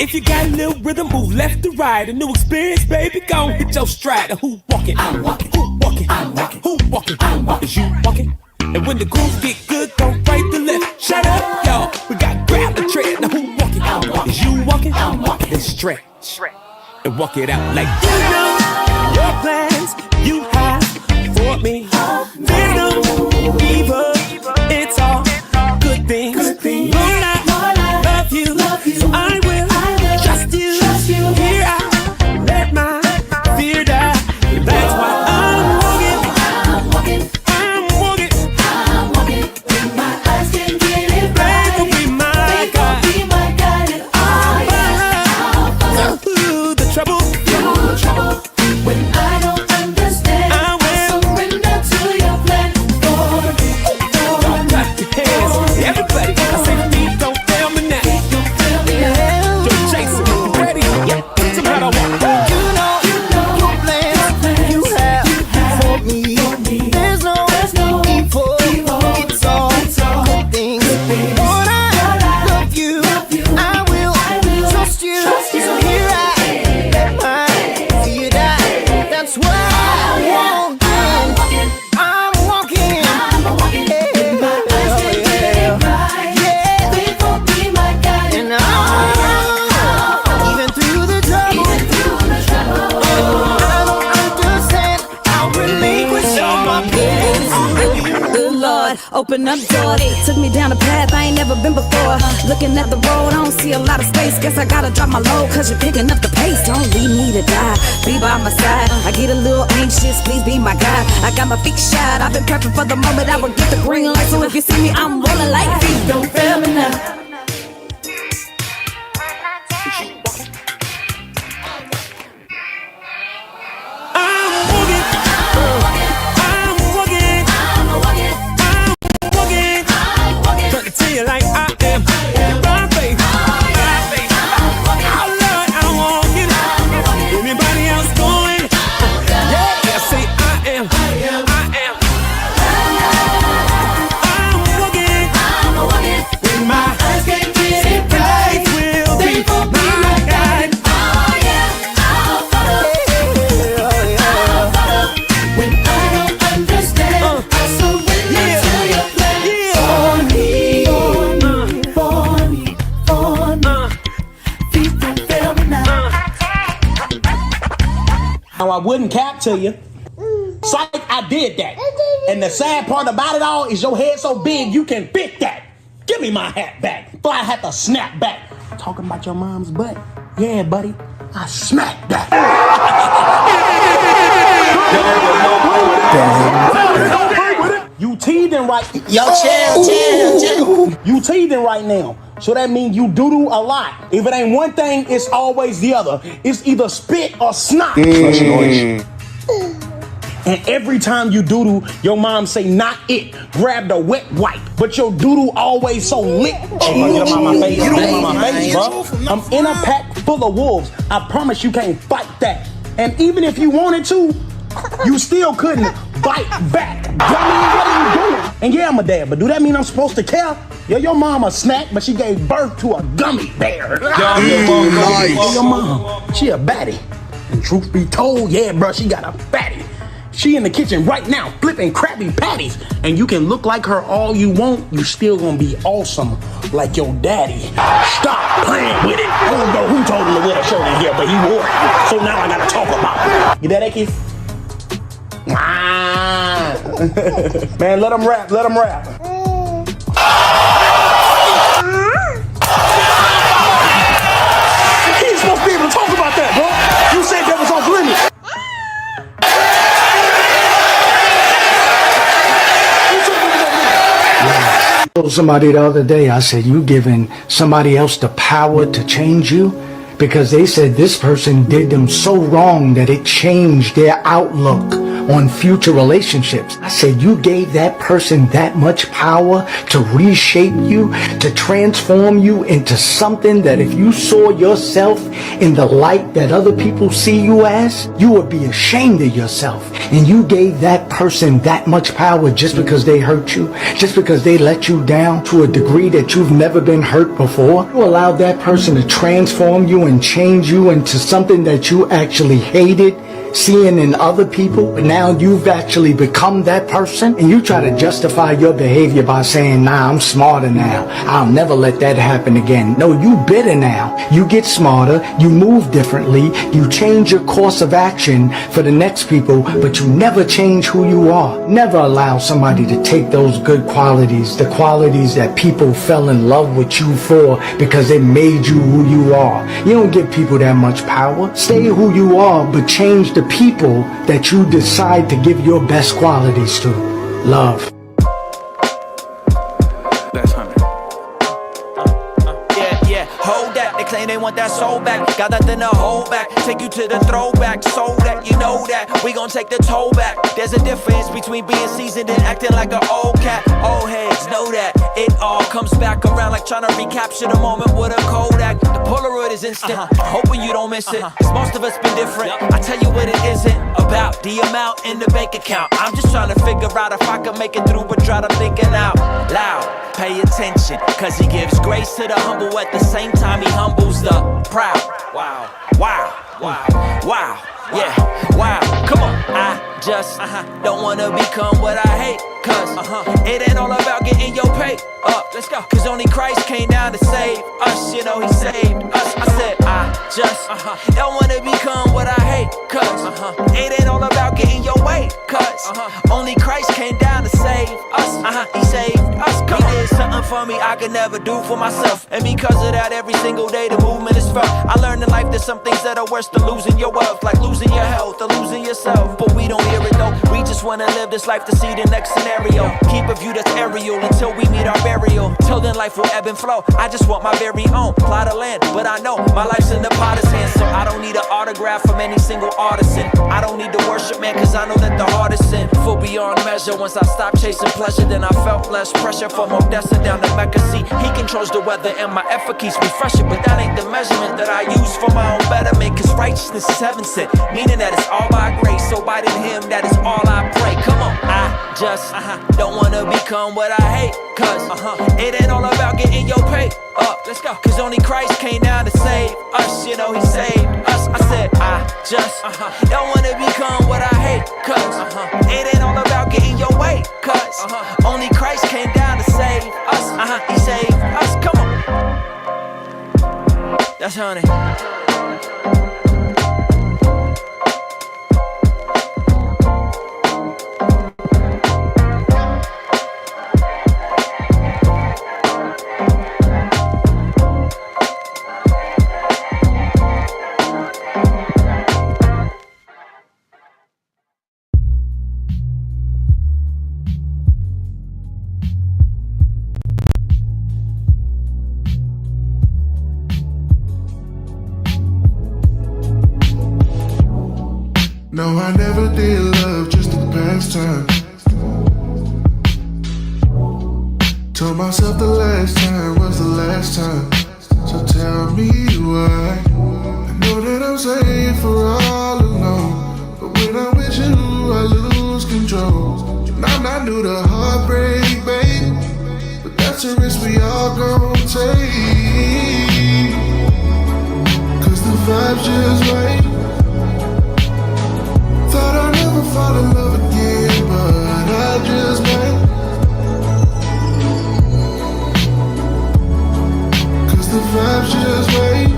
If you got a little rhythm, move left to right. A new experience, baby, gon' hit your stride. Who walking? I'm walking. Who walking? I'm walking. Who walking? I'm walking. Is you walking? And when the grooves get good, don't right to left. Shut up, y'all. We got grab the tread. Now who walking? I'm walking. Is you walking? I'm walking. Then stretch and walk it out like you know your plans you have for me. There's no evil. It's all good things. Lord, I love you, so I will. Here I let my fear die. That's why I'm walking. When my eyes can get it right. They gon' be my guide. I'll follow. The trouble. When I don't understand, I will surrender to your plan. Don't clap your hands, everybody. I say me, don't fail me now. Don't chase it. Open up doors, took me down a path I ain't never been before. Looking at the road, I don't see a lot of space. Guess I gotta drop my load, cause you're picking up the pace. Don't leave me to die, be by my side. I get a little anxious, please be my guide. I got my feet shot, I've been prepping for the moment I will get the green light. So if you see me, I'm rolling like feet. Don't fail me now. Like I am, by faith. Oh Lord, I'm walking. Anybody else going? Yeah, say I am. I'm walking. When my eyes can't get it right, will be my guide. Oh yeah, I'll follow. When I don't understand, I surrender to your plan for me. Now I wouldn't cap to you. Psych, I did that. And the sad part about it all is your head so big you can fit that. Give me my hat back before I had to snap back. Talking about your mom's butt. Yeah, buddy, I smacked that. You teething right. Yo, chill. You teething right now. So that means you doo-doo a lot. If it ain't one thing, it's always the other. It's either spit or snot. And every time you doo-doo, your mom say, not it. Grab the wet wipe. But your doo-doo always so lit. Get on my face. Get on my face, bro. I'm in a pack full of wolves. I promise you can't fight that. And even if you wanted to, you still couldn't fight back. Dummy, what are you doing? And yeah, I'm a dad, but do that mean I'm supposed to care? Yeah, your mom a snack, but she gave birth to a gummy bear. Nice. Your mom, she a baddie. And truth be told, yeah, bro, she got a fatty. She in the kitchen right now, flipping Krabby Patties. And you can look like her all you want, you still gonna be awesome like your daddy. Stop playing with it. I don't know who told him to wear a shirt in here, but he wore it. So now I gotta talk about it. You that, Eki? Man, let him rap, let him rap. He ain't supposed to be able to talk about that, bro. You said that was off limits. told somebody the other day, I said, you giving somebody else the power to change you? Because they said this person did them so wrong that it changed their outlook on future relationships. I said, you gave that person that much power to reshape you, to transform you into something that if you saw yourself in the light that other people see you as, you would be ashamed of yourself. And you gave that person that much power just because they hurt you, just because they let you down to a degree that you've never been hurt before. You allowed that person to transform you and change you into something that you actually hated seeing in other people, but now you've actually become that person, and you try to justify your behavior by saying, nah, I'm smarter now, I'll never let that happen again. No, you bitter now. You get smarter, you move differently, you change your course of action for the next people, but you never change who you are. Never allow somebody to take those good qualities, the qualities that people fell in love with you for because it made you who you are. You don't give people that much power. Stay who you are, but change the people that you decide to give your best qualities to. Love. That's honey. Yeah, hold that. They claim they want that soul back. Got nothing to hold back. Take you to the throwback. So that you know that we gon' take the toll back. There's a difference between being seasoned and acting like an old cat. Old heads know that. It all comes back around like trying to recapture the moment with a Kodak. The Polaroid is instant, hoping you don't miss it. Cause most of us been different. I tell you what it isn't about, the amount in the bank account. I'm just trying to figure out if I can make it through, but try to thinking out loud. Pay attention, cause he gives grace to the humble at the same time he humbles the proud. Wow, wow, wow, wow, yeah, wow. Come on, I just don't wanna become what I hate. Cause it ain't all about getting your pay up. Let's go. Cause only Christ came down to save us. You know he saved us. I said I just don't wanna become what I hate. Cause it ain't all about getting your way. Cause only Christ came down to save us. He saved us. Come on. He did something for me I could never do for myself. And because of that, every single day the movement is felt. I learned in life there's some things that are worse than losing your wealth, like losing your health or losing yourself. But we don't hear it though. We just wanna live this life to see the next scenario. Keep a view that's aerial until we meet our burial. Till then life will ebb and flow. I just want my very own plot of land, but I know my life's in the potter's hands, so I don't need an autograph from any single artisan. I don't need to worship man, cause I know that the heart is sin. Full beyond measure. Once I stopped chasing pleasure, then I felt less pressure from Odessa down to Mecca. See, he controls the weather and my effort keeps me fresher, but that ain't the measurement that I use for my own betterment. Cause righteousness is heaven sent, meaning that it's all by grace. So by him, that is all I pray. Come on, I just don't wanna become what I hate. Cause it ain't all about getting your pay up. Let's go. Cause only Christ came down to save us. You know he saved us. I said I just don't wanna become what I hate. Cause it ain't all about getting your way. Cause only Christ came down to save us. He saved us. Come on. That's honey. No, I never did love, just a pastime. Told myself the last time was the last time. So tell me why. I know that I'm safe for all alone, but when I'm with you, I lose control. And I'm not new to heartbreak, babe, but that's a risk we all gon' take. Cause the vibe's just right. Thought I'd never fall in love again, but I just might. Cause the vibe's just right.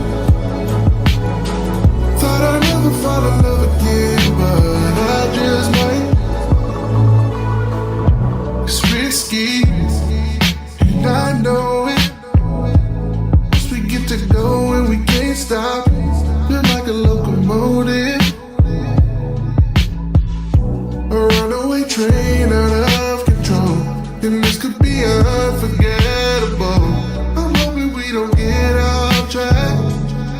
Thought I'd never fall in love again, but I just might. It's risky, and I know it. Once we get to go and we can't stop, we're like a locomotive. A runaway train out of control. and this could be unforgettable. I'm hoping we don't get off track,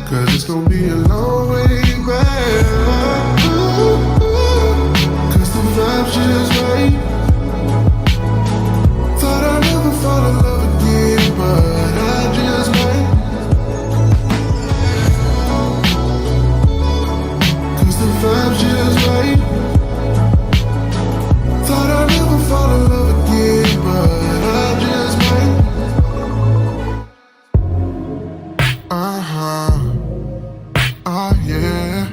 cause it's gonna be a long way back. Cause the vibe's just right. Thought I'd never fall in love again, but I just might. Cause the vibe's just right. Thought I'd never fall in love again, but I just might. Oh yeah.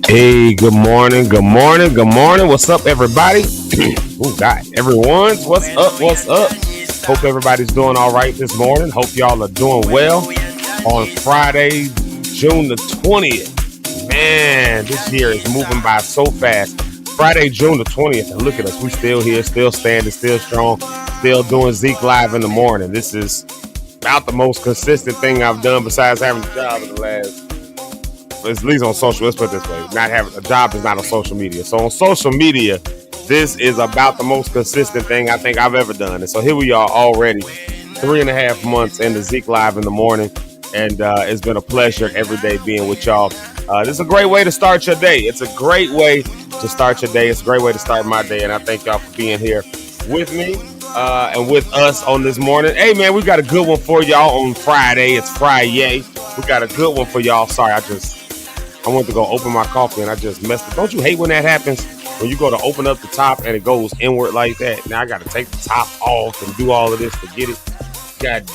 Hey, good morning, good morning, good morning. What's up, everybody? Oh, God, everyone's what's up, what's up? Hope everybody's doing all right this morning. Hope y'all are doing well on Friday, June the 20th. Man, this year is moving by so fast. Friday, June the 20th, and look at us. We still here, still standing, still strong, still doing Zeke live in the morning. This is about the most consistent thing I've done besides having a job in the last, at least on social, let's put it this way, not having a job is not on social media. So on social media, this is about the most consistent thing I think I've ever done. And so here we are already 3.5 months into Zeke Live in the morning. And it's been a pleasure every day being with y'all. This is a great way to start your day. It's a great way to start your day. It's a great way to start my day. And I thank y'all for being here with me and with us on this morning. Hey, man, we got a good one for y'all on Friday. It's Friday. We got a good one for y'all. Sorry, I went to go open my coffee and I just messed it. Don't you hate when that happens? When you go to open up the top and it goes inward like that. Now I got to take the top off and do all of this to get it. Got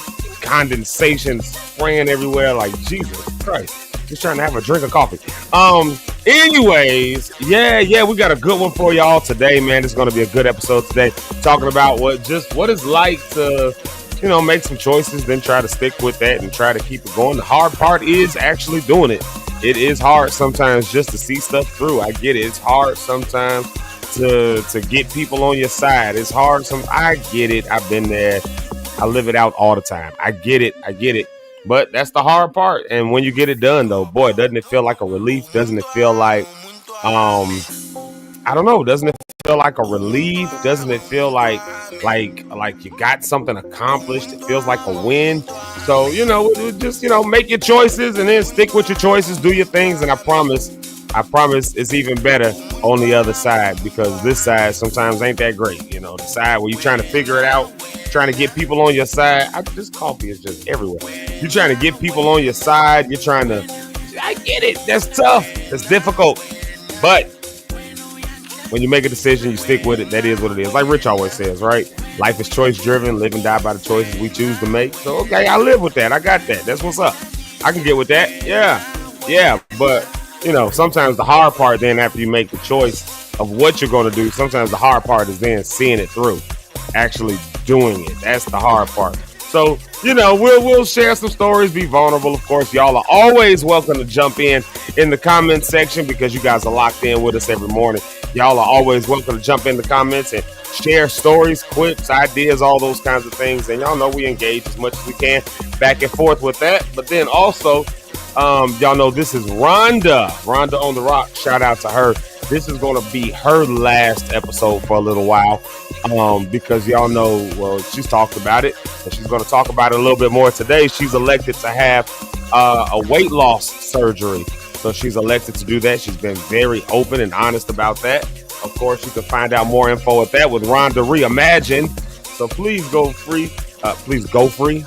condensation spraying everywhere like Jesus Christ. Just trying to have a drink of coffee. Anyways, yeah, we got a good one for y'all today, man. It's going to be a good episode today. Talking about what it's like to, make some choices, then try to stick with that and try to keep it going. The hard part is actually doing it. It is hard sometimes just to see stuff through. I get it. It's hard sometimes to get people on your side. It's hard. I get it. I've been there. I live it out all the time. I get it. But that's the hard part. And when you get it done, though, boy, doesn't it feel like a relief? Doesn't it feel like, I don't know. Doesn't it feel like a relief? Doesn't it feel like you got something accomplished? It feels like a win. So, just, make your choices and then stick with your choices, do your things. And I promise it's even better on the other side, because this side sometimes ain't that great. The side where you're trying to figure it out, trying to get people on your side. This coffee is just everywhere. You're trying to get people on your side. I get it. That's tough. That's difficult. But when you make a decision, you stick with it. That is what it is. Like Rich always says, right? Life is choice driven. Live and die by the choices we choose to make. So, okay, I live with that. I got that. That's what's up. I can get with that. Yeah. But, sometimes the hard part then after you make the choice of what you're going to do, sometimes the hard part is then seeing it through, actually doing it. That's the hard part. So, we'll share some stories, be vulnerable. Of course, y'all are always welcome to jump in the comment section, because you guys are locked in with us every morning. Y'all are always welcome to jump in the comments and share stories, quips, ideas, all those kinds of things. And y'all know we engage as much as we can back and forth with that. But then also, y'all know this is Rhonda on the Rock. Shout out to her. This is going to be her last episode for a little while, because y'all know, well, she's talked about it, and she's going to talk about it a little bit more today. She's elected to have a weight loss surgery. So she's elected to do that. She's been very open and honest about that. Of course, you can find out more info at that with Rhonda Reimagine. So please go free. Please go free.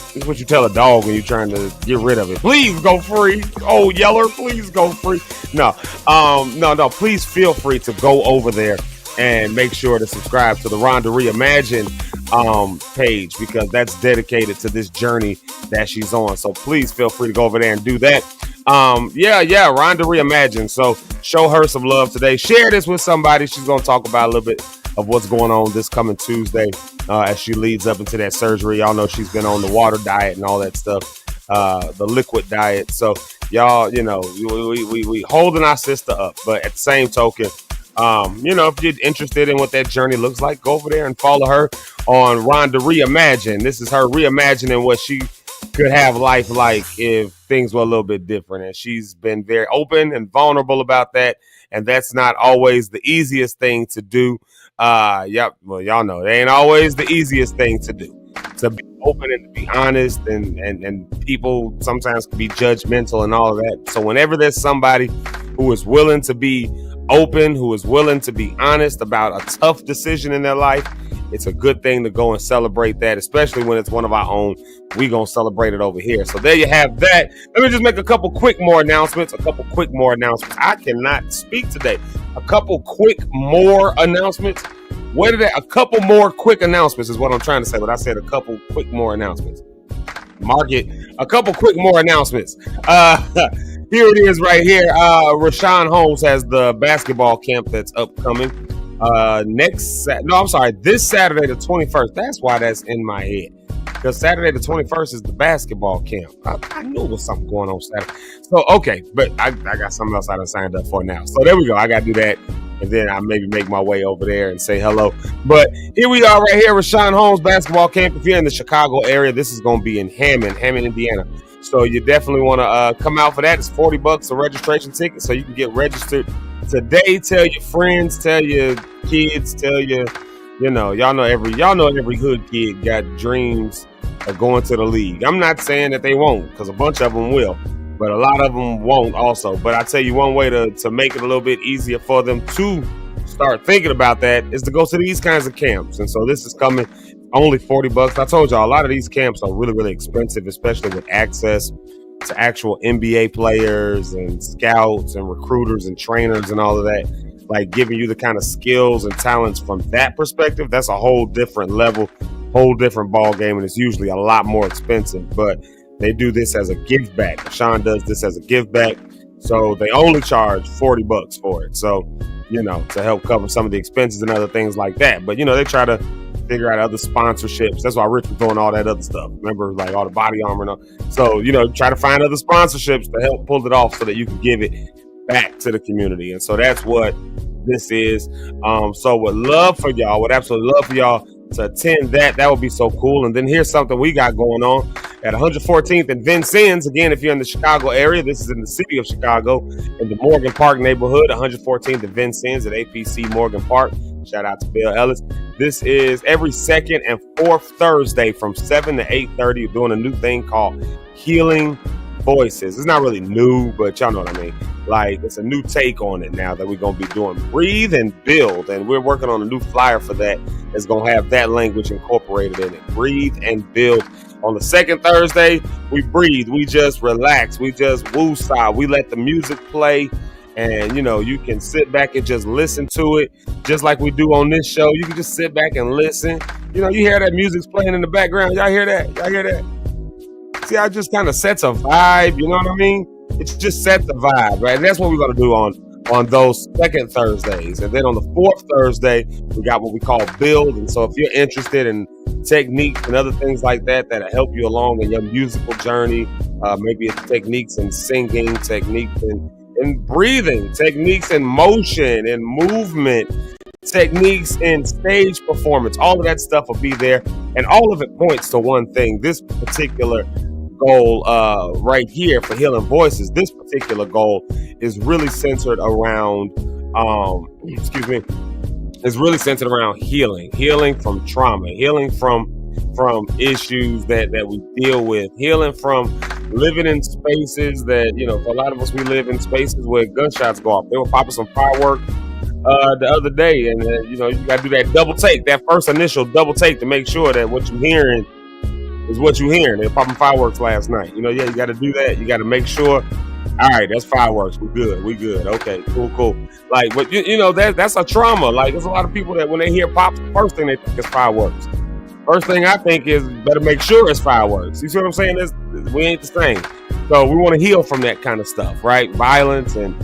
This is what you tell a dog when you're trying to get rid of it. Please go free. Oh, Yeller, please go free. No. Please feel free to go over there and make sure to subscribe to the Rhonda Reimagine page, because that's dedicated to this journey that she's on. So please feel free to go over there and do that. Rhonda Reimagine. So show her some love today. Share this with somebody. She's going to talk about a little bit of what's going on this coming Tuesday as she leads up into that surgery. Y'all know she's been on the water diet and all that stuff, the liquid diet. So y'all, we holding our sister up. But at the same token, if you're interested in what that journey looks like, go over there and follow her on Rhonda Reimagine. This is her reimagining what she could have life like if things were a little bit different. And she's been very open and vulnerable about that. And that's not always the easiest thing to do. Y'all know it ain't always the easiest thing to do. To be open and to be honest, and people sometimes can be judgmental and all of that. So whenever there's somebody who is willing to be open, who is willing to be honest about a tough decision in their life, it's a good thing to go and celebrate that, especially when it's one of our own. We gonna celebrate it over here. So there you have that. Let me just make a couple quick more announcements. I cannot speak today. A couple quick more announcements. A couple more quick announcements is what I'm trying to say, but I said a couple quick more announcements. Mark it. A couple quick more announcements. Here it is right here. Rashawn Holmes has the basketball camp that's upcoming. This Saturday the 21st. That's why that's in my head. Because Saturday the 21st is the basketball camp. I knew there was something going on Saturday. So, okay, but I got something else I done signed up for now. So there we go. I got to do that. And then I maybe make my way over there and say hello. But here we are right here, Rashawn Holmes basketball camp. If you're in the Chicago area, this is going to be in Hammond, Indiana. So you definitely want to come out for that. It's $40 a registration ticket, so you can get registered today. Tell your friends, tell your kids, tell your, y'all know every hood kid got dreams of going to the league. I'm not saying that they won't, because a bunch of them will. But a lot of them won't also. But I tell you, one way to make it a little bit easier for them to start thinking about that is to go to these kinds of camps. And so this is coming only $40. I told y'all a lot of these camps are really, really expensive, especially with access to actual NBA players and scouts and recruiters and trainers and all of that. Like giving you the kind of skills and talents from that perspective. That's a whole different level, whole different ball game. And it's usually a lot more expensive. But they do this as a give back. Sean does this as a give back. So they only charge $40 for it. So, to help cover some of the expenses and other things like that. But, they try to figure out other sponsorships. That's why Rich was doing all that other stuff. Remember, like all the body armor and all. So, try to find other sponsorships to help pull it off so that you can give it back to the community. And so that's what this is. So would absolutely love for y'all to attend that. That would be so cool. And then here's something we got going on at 114th and Vincennes. Again, if you're in the Chicago area, this is in the city of Chicago in the Morgan Park neighborhood, 114th and Vincennes at APC Morgan Park. Shout out to Bill Ellis. This is every second and fourth Thursday from 7 to 8:30. You're doing a new thing called Healing Voices. It's not really new, but y'all know what I mean. Like, it's a new take on it now that we're going to be doing Breathe and Build. And we're working on a new flyer for that. It's going to have that language incorporated in it. Breathe and Build. On the second Thursday, we breathe. We just relax. We just woo-saw. We let the music play. And, you can sit back and just listen to it. Just like we do on this show. You can just sit back and listen. You hear that music's playing in the background. Y'all hear that? See how it just kind of sets a vibe. You know what I mean? It just sets the vibe, right? And that's what we're going to do on those second Thursdays. And then on the fourth Thursday, we got what we call Build. And so if you're interested in techniques and other things like that that'll help you along in your musical journey, maybe it's techniques in singing, techniques in breathing, techniques in motion and movement, techniques in stage performance, all of that stuff will be there. And all of it points to one thing. This particular goal right here for Healing Voices, this particular goal is really centered around is really centered around healing from trauma, healing from issues that we deal with, healing from living in spaces that, for a lot of us, we live in spaces where gunshots go off. They were popping some fireworks the other day, and you got to do that double take, that first initial double take to make sure that what you're hearing is what you're hearing. They're popping fireworks last night. You got to do that. You got to make sure, all right, that's fireworks. We good. Okay, cool. Like, but that's a trauma. Like, there's a lot of people that when they hear pops, the first thing they think is fireworks. First thing I think is better make sure it's fireworks. You see what I'm saying? We ain't the same. So we want to heal from that kind of stuff, right? Violence and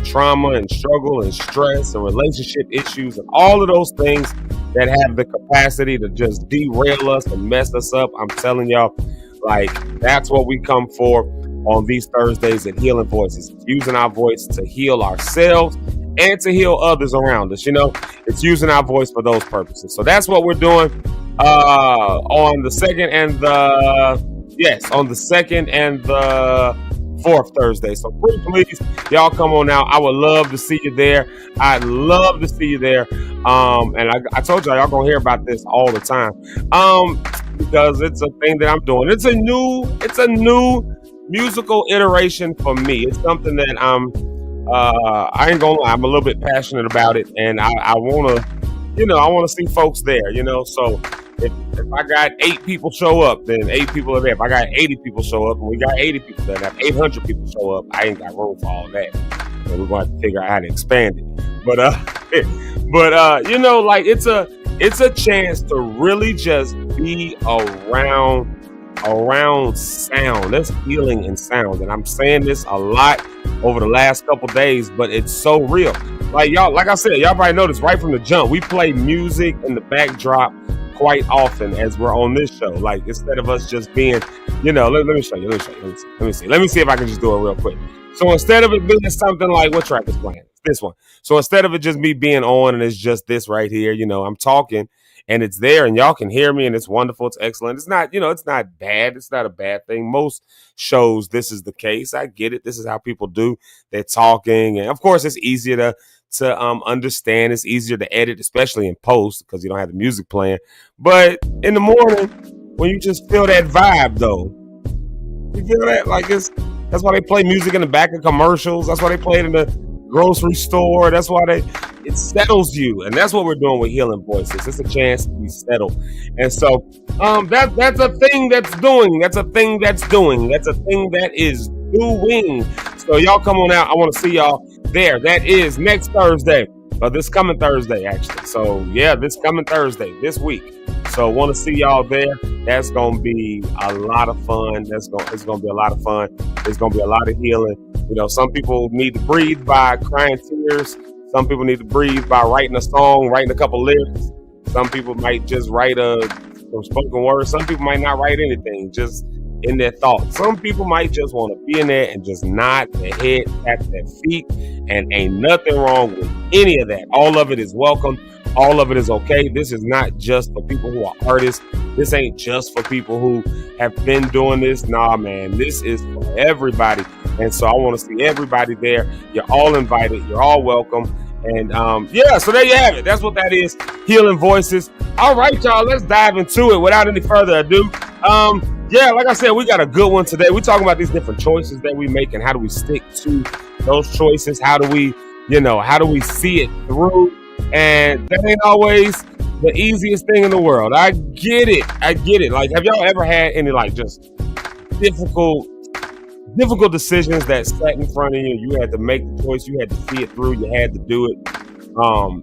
trauma and struggle and stress and relationship issues and all of those things that have the capacity to just derail us and mess us up. I'm telling y'all, like, that's what we come for. on these Thursdays at Healing Voices. It's using our voice to heal ourselves and to heal others around us. It's using our voice for those purposes. So that's what we're doing on the second and the fourth Thursday. So please, y'all come on out. I would love to see you there. I'd love to see you there. And I told y'all gonna hear about this all the time. Because it's a thing that I'm doing. It's a new musical iteration for me. It's something that I ain't gonna lie, I'm a little bit passionate about it, and I wanna see folks there, So if I got 8 people show up, then 8 people are there. If I got 80 people show up, and we got 80 people there, if 800 people show up, I ain't got room for all that. So we're gonna have to figure out how to expand it. But it's a chance to really just be around sound. There's healing in sound, and I'm saying this a lot over the last couple days, but it's so real. Like I said, y'all probably noticed right from the jump, we play music in the backdrop quite often as we're on this show. Like, instead of us just being, let me show you. Let me see if I can just do it real quick. So instead of it being something like, what track is playing? It's this one. So instead of it just me being on and it's just this right here, I'm talking and it's there and y'all can hear me and it's wonderful. It's excellent. It's not, it's not bad. It's not a bad thing. Most shows, this is the case. I get it. This is how people do. They're talking. And of course, it's easier to understand. It's easier to edit, especially in post because you don't have the music playing. But in the morning, when you just feel that vibe, though, you feel that? That's why they play music in the back of commercials. That's why they play it in the grocery store. That's why it settles you. And that's what we're doing with Healing Voices. It's a chance to be settled. And so that's a thing that's doing. That's a thing that's doing. That's a thing that is doing. So y'all come on out. I want to see y'all there. That is next Thursday. This coming Thursday, actually. So yeah, this coming Thursday, this week. So want to see y'all there. That's going to be a lot of fun. It's going to be a lot of fun. It's going to be a lot of healing. Some people need to breathe by crying tears. Some people need to breathe by writing a song, writing a couple lyrics. Some people might just write some spoken word. Some people might not write anything, just in their thoughts. Some people might just want to be in there and just nod their head, tap their feet, and ain't nothing wrong with any of that. All of it is welcome. All of it is okay. This is not just for people who are artists. This ain't just for people who have been doing this. Nah, man, this is for everybody. And so I want to see everybody there. You're all invited. You're all welcome. And so there you have it. That's what that is. Healing Voices. All right, y'all, let's dive into it without any further ado. Like I said, we got a good one today. We're talking about these different choices that we make and how do we stick to those choices? How do we see it through? And that ain't always the easiest thing in the world. I get it. Like, have y'all ever had any just difficult decisions that sat in front of you? You had to make the choice. You had to see it through. You had to do it.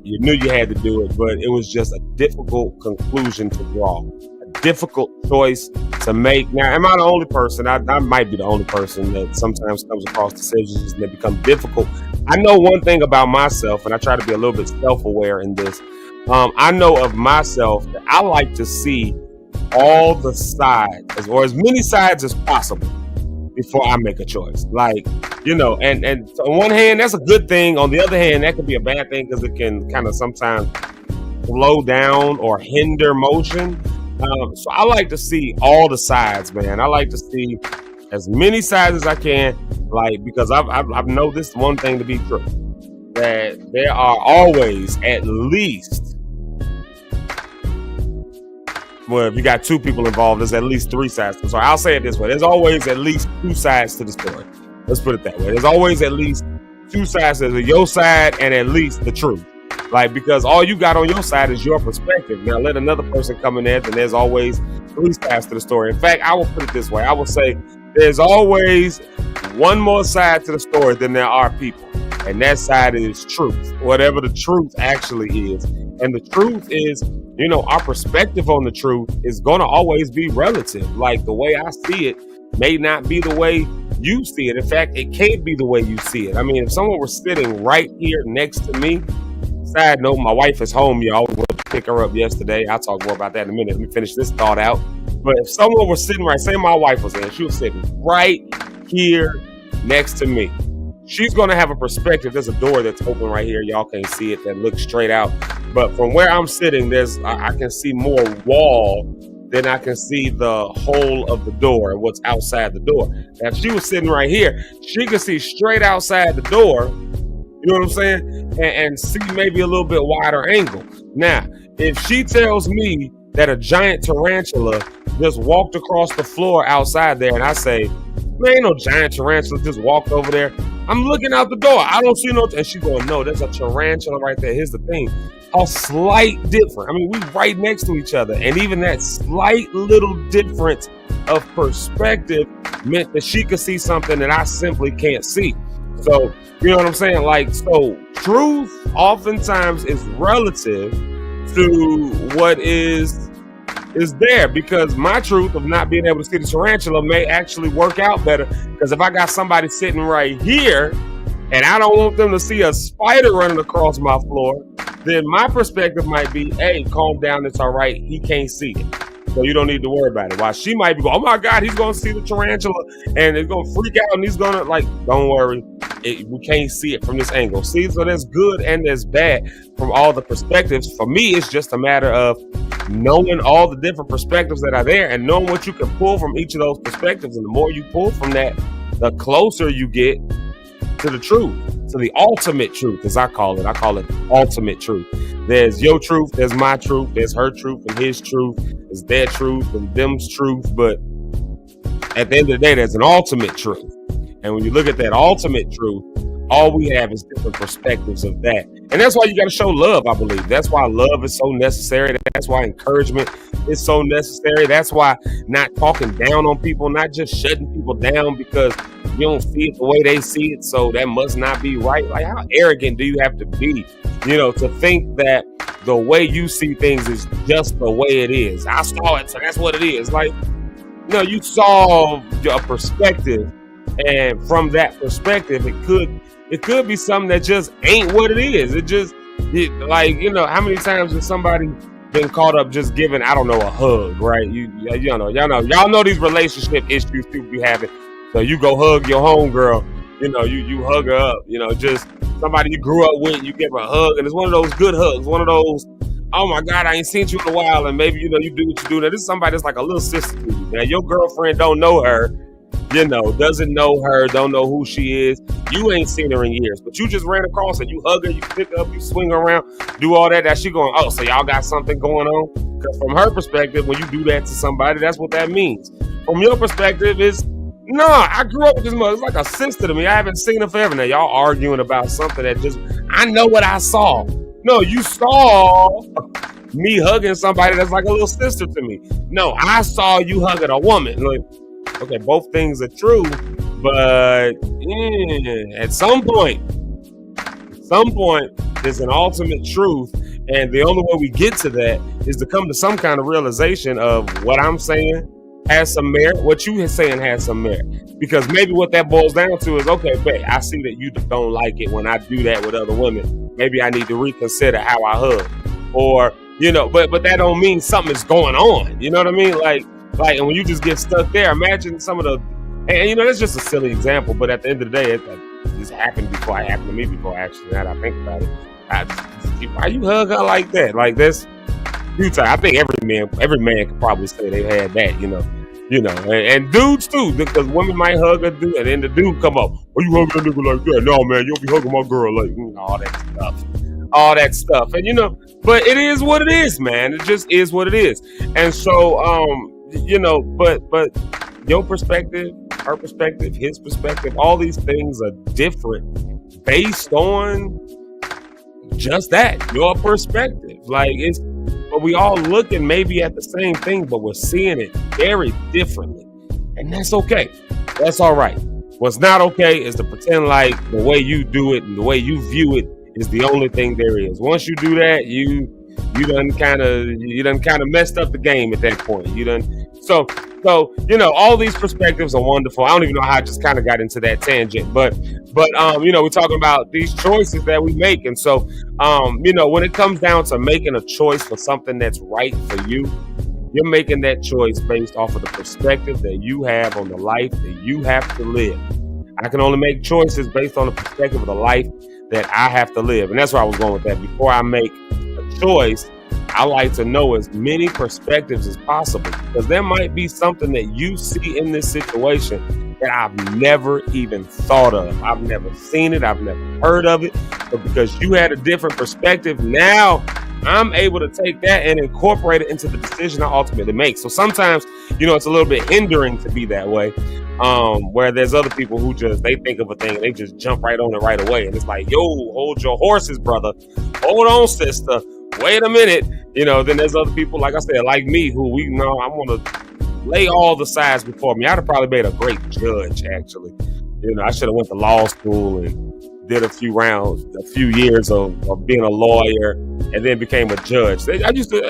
You knew you had to do it, but it was just a difficult conclusion to draw. A difficult choice to make. Now, am I the only person? I might be the only person that sometimes comes across decisions and they become difficult. I know one thing about myself, and I try to be a little bit self-aware in this. I know of myself that I like to see all the sides, or as many sides as possible, before I make a choice. And on one hand, that's a good thing. On the other hand, that could be a bad thing because it can kind of sometimes slow down or hinder motion. So I like to see all the sides, man. I like to see as many sides as I can, because I've known this one thing to be true, that there are always at least, well, if you got 2 people involved, there's at least 3 sides. So I'll say it this way. There's always at least 2 sides to the story. Let's put it that way. There's always at least 2 sides. There's your side and at least the truth. Because all you got on your side is your perspective. Now let another person come in there, then there's always 3 sides to the story. In fact, I will put it this way. I will say there's always one more side to the story than there are people. And that side is truth, whatever the truth actually is. And the truth is, our perspective on the truth is going to always be relative. The way I see it may not be the way you see it. In fact, it can't be the way you see it. I mean, if someone were sitting right here next to me, side note, my wife is home, y'all. We went to pick her up yesterday. I'll talk more about that in a minute. Let me finish this thought out. But if someone was sitting right, say my wife was there, she was sitting right here next to me. She's going to have a perspective. There's a door that's open right here. Y'all can't see it, that looks straight out. But from where I'm sitting, I can see more wall than I can see the whole of the door and what's outside the door. Now, if she was sitting right here, she could see straight outside the door, you know what I'm saying? And see maybe a little bit wider angle. Now, if she tells me that a giant tarantula just walked across the floor outside there, and I say, man, ain't no giant tarantula just walked over there. I'm looking out the door. I don't see no, and she's going, no, there's a tarantula right there. Here's the thing. A slight difference. I mean, we right next to each other. And even that slight little difference of perspective meant that she could see something that I simply can't see. So, you know what I'm saying? Like, so truth oftentimes is relative to what is there, because my truth of not being able to see the tarantula may actually work out better, because if I got somebody sitting right here and I don't want them to see a spider running across my floor, then my perspective might be, hey, calm down, it's all right, he can't see it, so you don't need to worry about it. While she might be going, oh my God, he's going to see the tarantula and it's going to freak out and he's going to, like, don't worry, we can't see it from this angle. See, so there's good and there's bad from all the perspectives. For me, it's just a matter of knowing all the different perspectives that are there and knowing what you can pull from each of those perspectives. And the more you pull from that, the closer you get to the truth, to the ultimate truth, as I call it. I call it ultimate truth. There's your truth, there's my truth, there's her truth and his truth, there's their truth and them's truth. But at the end of the day, there's an ultimate truth. And when you look at that ultimate truth, all we have is different perspectives of that. And that's why you got to show love, I believe. That's why love is so necessary. That's why encouragement is so necessary. That's why not talking down on people, not just shutting people down because you don't see it the way they see it, so that must not be right. Like, how arrogant do you have to be, you know, to think that the way you see things is just the way it is? I saw it, so that's what it is. Like, you know, you saw a perspective, and from that perspective, it could be something that just ain't what it is. Like, you know, how many times has somebody been caught up just giving, I don't know, a hug, right? Y'all know these relationship issues people be having. So you go hug your homegirl, you know, you hug her up, you know, just somebody you grew up with, you give her a hug, and it's one of those good hugs, one of those, oh my God, I ain't seen you in a while, and maybe, you know, you do what you do. Now, this is somebody that's like a little sister to you. Now, your girlfriend don't know her, you know, doesn't know her, don't know who she is. You ain't seen her in years, but you just ran across her, you hug her, you pick her up, you swing her around, do all that. That she going, oh, so y'all got something going on? Because from her perspective, when you do that to somebody, that's what that means. From your perspective, is no, I grew up with this mother. It's like a sister to me. I haven't seen her forever. Now, y'all arguing about something that just, I know what I saw. No, you saw me hugging somebody that's like a little sister to me. No, I saw you hugging a woman. Like, okay, both things are true, but at some point, there's an ultimate truth, and the only way we get to that is to come to some kind of realization of what I'm saying has some merit, what you are saying has some merit. Because maybe what that boils down to is, okay, babe, I see that you don't like it when I do that with other women. Maybe I need to reconsider how I hug. Or, you know, but that don't mean something's going on. You know what I mean? Like, and when you just get stuck there, imagine some of the, and you know, that's just a silly example, but at the end of the day, this happened before. It happened to me before, actually, now that I think about it. Why you hug her like that? Like, this, I think every man could probably say they had that, you know, and dudes too, because women might hug a dude, and then the dude come up, oh, you hugging a nigga like that? No, man, you don't be hugging my girl like, you know, all that stuff, and you know, but it is what it is, man. It just is what it is, and so, you know, but your perspective, her perspective, his perspective, all these things are different based on just that, your perspective. Like, it's, but we all looking maybe at the same thing, but we're seeing it very differently. And that's okay. That's all right. What's not okay is to pretend like the way you do it and the way you view it is the only thing there is. Once you do that, you done kind of messed up the game at that point. So, you know, all these perspectives are wonderful. I don't even know how I just kind of got into that tangent, but you know, we're talking about these choices that we make. And so, you know, when it comes down to making a choice for something that's right for you, you're making that choice based off of the perspective that you have on the life that you have to live. I can only make choices based on the perspective of the life that I have to live. And that's where I was going with that. Before I make a choice, I like to know as many perspectives as possible, because there might be something that you see in this situation that I've never even thought of. I've never seen it. I've never heard of it. But because you had a different perspective, now I'm able to take that and incorporate it into the decision I ultimately make. So sometimes, it's a little bit hindering to be that way. Where there's other people who they think of a thing and they just jump right on it right away. And it's like, yo, hold your horses, brother. Hold on, sister. Wait a minute. Then there's other people, like I said, like me, who I'm going to lay all the sides before me. I'd have probably made a great judge, actually. I should have went to law school and did a few years of being a lawyer, and then became a judge. I used to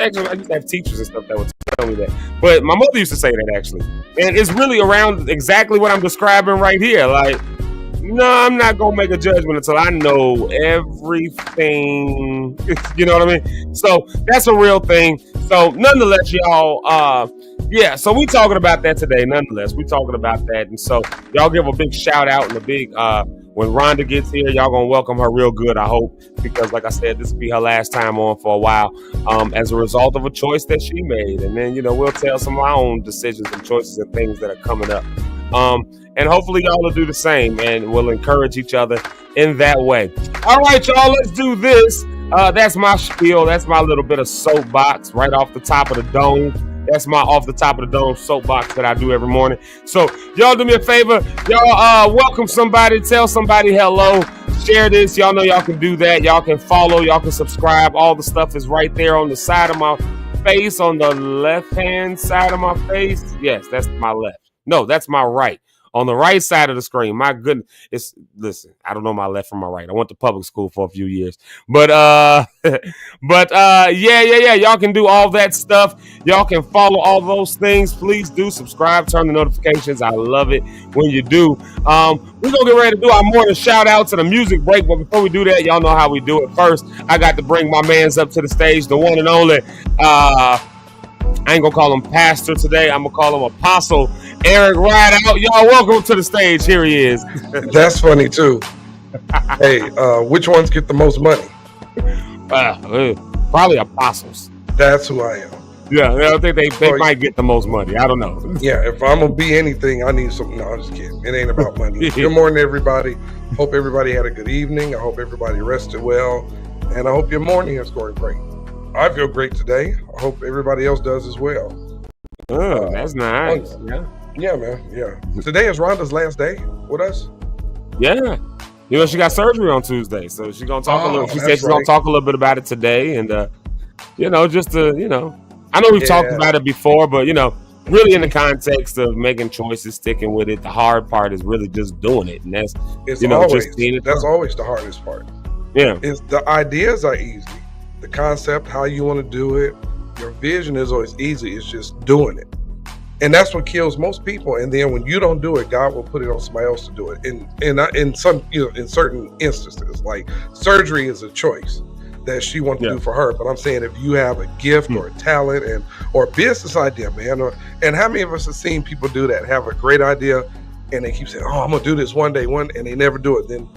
have teachers and stuff that would tell me that. But my mother used to say that, actually. And it's really around exactly what I'm describing right here. Like, no, I'm not going to make a judgment until I know everything. You know what I mean? So that's a real thing. So nonetheless, y'all, so we talking about that today. Nonetheless, we talking about that. And so y'all give a big shout out and a big, when Rhonda gets here, y'all gonna welcome her real good, I hope, because like I said, this will be her last time on for a while, as a result of a choice that she made. And then, we'll tell some of our own decisions and choices and things that are coming up. And hopefully y'all will do the same, and we'll encourage each other in that way. All right, y'all, let's do this. That's my spiel. That's my little bit of soapbox right off the top of the dome. That's my off the top of the dome soapbox that I do every morning. So y'all do me a favor. Y'all welcome somebody. Tell somebody hello. Share this. Y'all know y'all can do that. Y'all can follow. Y'all can subscribe. All the stuff is right there on the side of my face, on the left-hand side of my face. Yes, that's my left. No, that's my right. On the right side of the screen. My goodness. Listen, I don't know my left from my right. I went to public school for a few years. But yeah. Y'all can do all that stuff. Y'all can follow all those things. Please do subscribe, turn the notifications. I love it when you do. We're gonna get ready to do our morning shout outs and a music break. But before we do that, y'all know how we do it. First, I got to bring my mans up to the stage, the one and only I ain't gonna call him pastor today. I'm gonna call him Apostle Eric Rideout. Y'all, welcome to the stage. Here he is. That's funny too. Hey, which ones get the most money? Probably apostles. That's who I am. Yeah, I think they might get the most money. I don't know. Yeah, if I'm gonna be anything, I need something. No, I'm just kidding. It ain't about money. Good morning, everybody. Hope everybody had a good evening. I hope everybody rested well, and I hope your morning is going great. I feel great today. I hope everybody else does as well. Oh, that's nice. Yeah, man. Yeah. Today is Rhonda's last day with us. Yeah. She got surgery on Tuesday, so she's gonna talk a little. She said she's gonna talk a little bit about it today, and just to I know we've talked about it before, but really in the context of making choices, sticking with it. The hard part is really just doing it, and that's always, just seeing it. That's always the hardest part. Yeah. It's the ideas are easy. The concept, how you want to do it, your vision is always easy. It's just doing it. And that's what kills most people. And then when you don't do it, God will put it on somebody else to do it. In some, in certain instances, like surgery is a choice that she wants to do for her. But I'm saying if you have a gift or a talent or a business idea, man, and how many of us have seen people do that, have a great idea and they keep saying, oh, I'm going to do this one day, and they never do it. Then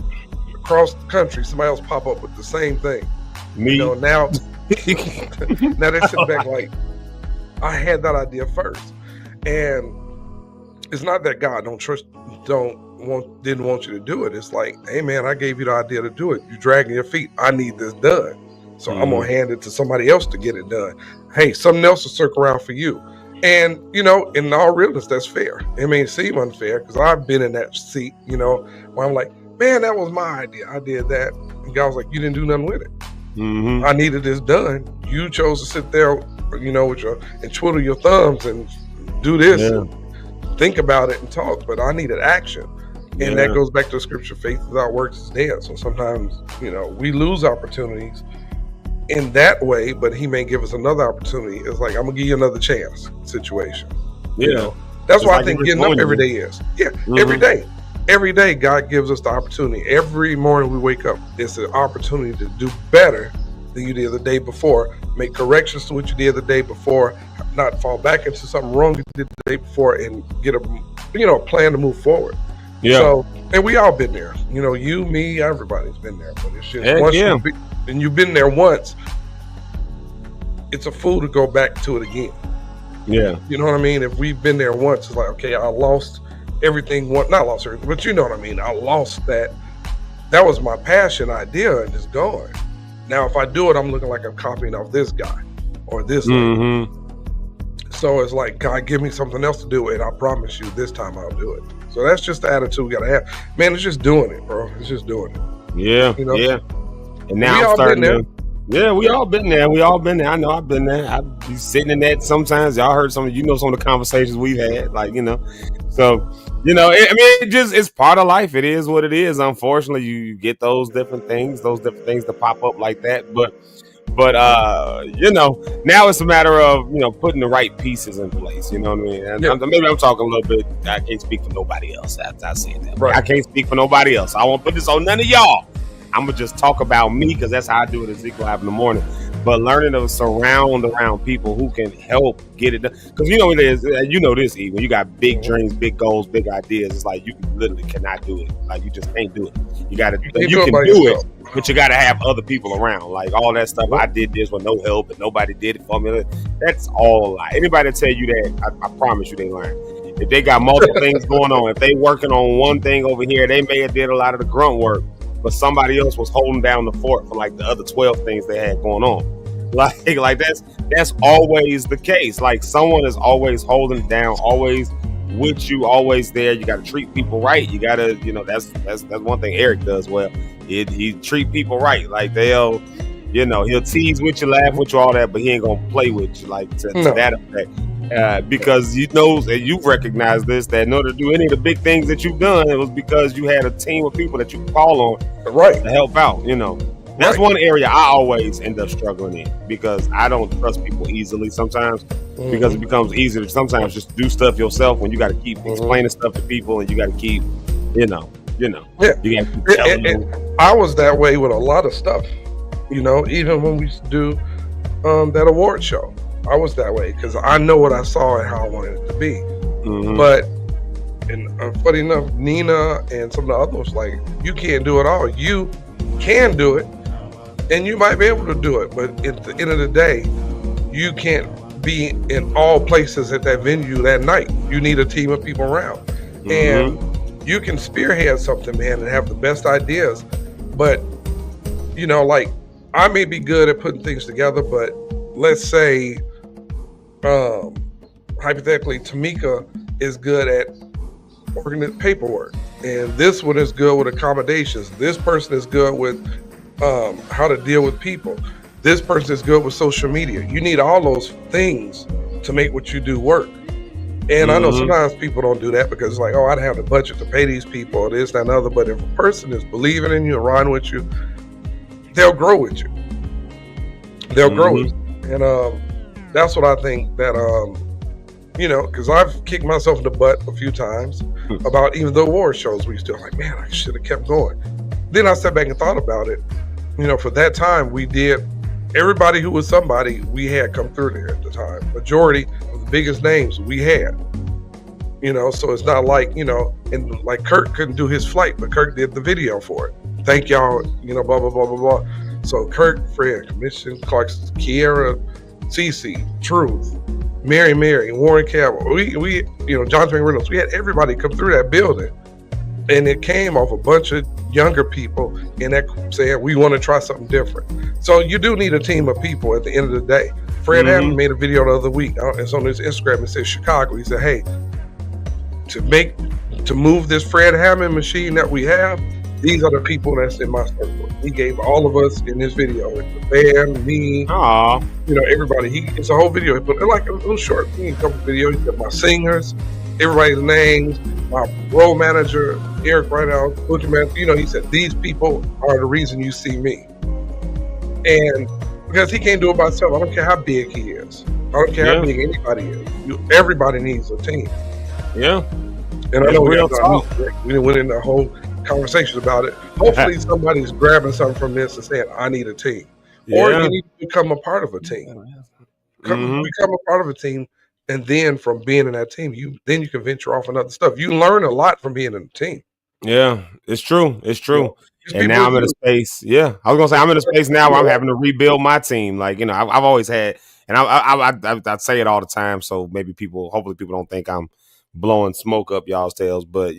across the country, somebody else pop up with the same thing. Me. Now they're sitting back like, I had that idea first. And it's not that God didn't want you to do it. It's like, hey man, I gave you the idea to do it. You're dragging your feet. I need this done. So I'm gonna hand it to somebody else to get it done. Hey, something else will circle around for you. And in all realness, that's fair. It may seem unfair because I've been in that seat, where I'm like, man, that was my idea. I did that. And God was like, you didn't do nothing with it. Mm-hmm. I needed this done. You chose to sit there, with and twiddle your thumbs and do this and think about it and talk. But I needed action. And that goes back to the scripture, faith without works is dead. So sometimes, we lose opportunities in that way, but he may give us another opportunity. It's like, I'm going to give you another chance situation. Yeah. That's why I think getting up every day is. Yeah, every day. Every day, God gives us the opportunity. Every morning we wake up, it's an opportunity to do better than you did the day before. Make corrections to what you did the day before. Not fall back into something wrong you did the day before, and get a plan to move forward. Yeah. So, and we all been there. You, me, everybody's been there. But it's just once you've been there once, it's a fool to go back to it again. Yeah. You know what I mean? If we've been there once, it's like, okay, I lost everything. Not lost everything, but you know what I mean? I lost that. That was my passion idea, and it's gone. Now, if I do it, I'm looking like I'm copying off this guy or this lady. So it's like, God, give me something else to do, and I promise you this time I'll do it. So that's just the attitude we got to have. Man, it's just doing it, bro. It's just doing it. Yeah, yeah. And now I'm starting to... Yeah, we all been there. I know I've been there. I be sitting in that sometimes. Y'all heard some of the conversations we've had, So, it's part of life. It is what it is. Unfortunately, you get those different things that pop up like that. But now it's a matter of, putting the right pieces in place. You know what I mean? And maybe I'm talking a little bit. I can't speak for nobody else after I said that. Right. I can't speak for nobody else. I won't put this on none of y'all. I'm going to just talk about me because that's how I do it at Zeke Live in the morning. But learning to surround around people who can help get it done. Because it is, this, E, when you got big dreams, big goals, big ideas, it's like you literally cannot do it. Like, you just can't do it. You can do it, but you got to have other people around. Like, all that stuff, I did this with no help and nobody did it for me. That's all a lie. Anybody tell you that, I promise you they learn. If they got multiple things going on, if they working on one thing over here, they may have did a lot of the grunt work, but somebody else was holding down the fort for like the other 12 things they had going on. Like that's always the case. Like, someone is always holding it down, always with you, always there. You got to treat people right. You got to, that's one thing Eric does well. He treat people right. Like, he'll tease with you, laugh with you, all that, but he ain't gonna play with you to that effect. Because and you've recognized this, that in order to do any of the big things that you've done, it was because you had a team of people that you call on to help out. That's one area I always end up struggling in, because I don't trust people easily sometimes, because it becomes easier to sometimes just do stuff yourself when you got to keep explaining stuff to people, and you got to keep, you got to keep telling them. I was that way with a lot of stuff, even when we used to do that award show. I was that way because I know what I saw and how I wanted it to be. But, and funny enough, Nina and some of the others, like, you can't do it all. You can do it, and you might be able to do it, but at the end of the day, you can't be in all places at that venue that night. You need a team of people around. And you can spearhead something, man, and have the best ideas, but, I may be good at putting things together, but let's say, hypothetically, Tamika is good at organizing paperwork, and this one is good with accommodations. This person is good with how to deal with people. This person is good with social media. You need all those things to make what you do work. And I know sometimes people don't do that because it's like, oh, I don't have the budget to pay these people, or this, that, and other. But if a person is believing in you and riding with you, they'll grow with you. They'll grow with you. And that's what I think that, because I've kicked myself in the butt a few times about even the award shows. We still like, man, I should have kept going. Then I sat back and thought about it. For that time, we did, everybody who was somebody we had come through there at the time. Majority of the biggest names we had. So it's not like, and like Kirk couldn't do his flight, but Kirk did the video for it. Thank y'all, blah, blah, blah, blah, blah. So Kirk, Fred, Commission, Clarkson, Kiera, Cece, Truth, Mary, Warren Cavill, we Jonathan Reynolds, we had everybody come through that building. And it came off a bunch of younger people in that saying, we want to try something different. So you do need a team of people at the end of the day. Fred Hammond made a video the other week. It's on his Instagram. It says Chicago. He said, hey, to move this Fred Hammond machine that we have, these are the people that's in my circle. He gave all of us in this video, the band, me, everybody. It's a whole video. He put like a little short, a couple videos. He got my singers, everybody's names, my role manager, Eric right now, he said, these people are the reason you see me. And because he can't do it by himself, I don't care how big he is. I don't care how big anybody is. Everybody needs a team. Yeah. And I know we didn't went into a whole conversation about it. Hopefully somebody's grabbing something from this and saying, I need a team. or Yeah. you need to become a part of a team. Mhm. Become a part of a team, and then from being in that team, you can venture off on other stuff. You learn a lot from being in a team. Yeah, it's true. It's You know, true. these And people now are I'm in a good. space. Yeah, I was gonna say I'm in a space now where I'm having to rebuild my team. Like I've always had, and I say it all the time. So maybe hopefully people don't think I'm blowing smoke up y'all's tails. But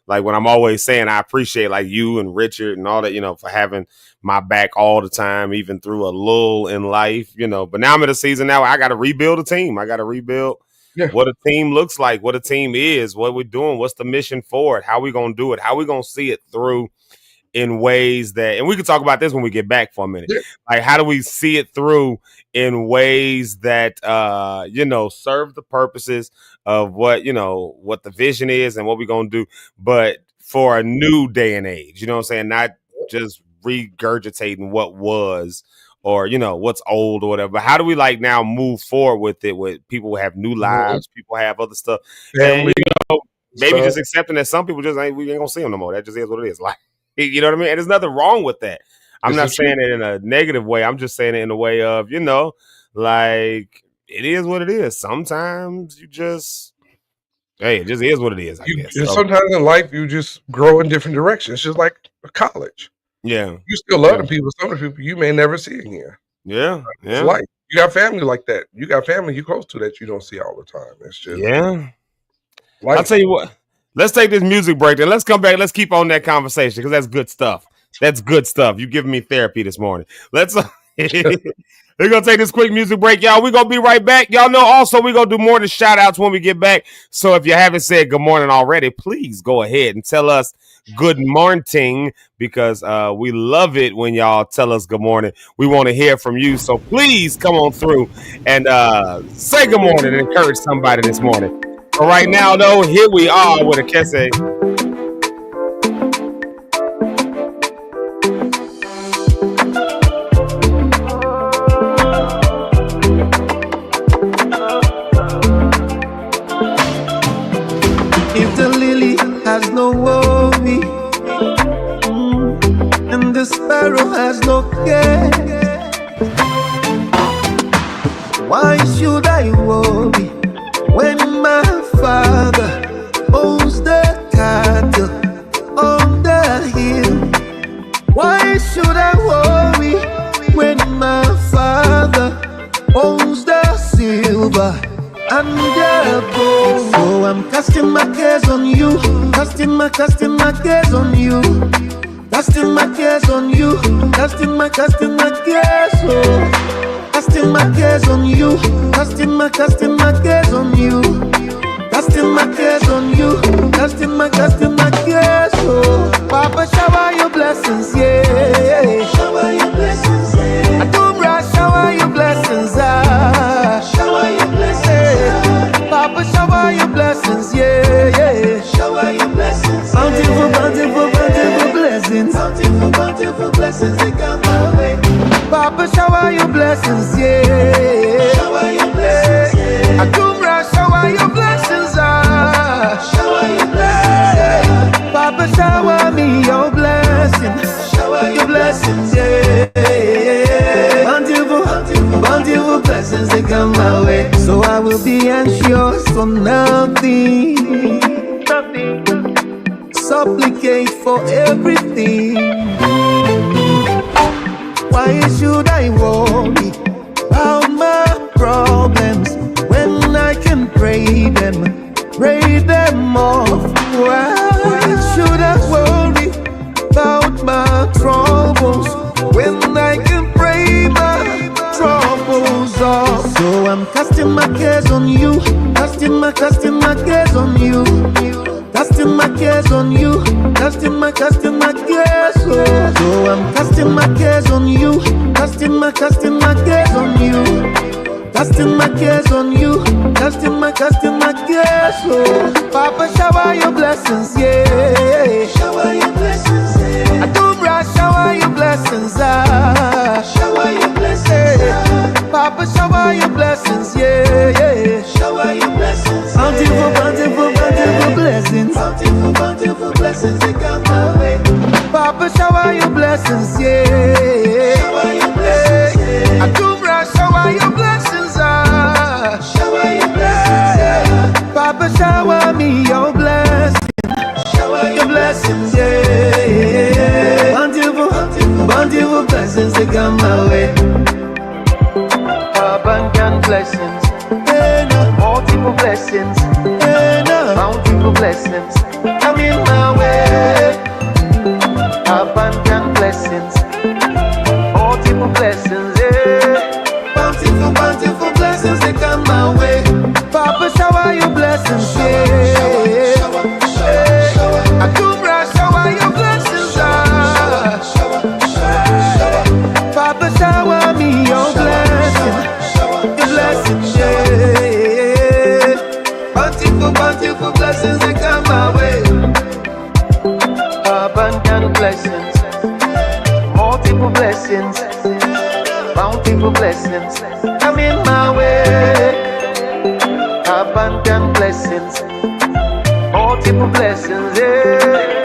like when I'm always saying, I appreciate like you and Richard and all that, for having my back all the time, even through a lull in life. But now I'm in a season now where I got to rebuild a team. I got to rebuild. Yeah. What a team looks like, what a team is, what we're doing, what's the mission for it, how we going to do it, how we going to see it through in ways that, and we can talk about this when we get back for a minute. Yeah. Like, how do we see it through in ways that, serve the purposes of what the vision is and what we're going to do, but for a new day and age, you know what I'm saying? Not just regurgitating what was, or what's old or whatever. But how do we like now move forward with it? With people have new lives, people have other stuff, Family, and maybe stuff. just accepting that some people we ain't gonna see them no more. That just is what it is. Like, you know what I mean? And there's nothing wrong with that. I'm This not is true. saying it in a negative way. I'm just saying it in a way of like it is what it is. Sometimes it just is what it is. I guess. So, Sometimes in life, you just grow in different directions. It's just like college. yeah, You still love the people. Some of the people you may never see again. yeah, It's yeah. life. You got family like that. You got family you close to that you don't see all the time. It's just life. I'll tell you what. Let's take this music break, then let's come back. Let's keep on that conversation because that's good stuff. That's good stuff. You giving me therapy this morning. Let's. We're gonna take this quick music break, y'all. We're gonna be right back. Y'all know also we're gonna do more than shout outs when we get back. So if you haven't said good morning already, please go ahead and tell us good morning because we love it when y'all tell us good morning. We want to hear from you. So please come on through and say good morning and encourage somebody this morning. But right now, though, here we are with a Kese. If the lily has no worry, and the sparrow has no care, why should I worry when my Father owns the cattle on the hill? Why should I worry when my Father owns the silver and the gold? So I'm casting my cares on you, casting my cares on you, casting my cares on you, casting my cares, oh. Casting my cares on you, casting my cares on you, casting my cares on you, casting my cares, oh. Papa, shower your blessings, yeah. Shower your blessings, yeah. I don't rush, shower your blessings, ah. Shower your blessings, yeah. Papa, shower your blessings, yeah. Shower your blessings, yeah. Bountiful blessings. Bountiful blessings, they come my way. Papa, shower your blessings, yeah. Shower your blessings, yeah. I don't rush, shower your blessings, ah. Shower your blessings, yeah. Papa, shower me your blessings. Shower your blessings, yeah. Bountiful blessings, they come my way. So I will be anxious for nothing. Supplicate for everything. Why should I worry about my problems when I can pray them off? Why should I worry about my troubles when I can pray my troubles off? So I'm casting my cares on you, casting my cares on you, casting my cares on you, casting my cares, oh. So I'm casting my cares on you, casting my cares on you, casting my cares on you, casting my cares, oh. Papa, shower your blessings, yeah. Shower your blessings, yeah. I don't rush, shower your blessings, ah. Shower your blessings, yeah. Papa, shower your blessings, yeah. Shower your blessings, yeah. Bountiful blessings. Bountiful blessings, they come my way. Papa, shower your blessings, yeah. Shower your blessings. Papa, shower me your blessings. Shower your blessings, yeah. Bountiful blessings they come my way. Abundant blessings, multiple blessings, bountiful blessings come in my way. Abundant blessings, multiple blessings, yeah. Bountiful blessings they come my way. Papa, shower your blessings, yeah. Akumbra, shower your blessings, Papa, shower me your blessings, yeah. Bountiful blessings they come my way. Abundant blessings, multiple blessings, bountiful blessings come in my way. Abundant blessings, multiple blessings, yeah.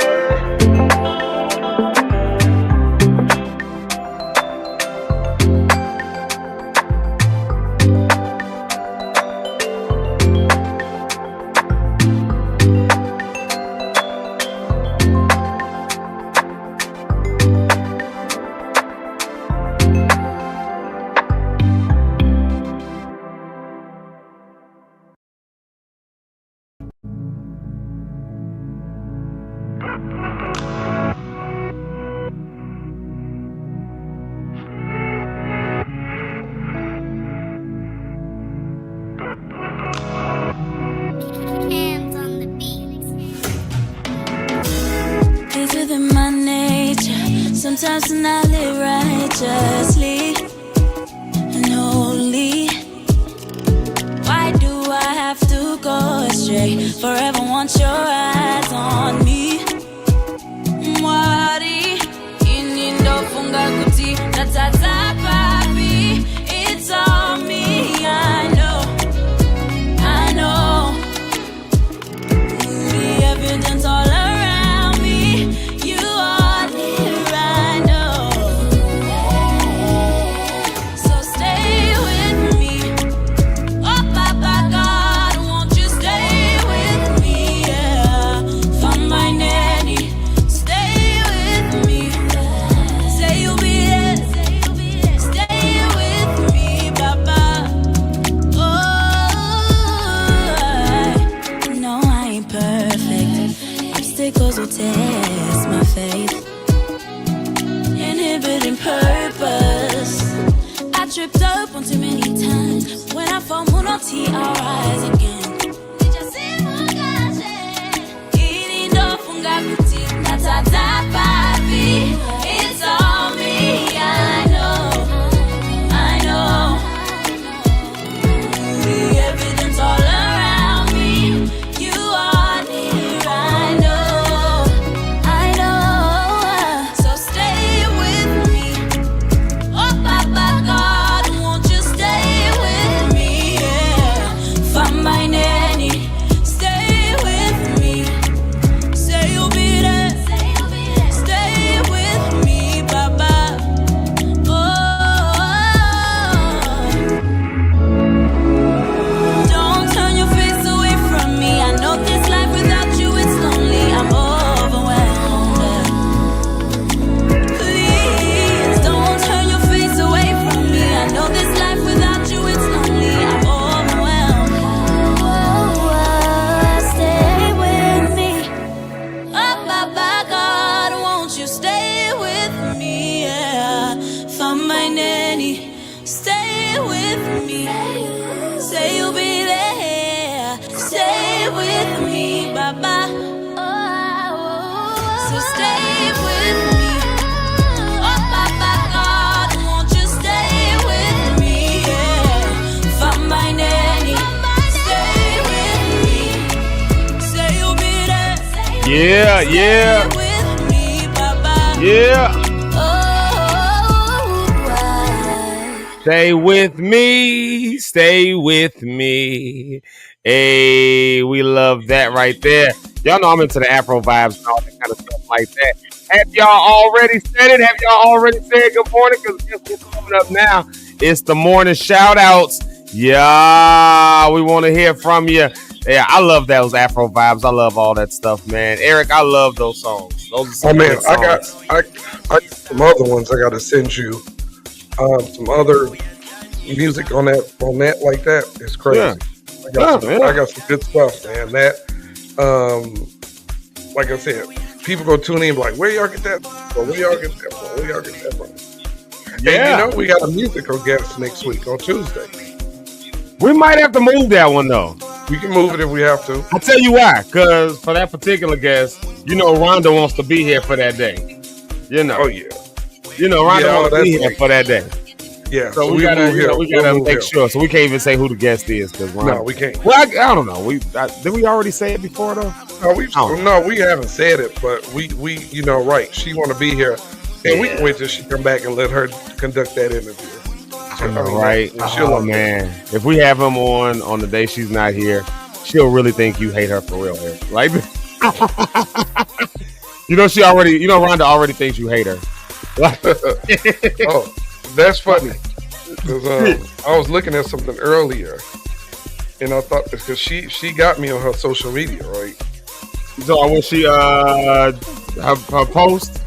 It's within my nature. Sometimes when I live righteously and holy, why do I have to go astray? Forever want your eyes on me. Mwari, inindo funga kuti, tatata papi. It's all me, I know. The evidence all around me, you are here, I know. So stay with me. Oh, Papa God, won't you stay with me? Yeah. From my nanny, stay with me. Say you'll be there. Stay with me, Papa. No, I ain't perfect. Obstacles will test my faith, inhibiting purpose. I tripped up one too many times. When I fall, Munoti, I'll rise again. Irindo funga kuti, tatata papi. It's all me, I know. The evidence all around me, you are near, I know. So stay with me. Oh, Papa God, won't you stay with me? Yeah. From my nanny, stay with me. Say you'll be there. Stay with me, Papa. Don't turn your face away from me. I know this life without you, it's lonely. I'm overwhelmed. Please don't turn your face away from me. I know this life without you, it's lonely. I'm overwhelmed. Stay with me. Oh, Papa God, won't you stay with me? Yeah. From my nanny, stay with me. Say you'll be there. Stay with me, Baba. So stay with me. Oh, Papa God, won't you stay with me? Yeah. From my nanny, stay with me. Say you'll be there. Yeah. With me, Baba. Yeah. Oh, Stay with me. Stay with me. Hey, we love that right there. Y'all know I'm into the Afro vibes and all that kind of stuff like that. Have y'all already said it? Have y'all already said good morning? Because guess what's coming up now? It's the morning shout outs. Yeah, we want to hear from you. Yeah, I love those Afro vibes. I love all that stuff, man. Eric, I love those songs. Those are some good songs. I got some other ones I got to send you. Some other music on that like that. It's crazy. Yeah. I got some good stuff, man. That, like I said, people go tune in like, where y'all get that from? Where y'all get that from? Where y'all get that from? Yeah. And we got a musical guest next week on Tuesday. We might have to move that one though. We can move it if we have to. I'll tell you why. Because for that particular guest, Rhonda wants to be here for that day. Oh yeah. Rhonda wants to be here for that day. Yeah. So we gotta make sure. So we can't even say who the guest is because no, we can't. Well, I don't know. Did we already say it before though? No, we haven't said it, but we right. She want to be here, and we can wait till she come back and let her conduct that interview. Right. Oh man, if we have him on the day she's not here, she'll really think you hate her for real. Here, like, Rhonda already thinks you hate her. Oh, that's funny. Because I was looking at something earlier, and I thought because she got me on her social media, right? So when she her post,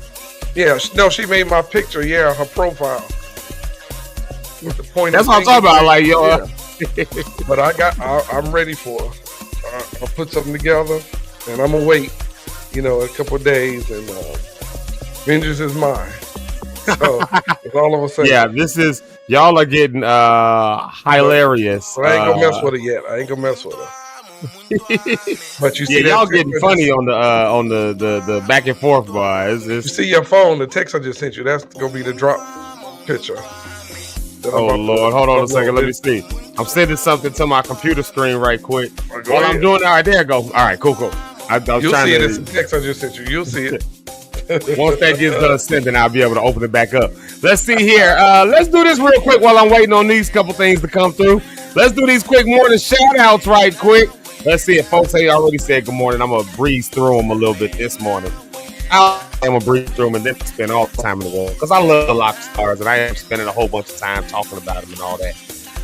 she made my picture, her profile with the point. That's what I'm talking about, like yo. But I'm ready for her. I'll put something together, and I'm gonna wait, a couple of days, and vengeance is mine. So that's all I'm gonna say. Yeah, y'all are getting hilarious. But I ain't gonna mess with her yet. I ain't gonna mess with her. But you see, y'all getting funny on the back and forth bar. You see your phone, the text I just sent you. That's gonna be the drop picture. Oh Lord, hold on a second. Let me see. I'm sending something to my computer screen right quick. While I'm doing it, all right, there it go. All right, cool. You'll see it. It's the text I just sent you. You'll see it. Once that gets done sending, I'll be able to open it back up. Let's see here. Let's do this real quick while I'm waiting on these couple things to come through. Let's do these quick morning shout outs right quick. Let's see if folks already said good morning. I'm going to breeze through them a little bit this morning. I'm going to breeze through them and then spend all the time in the world because I love the Locke'd stars and I am spending a whole bunch of time talking about them and all that.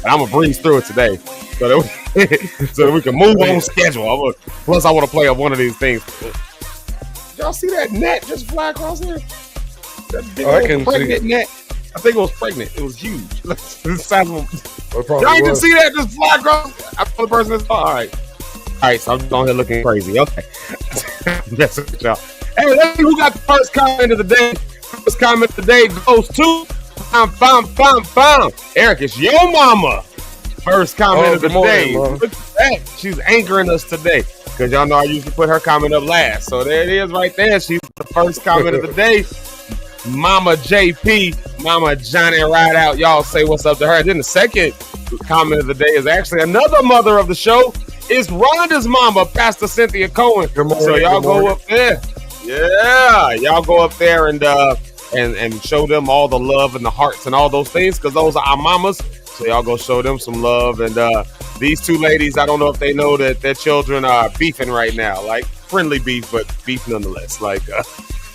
But I'm going to breeze through it today so that we can move on schedule. Plus, I want to play up one of these things. Y'all see that net just fly across here? That big pregnant net. I think it was pregnant. It was huge. Y'all can see that just fly across. I'm the person that's all right. All right, so I'm on here looking crazy. Okay. That's it, y'all. Hey, let's see who got the first comment of the day. First comment of the day goes to bam. Eric, it's your mama. First comment of the day. Look at that. She's anchoring us today. Because y'all know I usually put her comment up last. So there it is right there. She's the first comment of the day. Mama JP, Mama Johnny Ride Out. Y'all say what's up to her. And then the second comment of the day is actually another mother of the show. It's Rhonda's mama, Pastor Cynthia Cohen. So y'all go up there. Yeah. Y'all go up there and show them all the love and the hearts and all those things. Because those are our mamas. So y'all go show them some love. And these two ladies, I don't know if they know that their children are beefing right now. Like friendly beef, but beef nonetheless. Like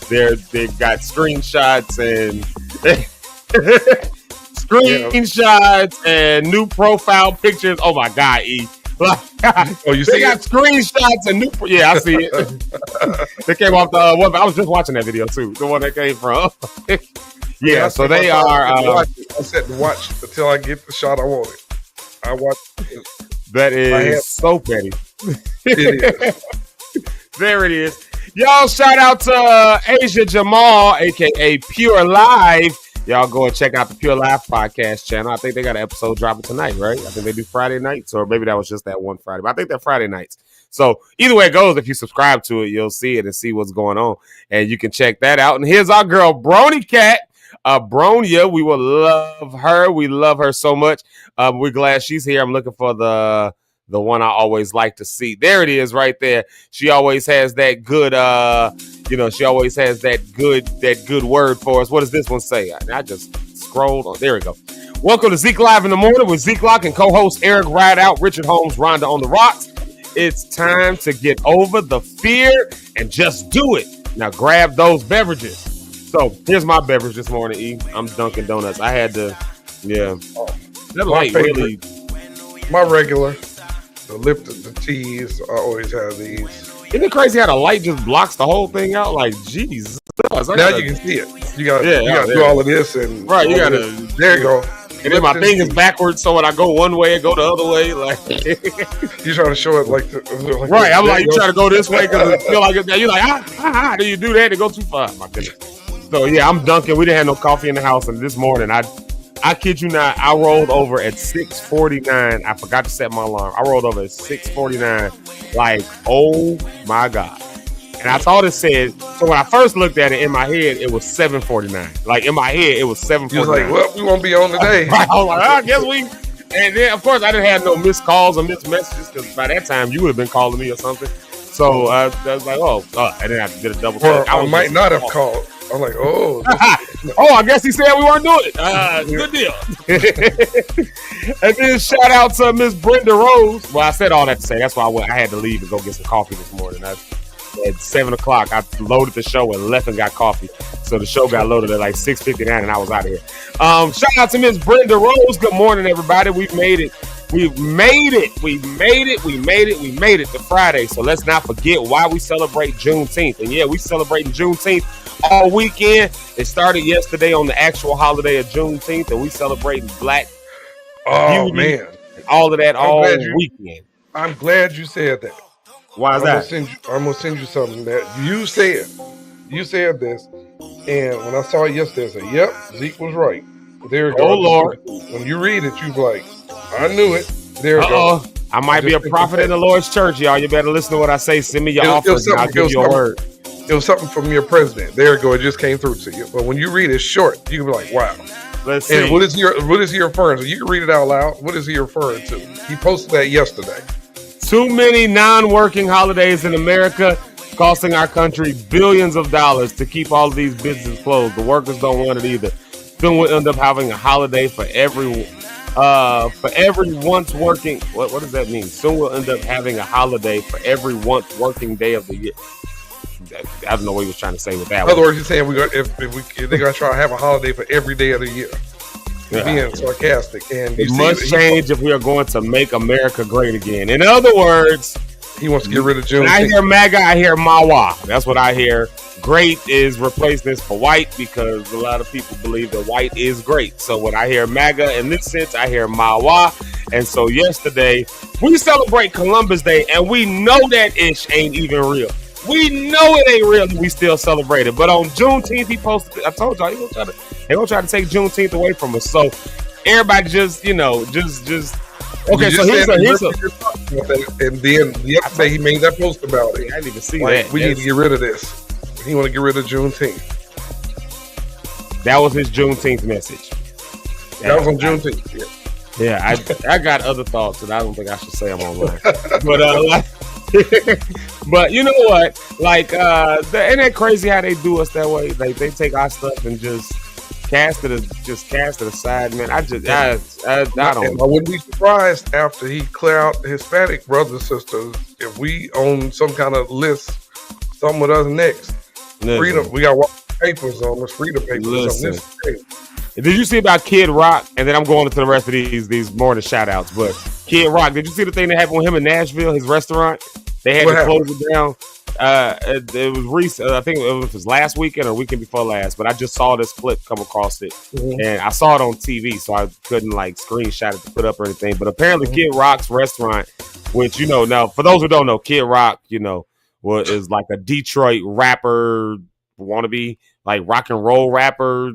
they've got screenshots and new profile pictures. Oh my God, E. Oh, you see? They got screenshots and new. Yeah, I see it. They came off the one. I was just watching that video too. The one that came from. Yeah, so they are. I said to watch until I get the shot I wanted. I watched. That is so petty. It is. There it is. Y'all, shout out to Asia Jamal, aka Pure Live. Y'all go and check out the Pure Live podcast channel. I think they got an episode dropping tonight, right? I think they do Friday nights, or maybe that was just that one Friday. But I think they're Friday nights. So either way it goes, if you subscribe to it, you'll see it and see what's going on. And you can check that out. And here's our girl, Brony Cat. Bronya, we will love her. We love her so much. We're glad she's here. I'm looking for the one I always like to see. There it is right there. She always has that good, she always has that good word for us. What does this one say? I just scrolled on. There we go. Welcome to Zeke Live in the Morning with Zeke Lock and co-host Eric Ride Out, Richard Holmes, Rhonda on the Rocks. It's time to get over the fear and just do it. Now grab those beverages. So here's my beverage this morning, E. I'm Dunkin' Donuts. I had to, that light really. My regular. The lifted, the tees. I always have these. Isn't it crazy how the light just blocks the whole thing out? Like, jeez. Now you can see it. You got to do all of this and right. You got to. There you go. And then my thing is backwards, so when I go one way, it go the other way. Like you trying to show it like right. I'm like, you try to go this way because it feel like you're like, how do you do that? To go too far. My goodness. So yeah, I'm dunking. We didn't have no coffee in the house, and this morning I kid you not, I rolled over at 6:49. I forgot to set my alarm. I rolled over at 6:49. Like, oh my God. And I thought it said, so when I first looked at it in my head, it was 7:49. Like in my head, it was 7:49. You was like, well, we won't be on today. I was like, I guess we. And then, of course, I didn't have no missed calls or missed messages because by that time you would have been calling me or something. So I was like, I didn't have to get a double check. I might not have called. I'm like, oh. I guess he said we weren't doing it. Good deal. And then shout out to Miss Brenda Rose. Well, I said all that to say that's why I had to leave and go get some coffee this morning. At 7 o'clock, I loaded the show and left and got coffee. So the show got loaded at like 6:59 and I was out of here. Shout out to Miss Brenda Rose. Good morning, everybody. We've made it. We've made it. We made it to Friday. So let's not forget why we celebrate Juneteenth. And yeah, we celebrating Juneteenth all weekend. It started yesterday on the actual holiday of Juneteenth, and we celebrating Black beauty, man, and all of that all weekend. I'm glad you said that. Why is that? I'm gonna send you something that you said. You said this, and when I saw it yesterday, I said, "Yep, Zeke was right." There you go. Oh Lord! When you read it, you be like, "I knew it." There you go. I might be a prophet in the Lord's church, y'all. You better listen to what I say. Send me your offers, and I'll give you a word. It was something from your president. There you go. It just came through to you. But when you read it short, you can be like, "Wow." Let's see. And what is he referring to? You can read it out loud. What is he referring to? He posted that yesterday. Too many non-working holidays in America, costing our country billions of dollars to keep all of these businesses closed. The workers don't want it either. Soon we'll end up having a holiday for every once working. What does that mean? Soon we'll end up having a holiday for every once working day of the year. I don't know what he was trying to say with that. In other words, he's saying if they're gonna try to have a holiday for every day of the year. Being sarcastic, and it must change if we are going to make America great again. In other words, he wants to get rid of June. When I hear MAGA, I hear Mawa. That's what I hear. Great is replacing this for white because a lot of people believe that white is great. So when I hear MAGA in this sense, I hear Mawa. And so yesterday, we celebrate Columbus Day, and we know that ish ain't even real. We know it ain't real, and we still celebrate it. But on Juneteenth, he posted. I told y'all they gonna try to take Juneteenth away from us. So everybody just okay. So here's a. And then yesterday he made that post about it. I didn't even see that. We need to get rid of this. He want to get rid of Juneteenth. That was his Juneteenth message. That was on Juneteenth. Yeah, I got other thoughts that I don't think I should say them online. But you know what? Like, ain't that crazy how they do us that way? Like they take our stuff and just cast it aside, man. I don't. I wouldn't be surprised after he clear out the Hispanic brothers and sisters if we own some kind of list, something with us next. Listen. Freedom. We got papers on us. Freedom papers on this. Did you see about Kid Rock? And then I'm going into the rest of these morning shout outs. But Kid Rock, did you see the thing that happened with him in Nashville, his restaurant? They had to close it down. It was recent. I think it was last weekend or weekend before last. But I just saw this clip come across it. Mm-hmm. And I saw it on TV, so I couldn't screenshot it to put up or anything. But apparently Kid Rock's restaurant, which, now for those who don't know, Kid Rock, is like a Detroit rapper wannabe, like rock and roll rapper,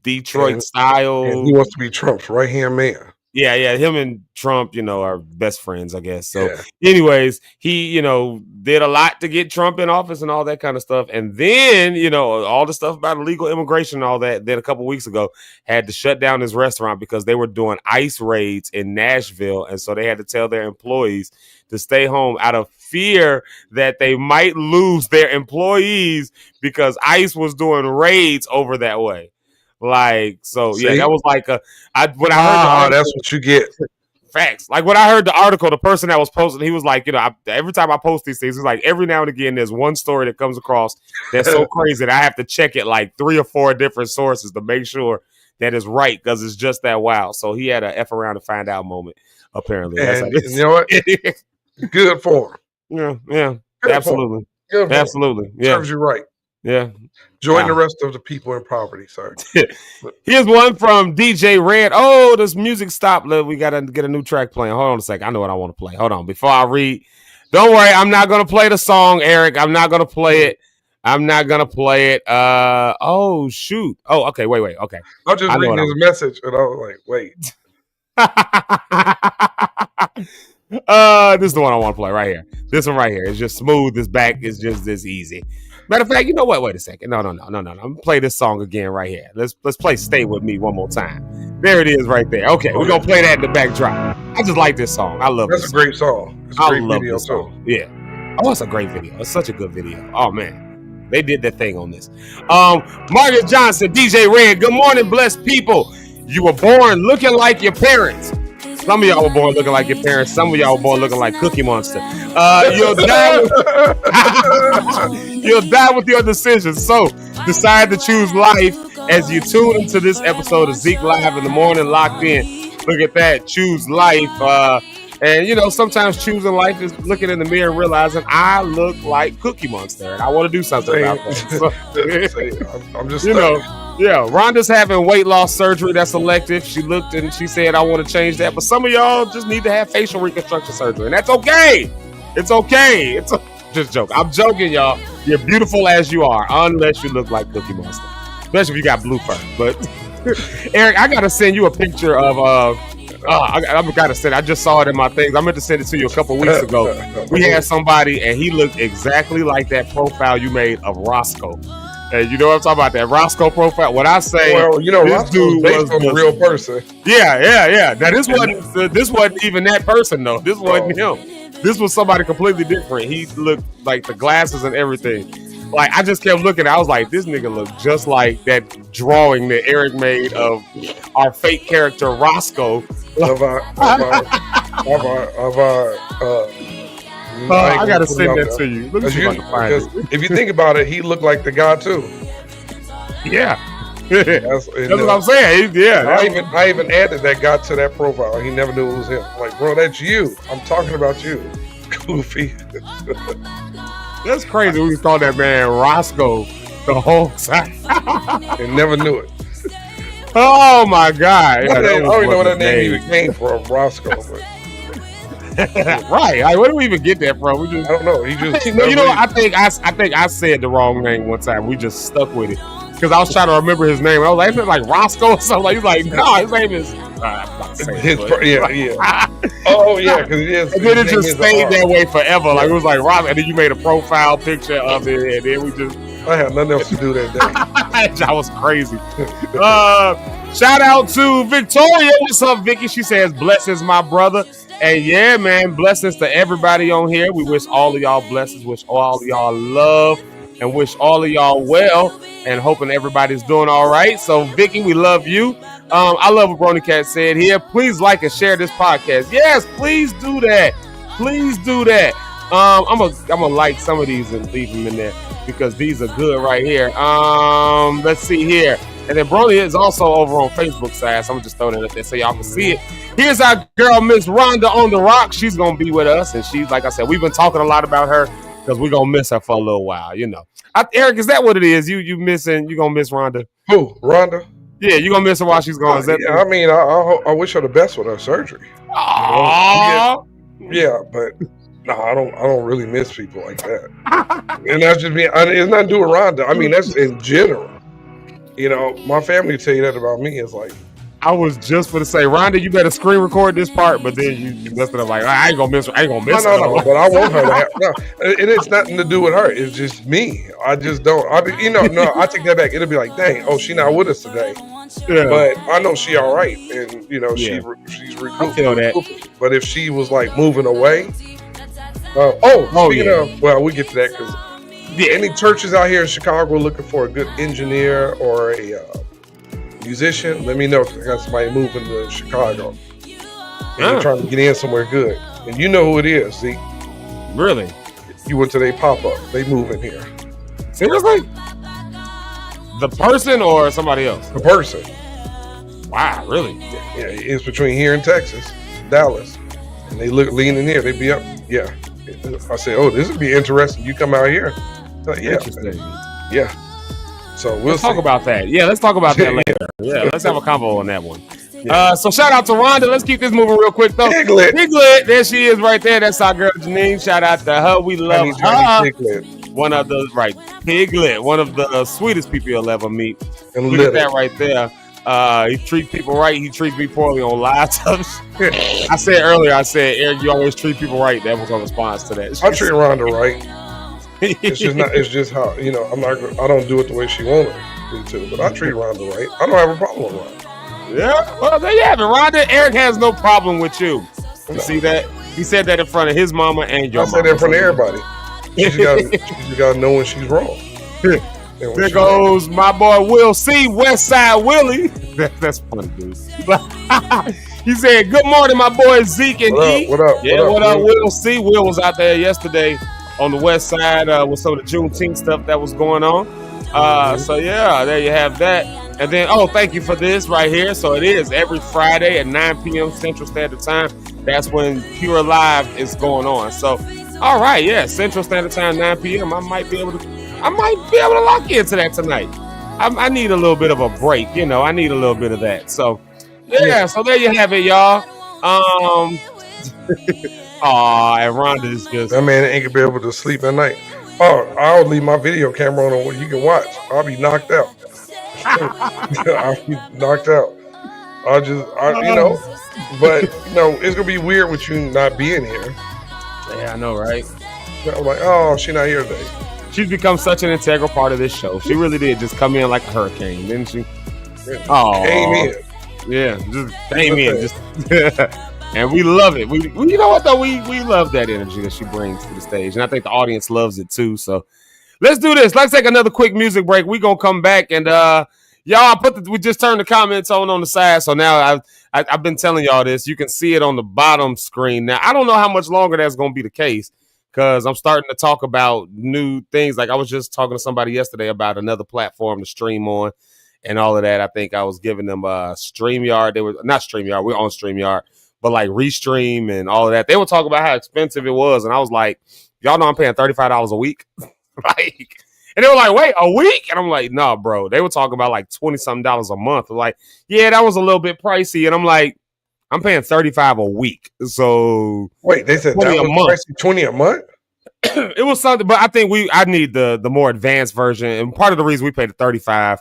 Detroit style. And he wants to be Trump's right-hand man. Yeah. Him and Trump, are best friends, I guess. So anyways, he, did a lot to get Trump in office and all that kind of stuff. And then, all the stuff about illegal immigration and all that, then a couple weeks ago had to shut down his restaurant because they were doing ICE raids in Nashville. And so they had to tell their employees to stay home out of fear that they might lose their employees because ICE was doing raids over that way. That was like when I heard the article, that's what you get. Facts. Like when I heard the article, the person that was posting, he was like, every time I post these things, it's like every now and again, there's one story that comes across that's so crazy that I have to check it like 3 or 4 different sources to make sure that it's right because it's just that wild. So he had a F around to find out moment, apparently. And you know what? Good for him. Yeah. Good Absolutely. Good for him. Absolutely. Yeah. Serves you right. Yeah. Join the rest of the people in poverty, sir. Here's one from DJ Red. Oh, this music stopped. We got to get a new track playing. Hold on a second. I know what I want to play. Hold on. Before I read, don't worry. I'm not going to play the song, Eric. I'm not going to play it. Oh, shoot. Oh, okay. Wait. Okay. I was just reading his message, and I was like, wait. This is the one I want to play right here. This one right here is just smooth. This back is just this easy. Matter of fact, you know what? Wait a second. No. I'm gonna play this song again right here. Let's play "Stay With Me" one more time. There it is, right there. Okay, we're gonna play that in the backdrop. I just like this song. I love it. That's a great song. It's a great video too. Yeah. Oh, it's a great video. It's such a good video. Oh man, they did their thing on this. Margaret Johnson, DJ Red. Good morning, blessed people. You were born looking like your parents. Some of y'all were born looking like your parents. Some of y'all were born looking like Cookie Monster. You'll die with your decisions. So decide to choose life as you tune into this episode of Zeke Live in the Morning, Locked In. Look at that. Choose life. And, you know, sometimes choosing life is looking in the mirror and realizing I look like Cookie Monster. And I want to do something about that. So, I'm just, you know. Yeah, Rhonda's having weight loss surgery that's elective. She looked and she said, I want to change that. But some of y'all just need to have facial reconstruction surgery. And that's okay. It's okay. Just joke. I'm joking, y'all. You're beautiful as you are, unless you look like Cookie Monster. Especially if you got blue fur. But, Eric, I got to send you a picture of... I gotta send. I just saw it in my things. I meant to send it to you a couple weeks ago. We had somebody, and he looked exactly like that profile you made of Roscoe. And you know what I'm talking about? That Roscoe profile. What I say, well, you know, this dude based on a real person. Yeah. Now this wasn't even that person though. This wasn't him. This was somebody completely different. He looked like the glasses and everything. Like I just kept looking. I was like, this nigga looked just like that drawing that Eric made of our fake character Roscoe. I gotta send that to you. Look, if you think about it, he looked like the guy too. Yeah, that's what I'm saying. I even added that guy to that profile. He never knew it was him. I'm like, bro, that's you. I'm talking about you, goofy. That's crazy. We called that man Roscoe the whole time and never knew it. Oh my God! Yeah, I don't even know where that name even came from, Roscoe. But. Right. Where do we even get that from? I don't know. He just. You know, I think I said the wrong name one time. We just stuck with it because I was trying to remember his name. I was like, isn't it like Roscoe or something? He's like, no, his name is. Yeah. Oh yeah, because it is. And then it just stayed that way forever. Like it was like Roscoe, and then you made a profile picture of it, and then we just. I had nothing else to do that day. That was crazy. Shout out to Victoria. What's up, Vicky? She says, blessings, my brother. And yeah, man, blessings to everybody on here. We wish all of y'all blessings, wish all of y'all love, and wish all of y'all well, and hoping everybody's doing all right. So, Vicky, we love you. I love what Brony Cat said here. Please like and share this podcast. Yes, please do that. Please do that. I'm gonna like some of these and leave them in there because these are good right here. Let's see here. And then Brony is also over on Facebook side, so I'm just throwing it up there so y'all can see it. Here's our girl, Miss Rhonda on the rock. She's gonna be with us, and she's, like I said, we've been talking a lot about her because we're gonna miss her for a little while, you know. Eric, is that what it is? You gonna miss Rhonda? Who, Rhonda? Yeah, you gonna miss her while she's gone. Is that I mean, I wish her the best with her surgery. Yeah, but no, I don't really miss people like that. And that's just me. It's nothing to do with Rhonda. I mean, that's in general. You know, my family tell you that about me. It's like, I was just going to say, Rhonda, you better screen record this part, but then you messed it up like, I ain't gonna miss her. No, but I want her to have, no, it is nothing to do with her. It's just me. I just don't, I take that back. It'll be like, dang, she not with us today. Yeah. But I know she all right. And, you know, she's recouping. But if she was like moving away, speaking of, well, we get to that because any churches out here in Chicago looking for a good engineer or a musician, let me know because I got somebody moving to Chicago. And they're trying to get in somewhere good. And you know who it is, Zeke. Really? You went to their pop-up. They move in here. Seriously? The person or somebody else? The person. Wow, really? Yeah, it's between here and Texas, Dallas. And they lean in here. They be up Yeah. I said, oh, this would be interesting. You come out here. Like, yeah. Interesting. Yeah. So let's talk about that. Yeah, let's talk about that later. Yeah, let's have a convo on that one. So shout out to Rhonda. Let's keep this moving real quick though. Piglet. There she is right there. That's our girl Janine. Shout out to her. We love her. Piglet. One of the Piglet. One of the sweetest people you'll ever meet. And look at that right there. He treats people right. He treats me poorly on live stuff. I said earlier, Eric, you always treat people right. That was a response to that. I treat Rhonda right. It's just how, I don't do it the way she wanted me to, but I treat Rhonda right. I don't have a problem with Rhonda. Yeah, well, there you have it. Rhonda, Eric has no problem with you. You see that? He said that in front of his mama and your mama. I said that in front of everybody. She just got to know when she's wrong. There goes my boy Will C, West Side Willie. That's funny, dude. He said, good morning, my boy Zeke and E. What up? Yeah, what up, Will C? Will was out there yesterday on the West Side with some of the Juneteenth stuff that was going on. So, yeah, there you have that. And then, thank you for this right here. So it is every Friday at 9 p.m. Central Standard Time. That's when Pure Live is going on. So, all right, yeah, Central Standard Time, 9 p.m. I might be able to lock into that tonight. I need a little bit of a break, I need a little bit of that. So, yeah, so there you have it, y'all. And Rhonda is just... That man ain't gonna be able to sleep at night. Oh, I'll leave my video camera on where you can watch. I'll be knocked out. I'll be knocked out. But, it's gonna be weird with you not being here. Yeah, I know, right? I'm like, oh, she's not here today. She's become such an integral part of this show. She really did just come in like a hurricane, didn't she? Came in. Yeah, just came in. Just and we love it. We you know what though? We love that energy that she brings to the stage. And I think the audience loves it too. So let's do this. Let's take another quick music break. We're gonna come back and y'all we just turned the comments on the side. So now I've been telling y'all this. You can see it on the bottom screen. Now I don't know how much longer that's gonna be the case. Because I'm starting to talk about new things. Like I was just talking to somebody yesterday about another platform to stream on and all of that. I think I was giving them StreamYard. They were not StreamYard. We're on StreamYard. But like Restream and all of that. They were talking about how expensive it was. And I was like, y'all know I'm paying $35 a week? And they were like, wait, a week? And I'm like, nah, bro. They were talking about like $20-something a month. I'm like, yeah, that was a little bit pricey. And I'm like, I'm paying $35 a week. So wait, they said that was $20 a month? It was something, but I think I need the more advanced version. And part of the reason we paid the $35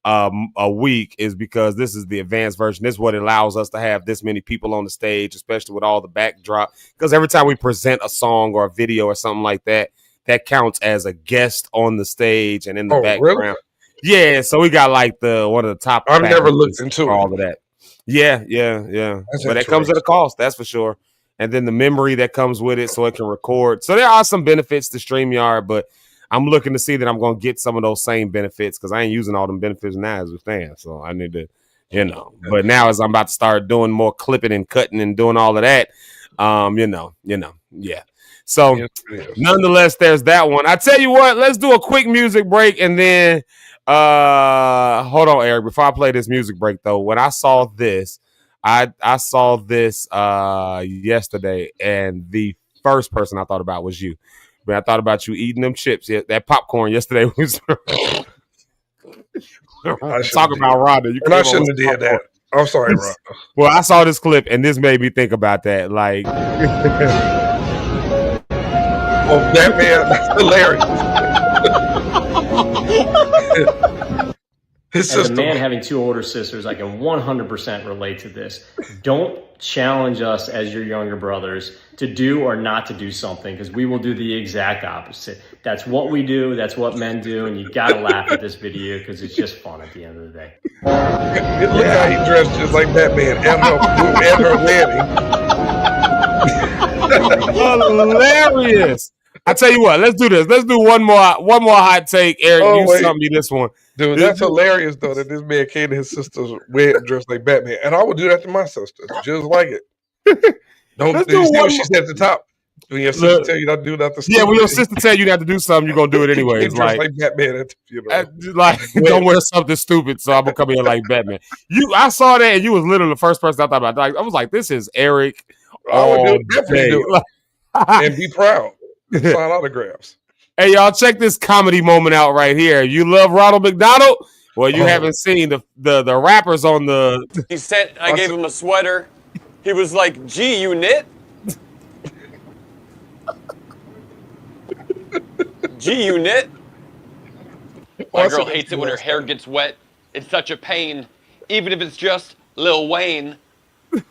a week is because this is the advanced version. This is what allows us to have this many people on the stage, especially with all the backdrop. Because every time we present a song or a video or something like that, that counts as a guest on the stage and in the background. Really? Yeah, so we got like one of the top. I've never looked into all of that. Yeah. But that comes at a cost, that's for sure. And then the memory that comes with it so it can record. So there are some benefits to StreamYard, but I'm looking to see that I'm going to get some of those same benefits because I ain't using all them benefits now as we stand. So I need to, But now as I'm about to start doing more clipping and cutting and doing all of that, yeah. So nonetheless, there's that one. I tell you what, let's do a quick music break and then hold on, Eric. Before I play this music break, though, when I saw this, I saw this yesterday, and the first person I thought about was you. But I thought about you eating them chips, that popcorn yesterday. Was talking about Rhonda. I shouldn't have did that. I'm sorry, Rhonda. Well, I saw this clip, and this made me think about that. Like, that man, that's hilarious. As a man having two older sisters, I can 100% relate to this. Don't challenge us as your younger brothers to do or not to do something, because we will do the exact opposite. That's what we do. That's what men do. And you got to laugh at this video because it's just fun at the end of the day. Look how he dressed just like Batman at her wedding. Hilarious. I tell you what, let's do this. Let's do one more hot take. Eric, you sent me this one. Dude, that's hilarious, though, that this man came to his sister's wedding dressed like Batman. And I would do that to my sister, just like it. Don't do what she said at the top. When your sister tell you not to do nothing stupid. Yeah, when your sister tell you not to do something, you're going to do it anyway. It's like Batman at don't wear something stupid, so I'm going to come here like Batman. I saw that, and you was literally the first person I thought about. I was like, this is Eric. I would definitely do it. and be proud. Sign autographs. Hey, y'all, check this comedy moment out right here. You love Ronald McDonald? Well, you haven't seen the rappers on the... I gave him a sweater. He was like, gee, you knit? Gee, you knit? My girl hates it when her hair gets wet. It's such a pain, even if it's just Lil Wayne. Look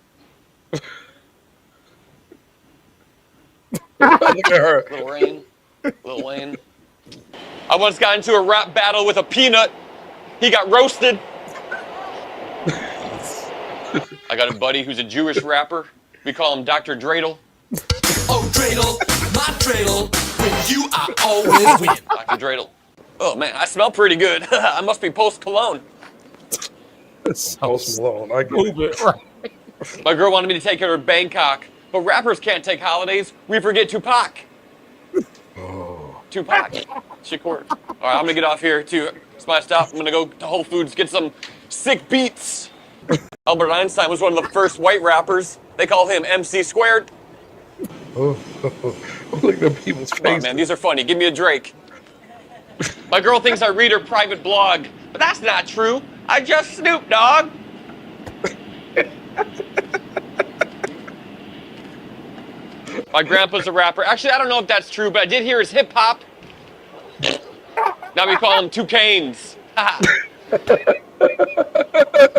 at her. Lil Wayne. I once got into a rap battle with a peanut. He got roasted. I got a buddy who's a Jewish rapper. We call him Dr. Dreidel. Oh, Dreidel, my Dreidel. With you, I always win. Dr. Dreidel. Oh, man, I smell pretty good. I must be post-cologne. Post Malone. I get it. Right. My girl wanted me to take her to Bangkok, but rappers can't take holidays. We forget Tupac. Oh. Tupac. Shakur. All right, I'm going to get off here to my stop. I'm going to go to Whole Foods, get some sick beats. Albert Einstein was one of the first white rappers. They call him MC Squared. Oh. Look at the people's faces. Come on, man, these are funny. Give me a Drake. My girl thinks I read her private blog, but that's not true. I just Snoop Dogg. My grandpa's a rapper. Actually, I don't know if that's true, but I did hear his hip hop. Now we call him Two Canes.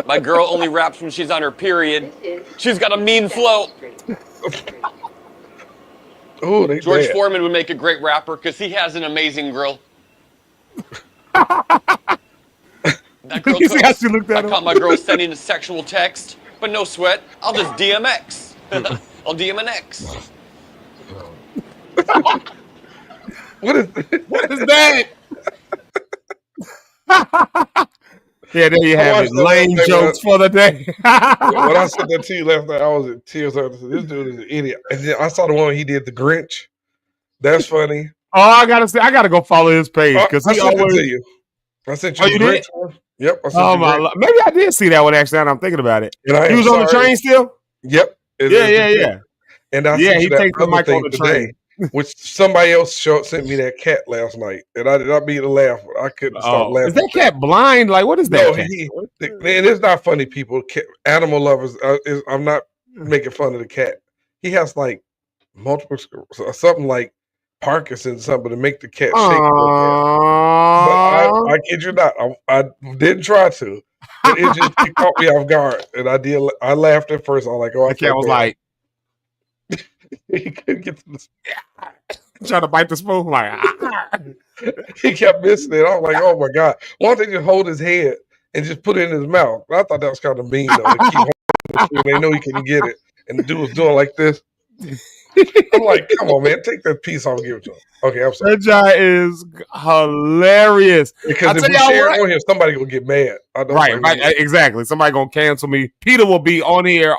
My girl only raps when she's on her period. She's got a mean flow. Oh, George Foreman would make a great rapper because he has an amazing grill. That girl I caught my girl sending a sexual text, but no sweat. I'll just DMX. I'll DM an X. What is that? Yeah, there you have it. Lame jokes for the day. When I said that to you last night, I was in tears. I said, this dude is an idiot. And then I saw the one he did, the Grinch. That's funny. Oh, I gotta go follow his page because I he sent always. it to you. I sent you Oh, the you Grinch did? one. Yep. I sent Oh you my! Grinch. Maybe I did see that one actually. Now I'm thinking about it. And He was on the train still. Yep. Yeah. And I Yeah, sent he you that takes the other mic thing on the today, which somebody else sent me that cat last night, and I did not mean to laugh. But I couldn't stop laughing. Is that cat blind? Like, what is that? No, cat? man, it's not funny. People, animal lovers. I'm not making fun of the cat. He has like multiple something like Parkinson's, something to make the cat shake. But I kid you not, I didn't try to. But it caught me off guard, and I laughed at first. I was like, "Oh, the cat was like." He couldn't get to the trying to bite the spoon, like he kept missing it. I was like, "Oh my god!" Why don't they just hold his head and just put it in his mouth? I thought that was kind of mean though. To keep holding the spoon. They know he couldn't get it, and the dude was doing like this. I'm like, "Come on, man, take that piece off and give it to him." Okay, I'm sorry. That guy is hilarious. Because if we share it on here, somebody will get mad. Right, exactly. Somebody gonna cancel me. Peter will be on here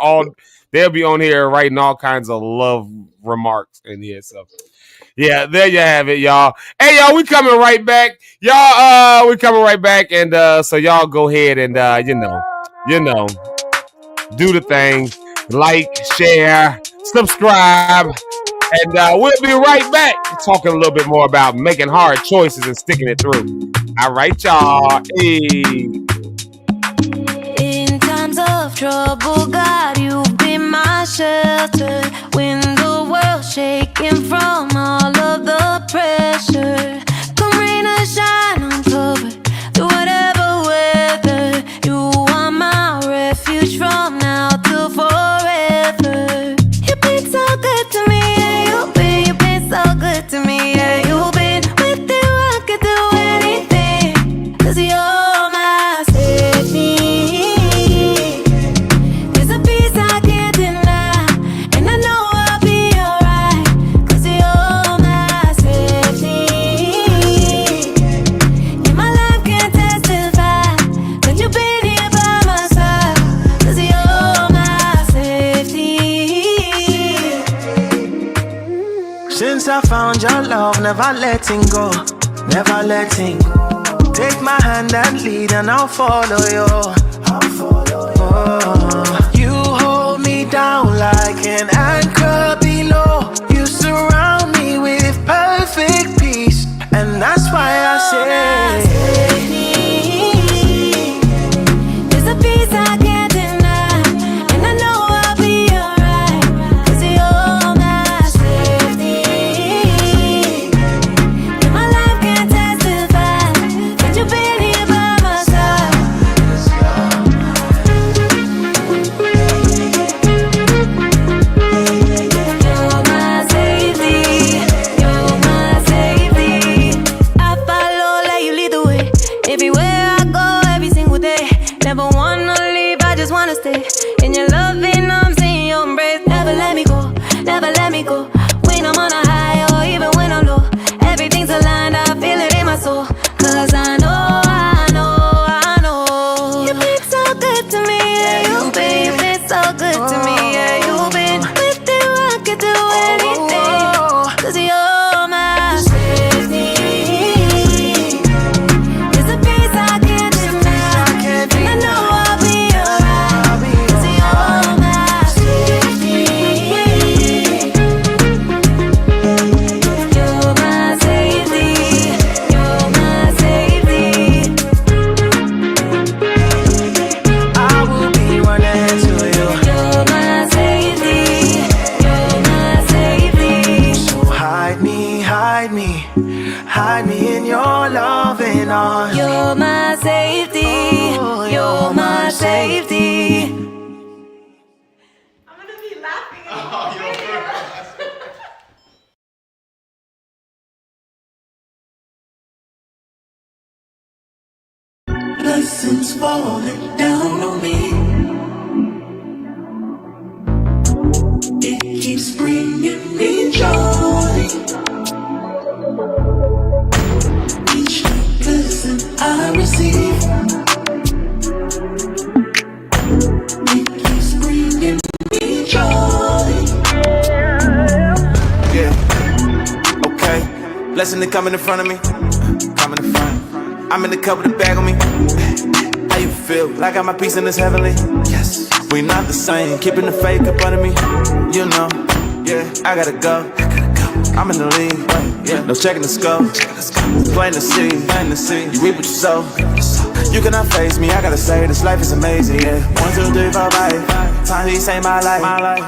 They'll be on here writing all kinds of love remarks in here. So, yeah, there you have it, y'all. Hey, y'all, we coming right back. Y'all, we coming right back. And so y'all go ahead and, you know, do the thing. Like, share, subscribe. And we'll be right back talking a little bit more about making hard choices and sticking it through. All right, y'all. Hey. In times of trouble, God, you've been my shelter. When the world's shaking from all of the pressure, come rain or shine, I'm covered through whatever weather. You are my refuge from now till forever. You've been so good to me, yeah, you've been so good to me, yeah, you've been with you, I could do anything, 'cause you're my safety. There's a peace I can't deny, and I know I'll be alright, 'cause you're my safety. Yeah, my life can testify that you've been here by my side, 'cause you're my safety. Since I found your love, never letting go, never letting go. Take my hand and lead, and I'll follow you. Oh, you hold me down like an anchor below. You surround That's why I say there's a piece I can't deny, and I know I'll be alright, 'cause you're my safety. And my life can testify that you've been here by my side. You're my safety, you're my safety. I follow, let you lead the way. Everywhere I go, every single day. Never wanna leave, I just wanna stay. In your loving arms, in your embrace. Never let me go, never let me go. When I'm on a high or even when I'm low, everything's aligned, I feel it in my soul. 'Cause I know, I know, I know you've been so good to me, yeah, you've been so good to me, yeah, you've been. With you I could do anything, 'cause you're my safety. There's a piece I can't deny, and I know I'll be alright, 'cause you're my safety. You're my safety, you're my safety. I will be running to you. You're my safety, you're my safety. So hide me, hide me, hide me in your loving arms. You're my safety, you're my safety. Blessings falling down on me. It keeps bringing me joy. Each blessing I receive, it keeps bringing me joy. Yeah, okay. Blessing to coming in front of me. Coming in front. I'm in the cup with a bag on me. How you feel? Like I got my piece in this heavenly? Yes. We not the same. Keeping the fake up under me. You know. Yeah, I gotta go. I'm in the lead. Yeah, no checking the scope. Plain to see. You reap what you sow. You cannot face me. I gotta say this life is amazing. Yeah. 1, 2, 3, 4, 5. Time he saved my life.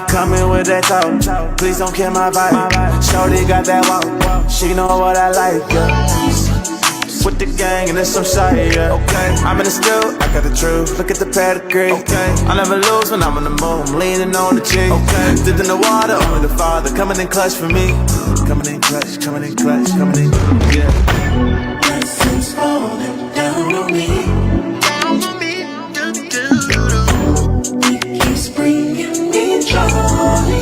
Come in with that talk. Please don't kill my vibe. Shorty got that walk. She know what I like. Yeah. With the gang and it's some side, yeah. Okay. I'm in the still, I got the truth. Look at the pedigree. Okay. I never lose when I'm on the move. I'm leaning on the G. Okay. Dipped in the water, only the Father coming in clutch for me. Coming in clutch, coming in clutch, coming in, yeah. Blessings falling down on me. It keeps bringing me joy.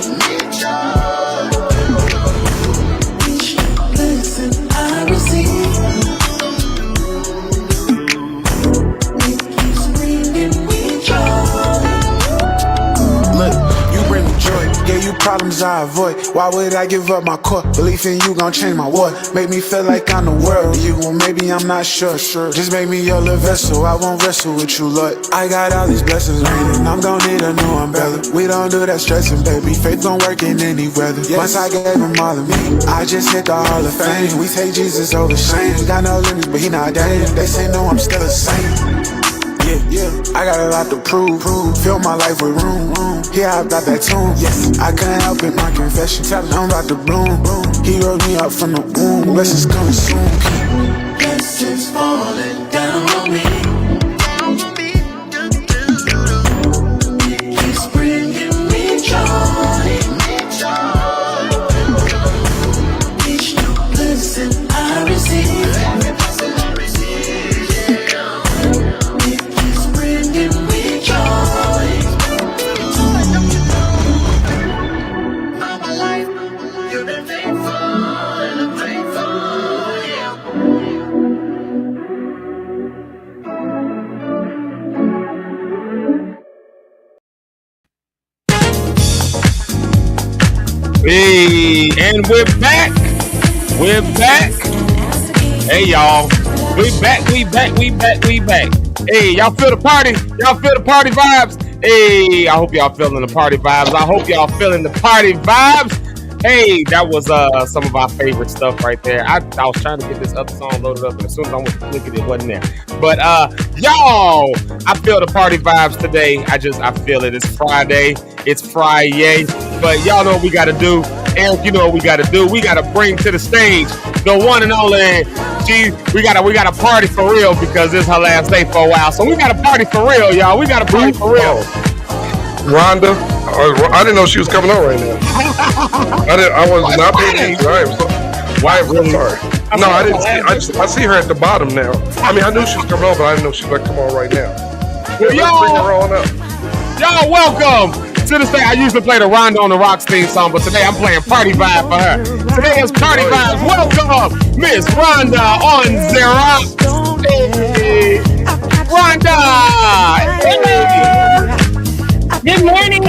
Each blessing I receive, it keeps bringing me joy. Look, you bring me joy. Yeah, you problems I avoid. Why would I give up my core? Belief in you gon' change my world. Make me feel like I'm the world. You gon' maybe I'm not sure. Just make me your little vessel. I won't wrestle with you, Lord. I got all these blessings waiting. I'm gon' need a new umbrella. We don't do that stressing, baby. Faith gon' work in any weather. Yes. Once I gave him all of me, I just hit the Hall of Fame. We take Jesus over shame. Got no limits, but he not damn. They say no, I'm still the same. Yeah, I got a lot to prove. Fill my life with room. Yeah, I got that tune. Yes, I couldn't help it, my confession. Tell him I'm about to bloom. He wrote me up from the womb. Blessings coming soon. Blessings falling down on me. It keeps bringing me joy. Each new blessing I receive, it keeps bringing me joy. All my life, you've been faithful and I'm faithful, yeah. Hey, and we're back. We're back. Hey, y'all. We back. Hey, y'all feel the party? Y'all feel the party vibes? Hey, I hope y'all feeling the party vibes. Hey, that was some of our favorite stuff right there. I was trying to get this other song loaded up, and as soon as I went to click it, it wasn't there. But y'all, I feel the party vibes today. I feel it. It's Friday. It's Friday. But y'all know what we gotta do. Eric, you know what we gotta do. We gotta bring to the stage the one and only. We gotta party for real because it's her last day for a while. So we gotta party for real, y'all. We gotta party for real. Rhonda, I didn't know she was coming on right now. I was not paying attention. I am sorry. No, I didn't see. I see her at the bottom now. I mean, I knew she was coming on, but I didn't know she was going to come on right now. Let's bring her on up. Y'all, welcome to the stage. I usually play the Rhonda on the Rocks theme song, but today I'm playing Party Vibe for her. Today is Party Vibes. Welcome, Miss Rhonda on the Rocks. Hey, Rhonda. Hey. Good morning.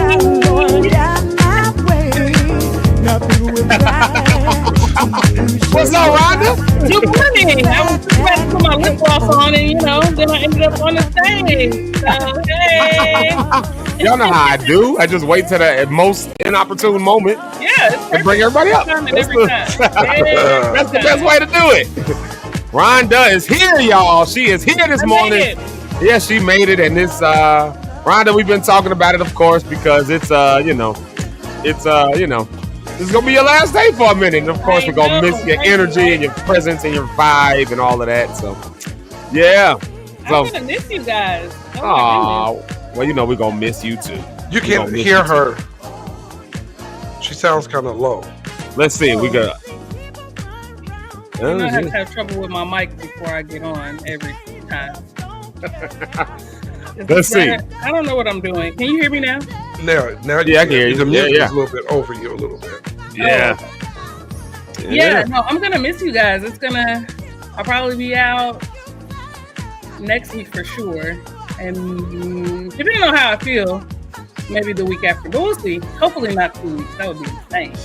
What's up, Rhonda? Good morning. I was just about to put my lip gloss on, and then I ended up on the stage. So, hey. Y'all know how I do. I just wait till the most inopportune moment. Yeah, to bring everybody up. That's the best way to do it. Rhonda is here, y'all. She is here this morning. Yeah, she made it, and this Rhonda, we've been talking about it, of course, because it's it's gonna be your last day for a minute. And of course, we're gonna miss your energy and your presence and your vibe and all of that. So, yeah. I'm gonna miss you guys. Oh, well, we're gonna miss you too. You can't hear her. She sounds kind of low. Let's see. We got. I have to have trouble with my mic before I get on every time. Let's see. I don't know what I'm doing. Can you hear me now? Now yeah, I can hear you. The music is a little bit over you a little bit. Yeah. Yeah, no, I'm gonna miss you guys. I'll probably be out next week for sure. And depending on how I feel, maybe the week after. But we'll see. Hopefully not 2 weeks. That would be insane.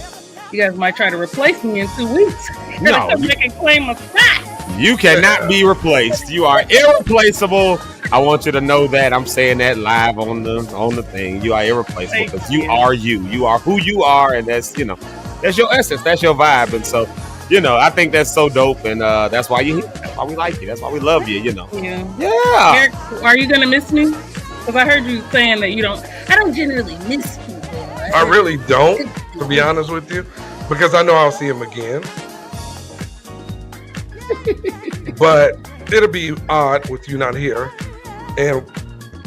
You guys might try to replace me in 2 weeks. No. I can claim a spot. You cannot be replaced. You are irreplaceable. I want you to know that. I'm saying that live on the thing. You are irreplaceable because you are you. You are who you are, and that's that's your essence. That's your vibe. And so, I think that's so dope, and that's why you're here. That's why we like you. That's why we love you. Yeah. Eric, are you gonna miss me? Because I heard you saying that you don't. I don't generally miss people. I really don't, to be honest with you, because I know I'll see him again. But it'll be odd with you not here. And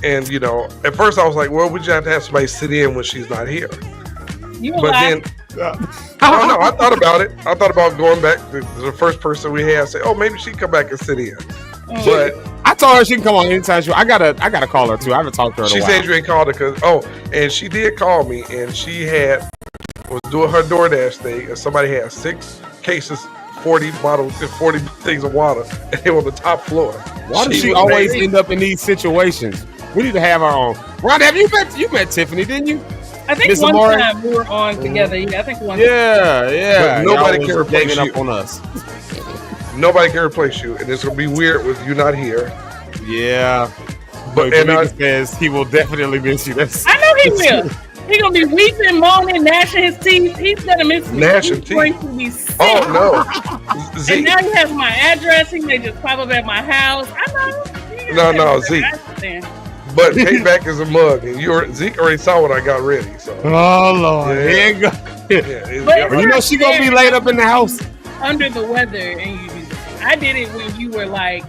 at first I was like, well, we just have to have somebody sit in when she's not here. Then I don't know. I thought about it. I thought about going back to the first person we had, say, oh, maybe she'd come back and sit in. But I told her she can come on anytime I gotta call her too. I haven't talked to her in a while. She said you ain't called her and she did call me, and she was doing her DoorDash thing, and somebody had 6 cases, 40 bottles, 40 things of water, and they were on the top floor. Why does she always end up in these situations? We need to have her on. Rhonda, have you met Tiffany, didn't you? I think Ms. one time we were on together. Yeah, I think one time. Yeah. But nobody can replace you. Up on us. Nobody can replace you, and it's gonna be weird with you not here. Yeah. But says he will definitely miss you. I know he will. He's gonna be weeping, moaning, gnashing his teeth. He's gonna miss me. Gnashing teeth. Going to be sick. Oh no. Zeke. And now he has my address. He may just pop up at my house. I know. No, Zeke. But payback is a mug, and Zeke already saw what I got ready. So. Oh Lord. Yeah. But she gonna be laid up in the house under the weather, and I did it when you were like.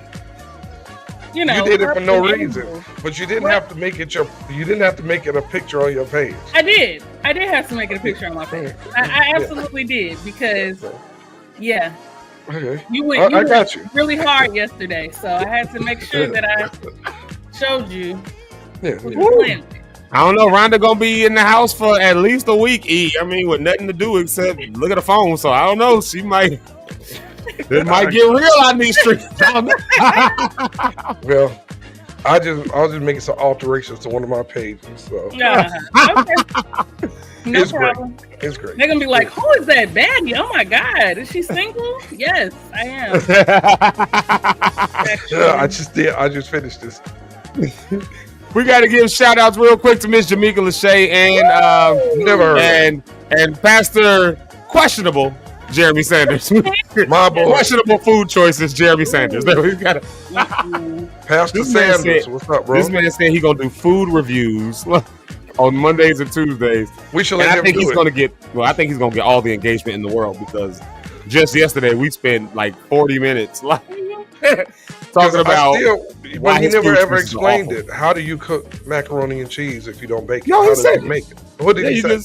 You did it for no reason, but you didn't have to make it you didn't have to make it a picture on your page. I did have to make it a picture on my page. I absolutely did because, yeah. Okay. You went really hard yesterday, so I had to make sure that I showed you. Yeah. I don't know. Rhonda gonna be in the house for at least a week. I mean, with nothing to do except look at the phone. So I don't know. She might. It might get real on these streets. Well, I was just making some alterations to one of my pages. So. Okay. No problem. Great. It's great. They're gonna be like, "Who is that baddie? Oh my God, is she single?" Yes, I am. Yeah, I just finished this. We got to give shout outs real quick to Miss Jamaica Lachey and Pastor questionable Jeremy Sanders. My boy. Questionable food choices, Jeremy Sanders. We got Pastor Sanders. What's up, bro? This man said he gonna do food reviews on Mondays and Tuesdays. We should and let I him think do he's it. gonna get. Well, I think he's gonna get all the engagement in the world because just yesterday we spent like 40 minutes talking about. But he never ever explained it. How do you cook macaroni and cheese if you don't bake it? No, How he does said he make it? What did he say?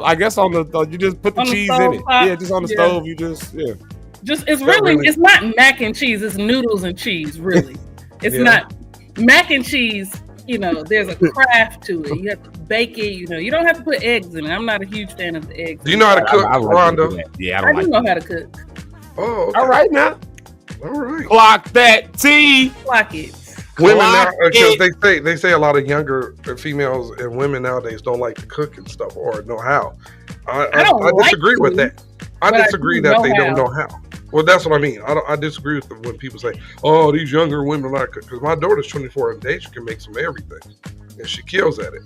I guess on the you just put the cheese in it. Yeah, just on the stove. You just it's not mac and cheese. It's noodles and cheese. Really, it's not mac and cheese. You know, there's a craft to it. You have to bake it. You know, you don't have to put eggs in it. I'm not a huge fan of the eggs. Do you know how to cook, Rhonda? Yeah, I do know how to cook. Oh, okay. All right now. All right. Clock that T. Clock it. Women now, because they say a lot of younger females and women nowadays don't like to cook and stuff or know how. I disagree with that. I disagree that they don't know how. Well, that's what I mean. I disagree with when people say, "Oh, these younger women like cook." Because my daughter's 24 and she can make some everything, and she kills at it.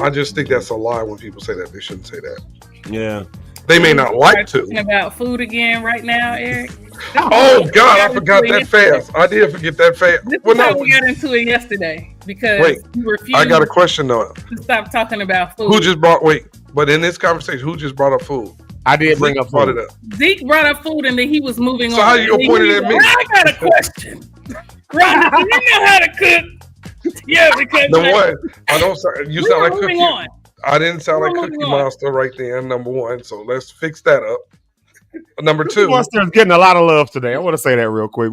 I just think that's a lie when people say that. They shouldn't say that. Yeah. They may not like to. Talking about food again right now, Eric. Oh God, I forgot that fast. I did forget that fast. This is how we got into it yesterday because you refused. I got a question though. To stop talking about food. Who just brought? But in this conversation, who just brought up food? I did bring up food. Zeke brought up food and then he was moving on. So how you pointed at me? I got a question. Rhonda, do you know how to cook? Yeah, because number one, I don't. You sound like Cookie. On. I didn't sound like Cookie Monster right there. Number one, so let's fix that up. Number two, Cookie Monster is getting a lot of love today. I want to say that real quick.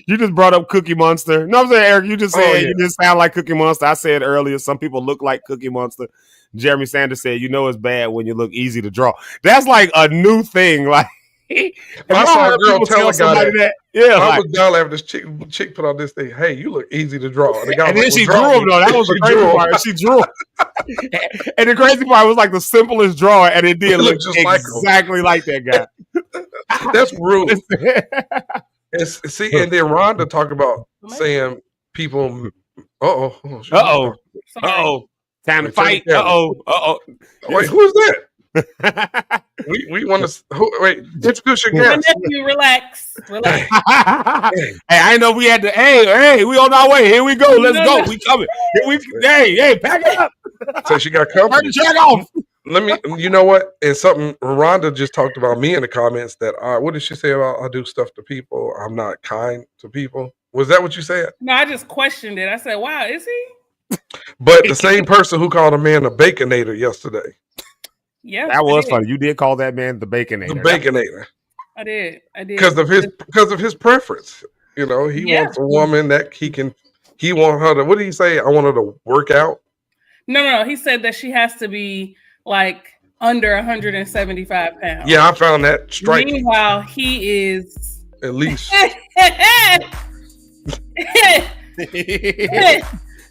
You just brought up Cookie Monster. No, I'm saying, Eric, you just said you just sound like Cookie Monster. I said earlier, some people look like Cookie Monster. Jeremy Sanders said, "You know it's bad when you look easy to draw." That's like a new thing. Like I saw a girl tell a guy that. Yeah, I was down laughing. This chick put on this thing. Hey, you look easy to draw. And, and then she drew him though. That was the crazy part. She drew him. And the crazy part was like the simplest drawing, and it did look just exactly like that guy. That's rude. See, and then Rhonda talked about saying people. Time to fight. Wait, who's that? we want to wait. Introduce your guest. You relax. Hey, I know we had to. Hey, we on our way. Here we go. Let's go. We coming. Hey, pack it up. So she got company. Turn the track off. Let me. You know what? And something Rhonda just talked about me in the comments that what did she say about I do stuff to people? I'm not kind to people. Was that what you said? No, I just questioned it. I said, "Wow, is he?" But the same person who called a man a baconator yesterday. Yeah, that was funny. You did call that man the baconator. The baconator. I did. Because of his preference. You know, he wants a woman that he want her to. What did he say? I want her to work out. No. He said that she has to be like under 175 pounds. Yeah, I found that striking. Meanwhile, he is at least.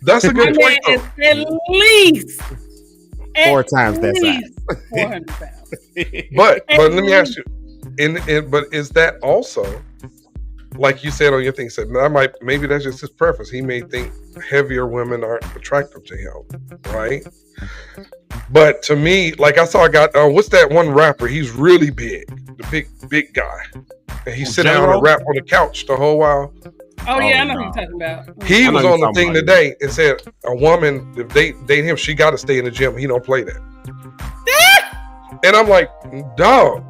That's a good point. At least 4 times that size. 400 pounds. But let me ask you, but is that also, like you said on your thing, said maybe that's just his preference. He may think heavier women aren't attractive to him, right? But to me, like I saw a guy, what's that one rapper? He's really big, the big guy. And he's sitting down and rap on the couch the whole while. Oh yeah, I know who you're talking about. He was on the thing today and said a woman, if they date him, she got to stay in the gym. He don't play that. And I'm like, dog.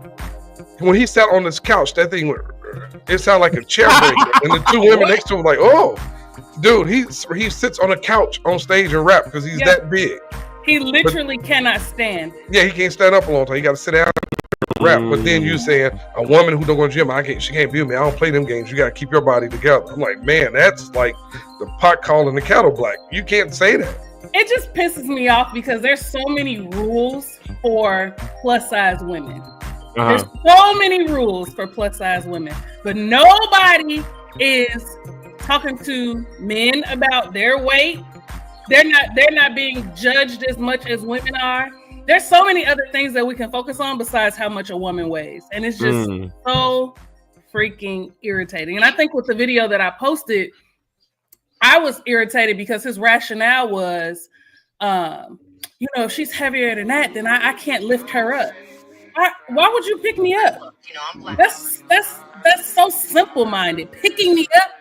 When he sat on this couch, that thing, it sounded like a chair breaker. And the two women next to him were like, oh, dude, he sits on a couch on stage and rap because he's that big. He literally cannot stand. Yeah, he can't stand up a long time. He got to sit down and rap. But then you saying a woman who don't go to the gym, she can't be with me. I don't play them games. You got to keep your body together. I'm like, man, that's like the pot calling the kettle black. You can't say that. It just pisses me off because there's so many rules for plus size women. There's so many rules for plus size women, but nobody is talking to men about their weight. They're not being judged as much as women are. There's so many other things that we can focus on besides how much a woman weighs. And it's just so freaking irritating. And I think with the video that I posted, I was irritated because his rationale was, if she's heavier than that, then I can't lift her up. Why would you pick me up? That's so simple minded. Picking me up,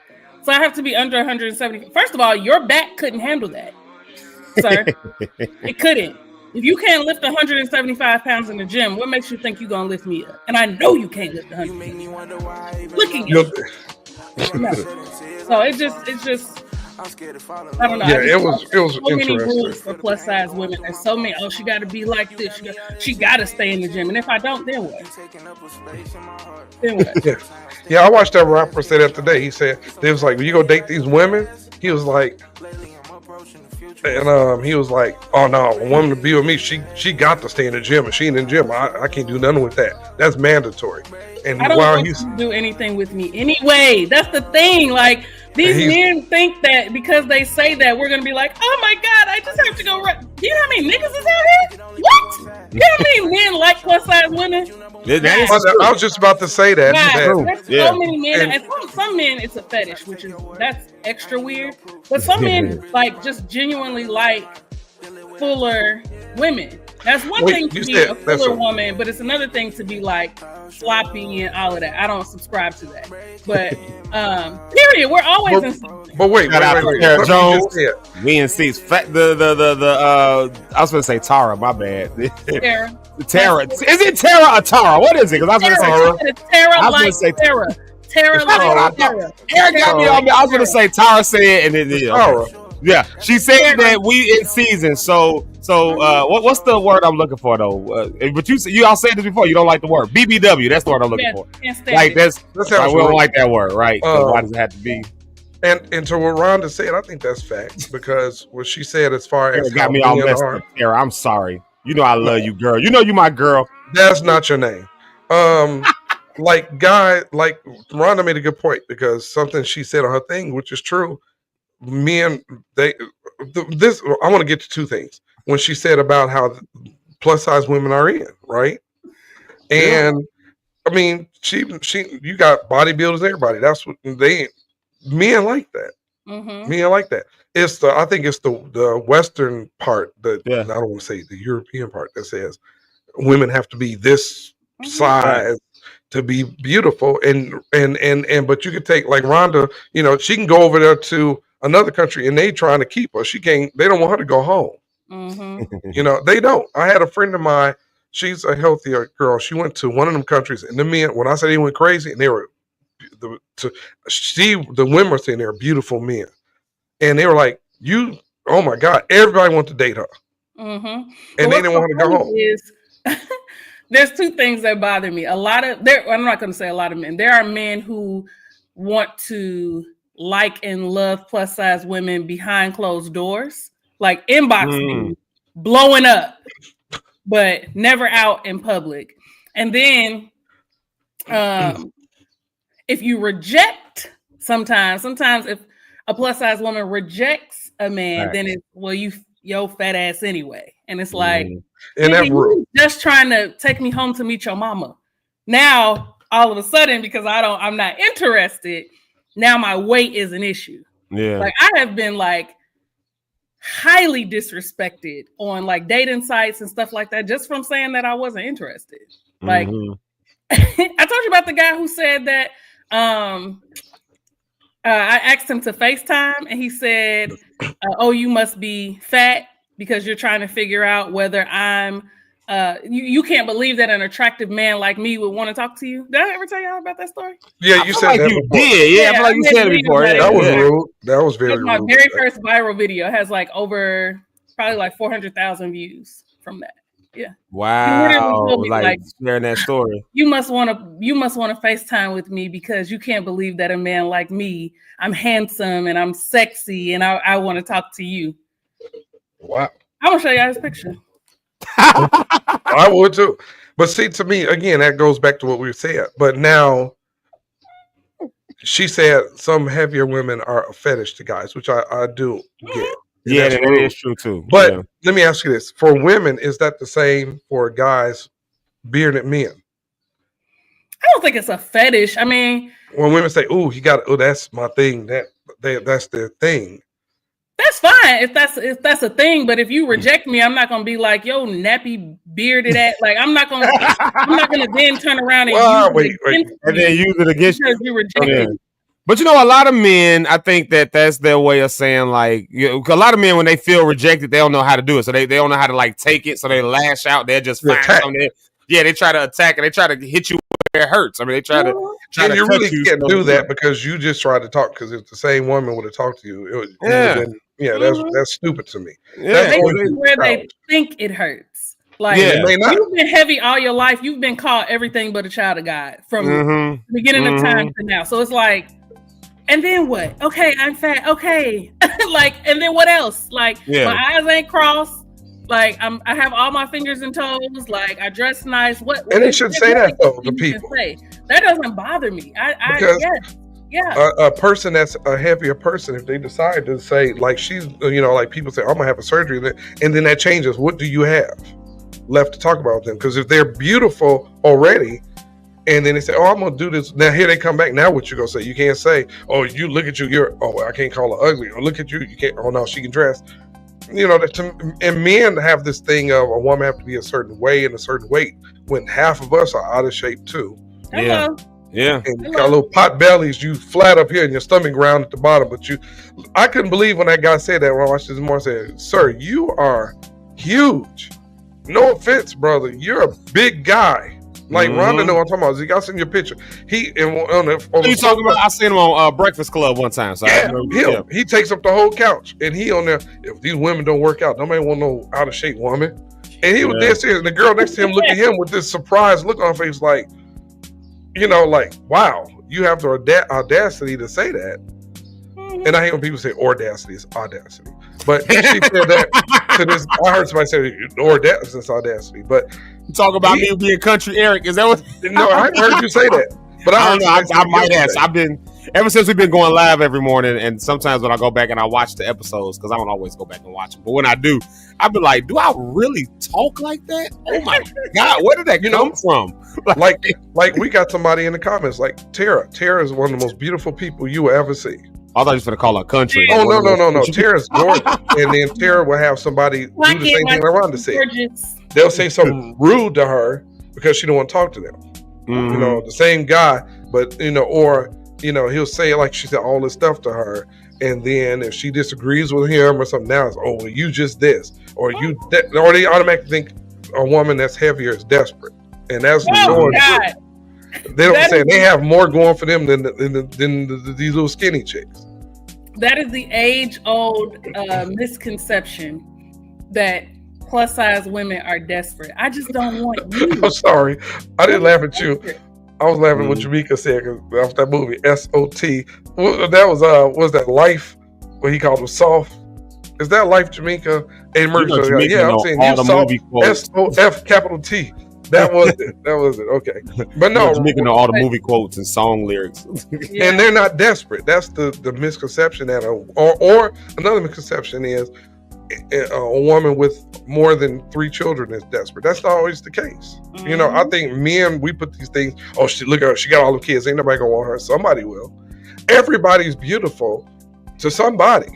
so I have to be under 170. First of all, your back couldn't handle that, sir. It couldn't. If you can't lift 175 pounds in the gym, what makes you think you're gonna lift me up? And I know you can't lift 100. Looking at you. No. So it's just. I don't know. Yeah, it was so many interesting. rules for plus size women. There's so many. Oh, she got to be like this. She got to stay in the gym. And if I don't, then what? Then what? Yeah, I watched that rapper say that today. He said they was like, when you go date these women, he was like, and he was like, oh no, a woman to be with me, she got to stay in the gym. If she in the gym, I can't do nothing with that. That's mandatory. And I don't want you to do anything with me anyway. That's the thing. Like, these men think that because they say that, we're gonna be like, oh my god, I just have to go. Do you know how many niggas is out here? What? You know how many men like plus size women? I was just about to say that. There's so many men, and some men it's a fetish, that's extra weird. But some men like just genuinely like fuller women. That's one thing to be a fuller woman, but it's another thing to be like sloppy and all of that. I don't subscribe to that. But period. We're always in. But wait. Tara Jones, me and C's I was gonna say Tara. My bad. Tara. Is it Tara or Tara? What is it? Because I was gonna say Tara. Tara like Tara. Eric got me on me. I was gonna say Tara said, and then Tara. Yeah, she said that we in season. So what's the word I'm looking for though? But you all said this before. You don't like the word BBW. That's the word I'm looking for. Like that's we don't like that word, right? Why does it have to be? And to what Rhonda said, I think that's facts because what she said as far as got me all messed up. Sarah, I'm sorry. You know I love you, girl. You know you my girl. That's not your name. Like Rhonda made a good point because something she said on her thing, which is true. Men, I want to get to two things. When she said about how plus size women are in, right? And I mean, you got bodybuilders, everybody. That's what men like that. Mm-hmm. Men like that. I think it's the Western part that I don't want to say the European part that says women have to be this size to be beautiful, and but you could take like Rhonda, she can go over there to another country and they trying to keep her. They don't want her to go home. Mm-hmm. They don't. I had a friend of mine, she's a healthier girl. She went to one of them countries and the men, when I said they went crazy, and they were the women were saying they're beautiful men. And they were like, oh my God, everybody wanted to date her. Mm-hmm. And they didn't want her to go home. There's two things that bother me. I'm not going to say a lot of men. There are men who want to like and love plus size women behind closed doors, like inbox me, blowing up, but never out in public. And then if you reject, sometimes if a plus size woman rejects a man, then it's yo fat ass anyway. And it's like, and that you just trying to take me home to meet your mama. Now, all of a sudden, because I'm not interested, now my weight is an issue. Yeah. Like I have been like highly disrespected on like dating sites and stuff like that, just from saying that I wasn't interested. Like I told you about the guy who said that I asked him to FaceTime and he said, oh, you must be fat because you're trying to figure out whether I'm you can't believe that an attractive man like me would want to talk to you. Did I ever tell y'all about that story? Yeah, you said that you before. did. Yeah, I feel like you said it before. That was rude. That was very rude. My very first viral video has like over probably like 400,000 views from that. Yeah. Wow. Like sharing that story. You must want to FaceTime with me because you can't believe that a man like me, I'm handsome and I'm sexy and I want to talk to you. Wow. I'm gonna show you his picture. I would too. But see, to me, again, that goes back to what we said. But now she said some heavier women are a fetish to guys, which I do get. Yeah, that is true too. But let me ask you this. For women, is that the same for guys, bearded men? I don't think it's a fetish. I mean, when women say, that's my thing, that's their thing. That's fine if that's a thing. But if you reject me, I'm not gonna be like, yo, nappy bearded at. Like I'm not gonna then turn around and use it against and then use it against because you rejected me. But you know, a lot of men, I think that's their way of saying, like, a lot of men, when they feel rejected, they don't know how to do it. So they don't know how to like take it. So they lash out. They're just find something. Yeah, they try to attack and they try to hit you where it hurts. I mean, they try to. And you really can't do that because you just tried to talk. Because if the same woman would have talked to you, it would been, that's stupid to me. Yeah, that's where they think it hurts. Like you've been heavy all your life. You've been called everything but a child of God from the beginning of time to now. So it's like. And then what? Okay, I'm fat. Okay, like, and then what else? Like, my eyes ain't crossed. Like, I have all my fingers and toes. Like, I dress nice. What? And they should say that though to people. That doesn't bother me. A person that's a heavier person, if they decide to say, like, she's, like people say, I'm gonna have a surgery, and then that changes. What do you have left to talk about them? Because if they're beautiful already. And then they say, "Oh, I'm gonna do this." Now here they come back. Now what you gonna say? You can't say, "Oh, you look at you. I can't call her ugly." Or look at you. You can't. Oh no, she can dress. And men have this thing of a woman have to be a certain way and a certain weight when half of us are out of shape too. Yeah. And you got little pot bellies. You flat up here and your stomach round at the bottom. But I couldn't believe when that guy said that. When I watched this morning, said, "Sir, you are huge. No offense, brother. You're a big guy." Like Rhonda know what I'm talking about. Zeke, I'll send you a picture. You talking about? I seen him on Breakfast Club one time. So he takes up the whole couch, and he on there. If these women don't work out, nobody want no out of shape woman. And he was dead serious. And the girl next to him looked at him with this surprised look on her face, like, like, wow, you have the audacity to say that. And I hate when people say audacity. It's audacity. But she said that to this. I heard somebody say audacity. It's audacity. But you talk about me being country Eric. Is that what? No, I heard you say that. But I don't know. I might have. I've been ever since we've been going live every morning, and sometimes when I go back and I watch the episodes, because I don't always go back and watch them. But when I do, I be like, "Do I really talk like that? Oh my God, where did that come from?" Like we got somebody in the comments, like Tara. Tara is one of the most beautiful people you will ever see. I thought you was going to call her country. Oh, no. Tara's gorgeous. And then Tara will have somebody do the same thing Rhonda said. They'll say something rude to her because she don't want to talk to them. The same guy, but, he'll say, like she said, all this stuff to her. And then if she disagrees with him or something else, well, you just this. Or they automatically think a woman that's heavier is desperate. And that's true. They don't say they have more going for them than these little skinny chicks. That is the age-old misconception that plus-size women are desperate. I just don't want you. I'm sorry, I didn't laugh at you. I was laughing at what Jamaica said after that movie S.O.T. That was that Life where he called them soft. Is that Life, Jamaica? And Murphy. I'm saying you soft. S.O.F. capital T. That was it. Okay. But no. Making all the movie quotes and song lyrics. And they're not desperate. That's the misconception that or another misconception is a woman with more than 3 children is desperate. That's not always the case. I think men, we put these things, look at her, she got all the kids, ain't nobody gonna want her. Somebody will. Everybody's beautiful to somebody.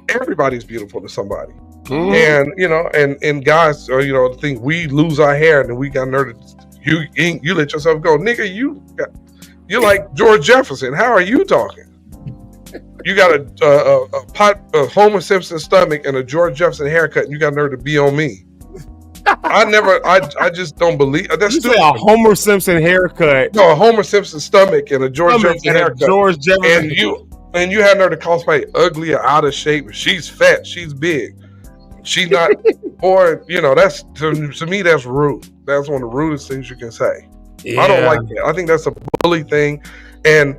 Everybody's beautiful to somebody. And and guys, think we lose our hair and then we got nerve. You let yourself go, nigga. You're like George Jefferson. How are you talking? You got a Homer Simpson stomach and a George Jefferson haircut, and you got nerve to be on me. I just don't believe that's you stupid. Say a Homer Simpson haircut. No, a Homer Simpson stomach and a George Jefferson haircut. George Jefferson. And you had her to call somebody ugly or out of shape. She's fat. She's big. She's not, or that's to me that's rude. That's one of the rudest things you can say. Yeah. I don't like that. I think that's a bully thing, and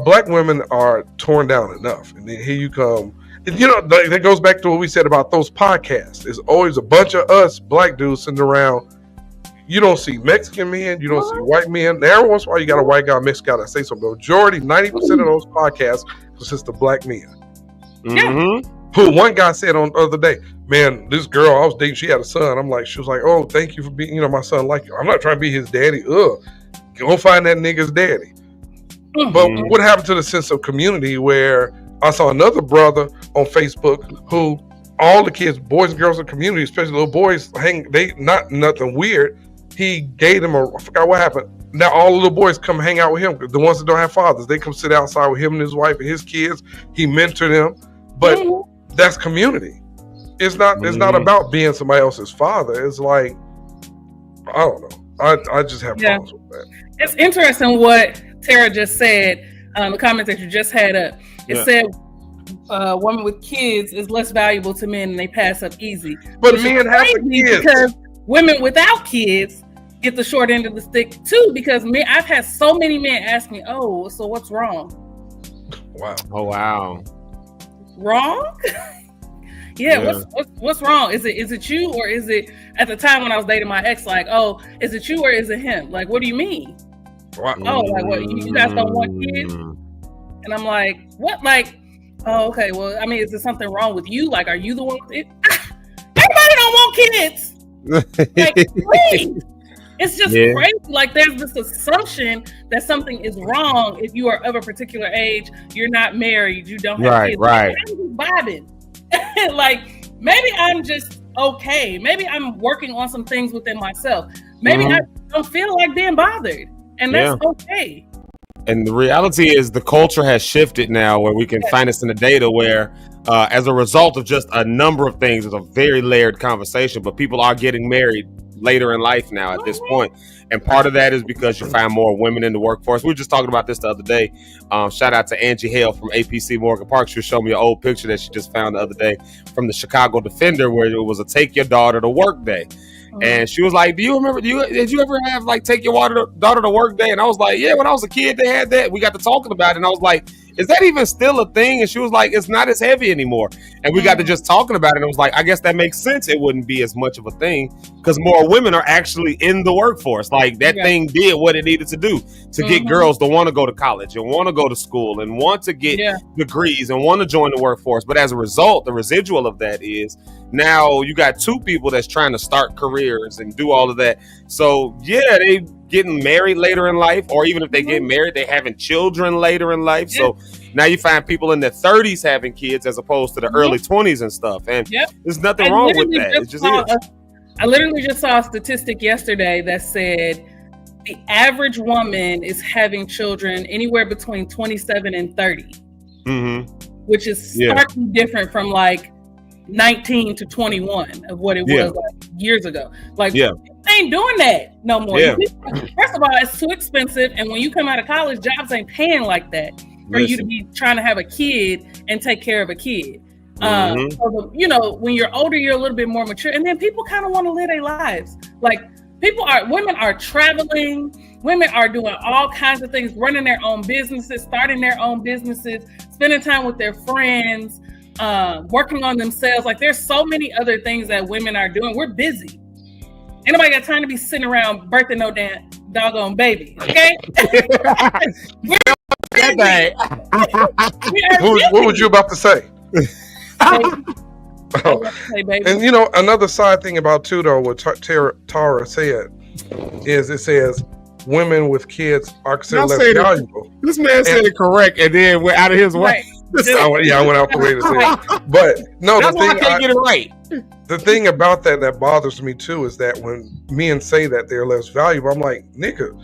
black women are torn down enough. And then here you come, and that goes back to what we said about those podcasts. There's always a bunch of us black dudes sitting around. You don't see Mexican men, you don't see white men. Every once in a while, you got a white guy, Mexican guy that say something. The majority, 90% of those podcasts consist of black men. Who one guy said on the other day, man, this girl I was dating, she had a son. She was like, oh, thank you for being, my son like you. I'm not trying to be his daddy. Go find that nigga's daddy. But what happened to the sense of community where I saw another brother on Facebook who all the kids, boys and girls in the community, especially little boys, they not nothing weird. He gave them I forgot what happened. Now all the little boys come hang out with him. The ones that don't have fathers, they come sit outside with him and his wife and his kids. He mentored them, but that's community. It's not about being somebody else's father. It's like, I don't know. I just have problems with that. It's interesting what Tara just said. The comment that you just had up. It said women with kids is less valuable to men and they pass up easy. But men have kids. Because women without kids get the short end of the stick too. Because I've had so many men ask me, "Oh, so what's wrong?" Wow. Oh wow. Wrong? What's wrong? Is it you, or is it at the time when I was dating my ex? Like, oh, is it you or is it him? Like, what do you mean? Wow. Oh, like what? You guys don't want kids? And I'm like, what? Like, oh, okay. Well, I mean, is there something wrong with you? Like, are you the one with it? Everybody don't want kids. Like, please. It's just crazy. Like, there's this assumption that something is wrong if you are of a particular age, you're not married, you don't have kids. Right. I'm just vibing. Like, maybe I'm just okay. Maybe I'm working on some things within myself. Maybe I don't feel like being bothered, and that's okay. And the reality is the culture has shifted now where we can find this in the data where as a result of just a number of things, it's a very layered conversation, but people are getting married later in life now at this point. And part of that is because you find more women in the workforce. We were just talking about this the other day. Shout out to Angie Hale from APC Morgan Park. She showed me an old picture that she just found the other day from the Chicago Defender where it was a take your daughter to work day. And she was like, did you ever have like take your daughter to work day? And I was like, yeah, when I was a kid, they had that. We got to talking about it. And I was like, is that even still a thing? And she was like, it's not as heavy anymore. And we got to just talking about it. And I was like, I guess that makes sense. It wouldn't be as much of a thing because more women are actually in the workforce. Like that thing did what it needed to do to get girls to want to go to college and want to go to school and want to get degrees and want to join the workforce. But as a result, the residual of that is now you got two people that's trying to start careers and do all of that. So yeah, they getting married later in life, or even if they get married, they having children later in life. So now you find people in their 30s having kids as opposed to the early 20s and stuff. And there's nothing wrong with that. It just is. I literally just saw a statistic yesterday that said the average woman is having children anywhere between 27 and 30, which is starkly different from like 19 to 21 of what it was like years ago. Like, they ain't doing that no more. First of all, it's too expensive, and when you come out of college, jobs ain't paying like that for you to be trying to have a kid and take care of a kid. So when you're older, you're a little bit more mature, and then people kind of want to live their lives. Like women are traveling, women are doing all kinds of things, running their own businesses, starting their own businesses, spending time with their friends, working on themselves. Like there's so many other things that women are doing. We're busy. Ain't nobody got time to be sitting around birthing no damn doggone baby. Okay. What was you about to say? And another side thing about too though, what Tara said is it says women with kids are considered less valuable. This man said it correct and then went out of his way. I went out the way to say it. But no, that's why I can't get it right. The thing about that bothers me too is that when men say that they're less valuable, I'm like, nigga,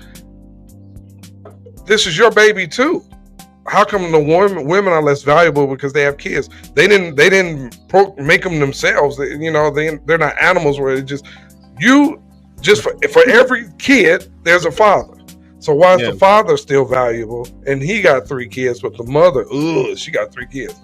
this is your baby too. How come the women are less valuable because they have kids? They didn't make them themselves. They're not animals where it just for every kid there's a father. So why is the father still valuable and he got 3 kids, but the mother, she got 3 kids?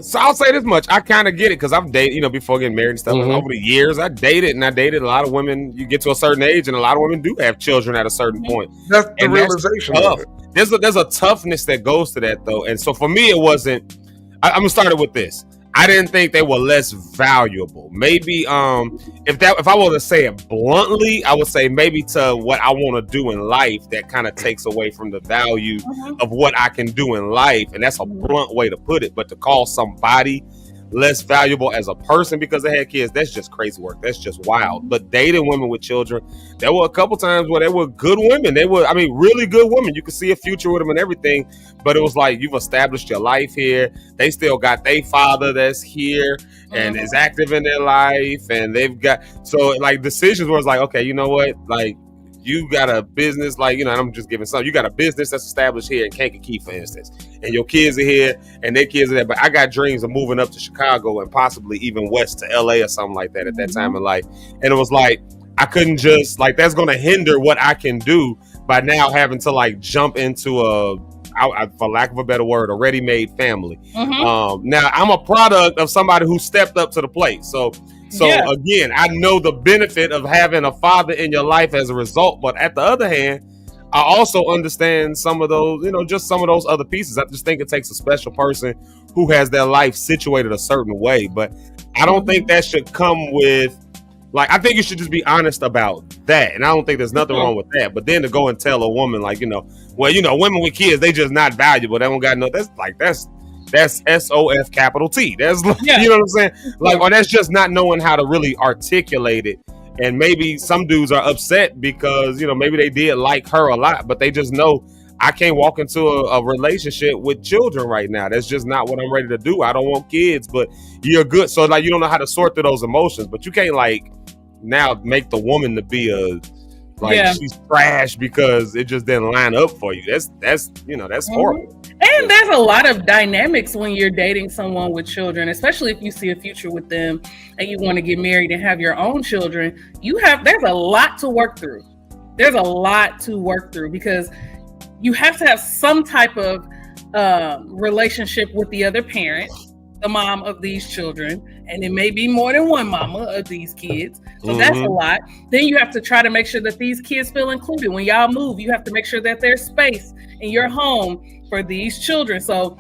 So I'll say this much. I kind of get it because I've dated, before getting married and stuff. Over the years, I dated a lot of women. You get to a certain age and a lot of women do have children at a certain point. That's the realization of it. There's a toughness that goes to that though. And so for me, it wasn't, I'm gonna start it with this. I didn't think they were less valuable. Maybe if I were to say it bluntly, I would say maybe to what I want to do in life, that kind of takes away from the value of what I can do in life. And that's a blunt way to put it. But to call somebody less valuable as a person because they had kids. That's just crazy work. That's just wild. But dating women with children, there were a couple times where they were good women. They were, I mean, really good women. You could see a future with them and everything. But it was like, you've established your life here. They still got their father that's here and is active in their life. And they've got, so like decisions where it's like, okay, you know what? Like, you got a business, like, you know, I'm just giving some. You got a business that's established here in Kankakee, for instance, and your kids are here and their kids are there. But I got dreams of moving up to Chicago and possibly even west to LA or something like that at that time in life. And it was like, I couldn't just, like, that's going to hinder what I can do by now having to like jump into for lack of a better word, a ready-made family. Now I'm a product of somebody who stepped up to the plate. So again, I know the benefit of having a father in your life as a result. But at the other hand, I also understand some of those, you know, just some of those other pieces. I just think it takes a special person who has their life situated a certain way. But I don't think that should come with, like, I think you should just be honest about that. And I don't think there's nothing wrong with that. But then to go and tell a woman, like, you know, well, you know, women with kids, they just not valuable. They don't got no, that's SOF capital T. That's like, you know what I'm saying? Like, or that's just not knowing how to really articulate it. And maybe some dudes are upset because, you know, maybe they did like her a lot, but they just know I can't walk into a relationship with children right now. That's just not what I'm ready to do. I don't want kids, but you're good. So like, you don't know how to sort through those emotions, but you can't like now make the woman to be she's trash because it just didn't line up for you. That's you know, that's horrible. And there's a lot of dynamics when you're dating someone with children, especially if you see a future with them and you want to get married and have your own children. There's a lot to work through. There's a lot to work through because you have to have some type of relationship with the other parent, the mom of these children, and it may be more than one mama of these kids. So that's a lot. Then you have to try to make sure that these kids feel included. When y'all move, you have to make sure that there's space in your home for these children. So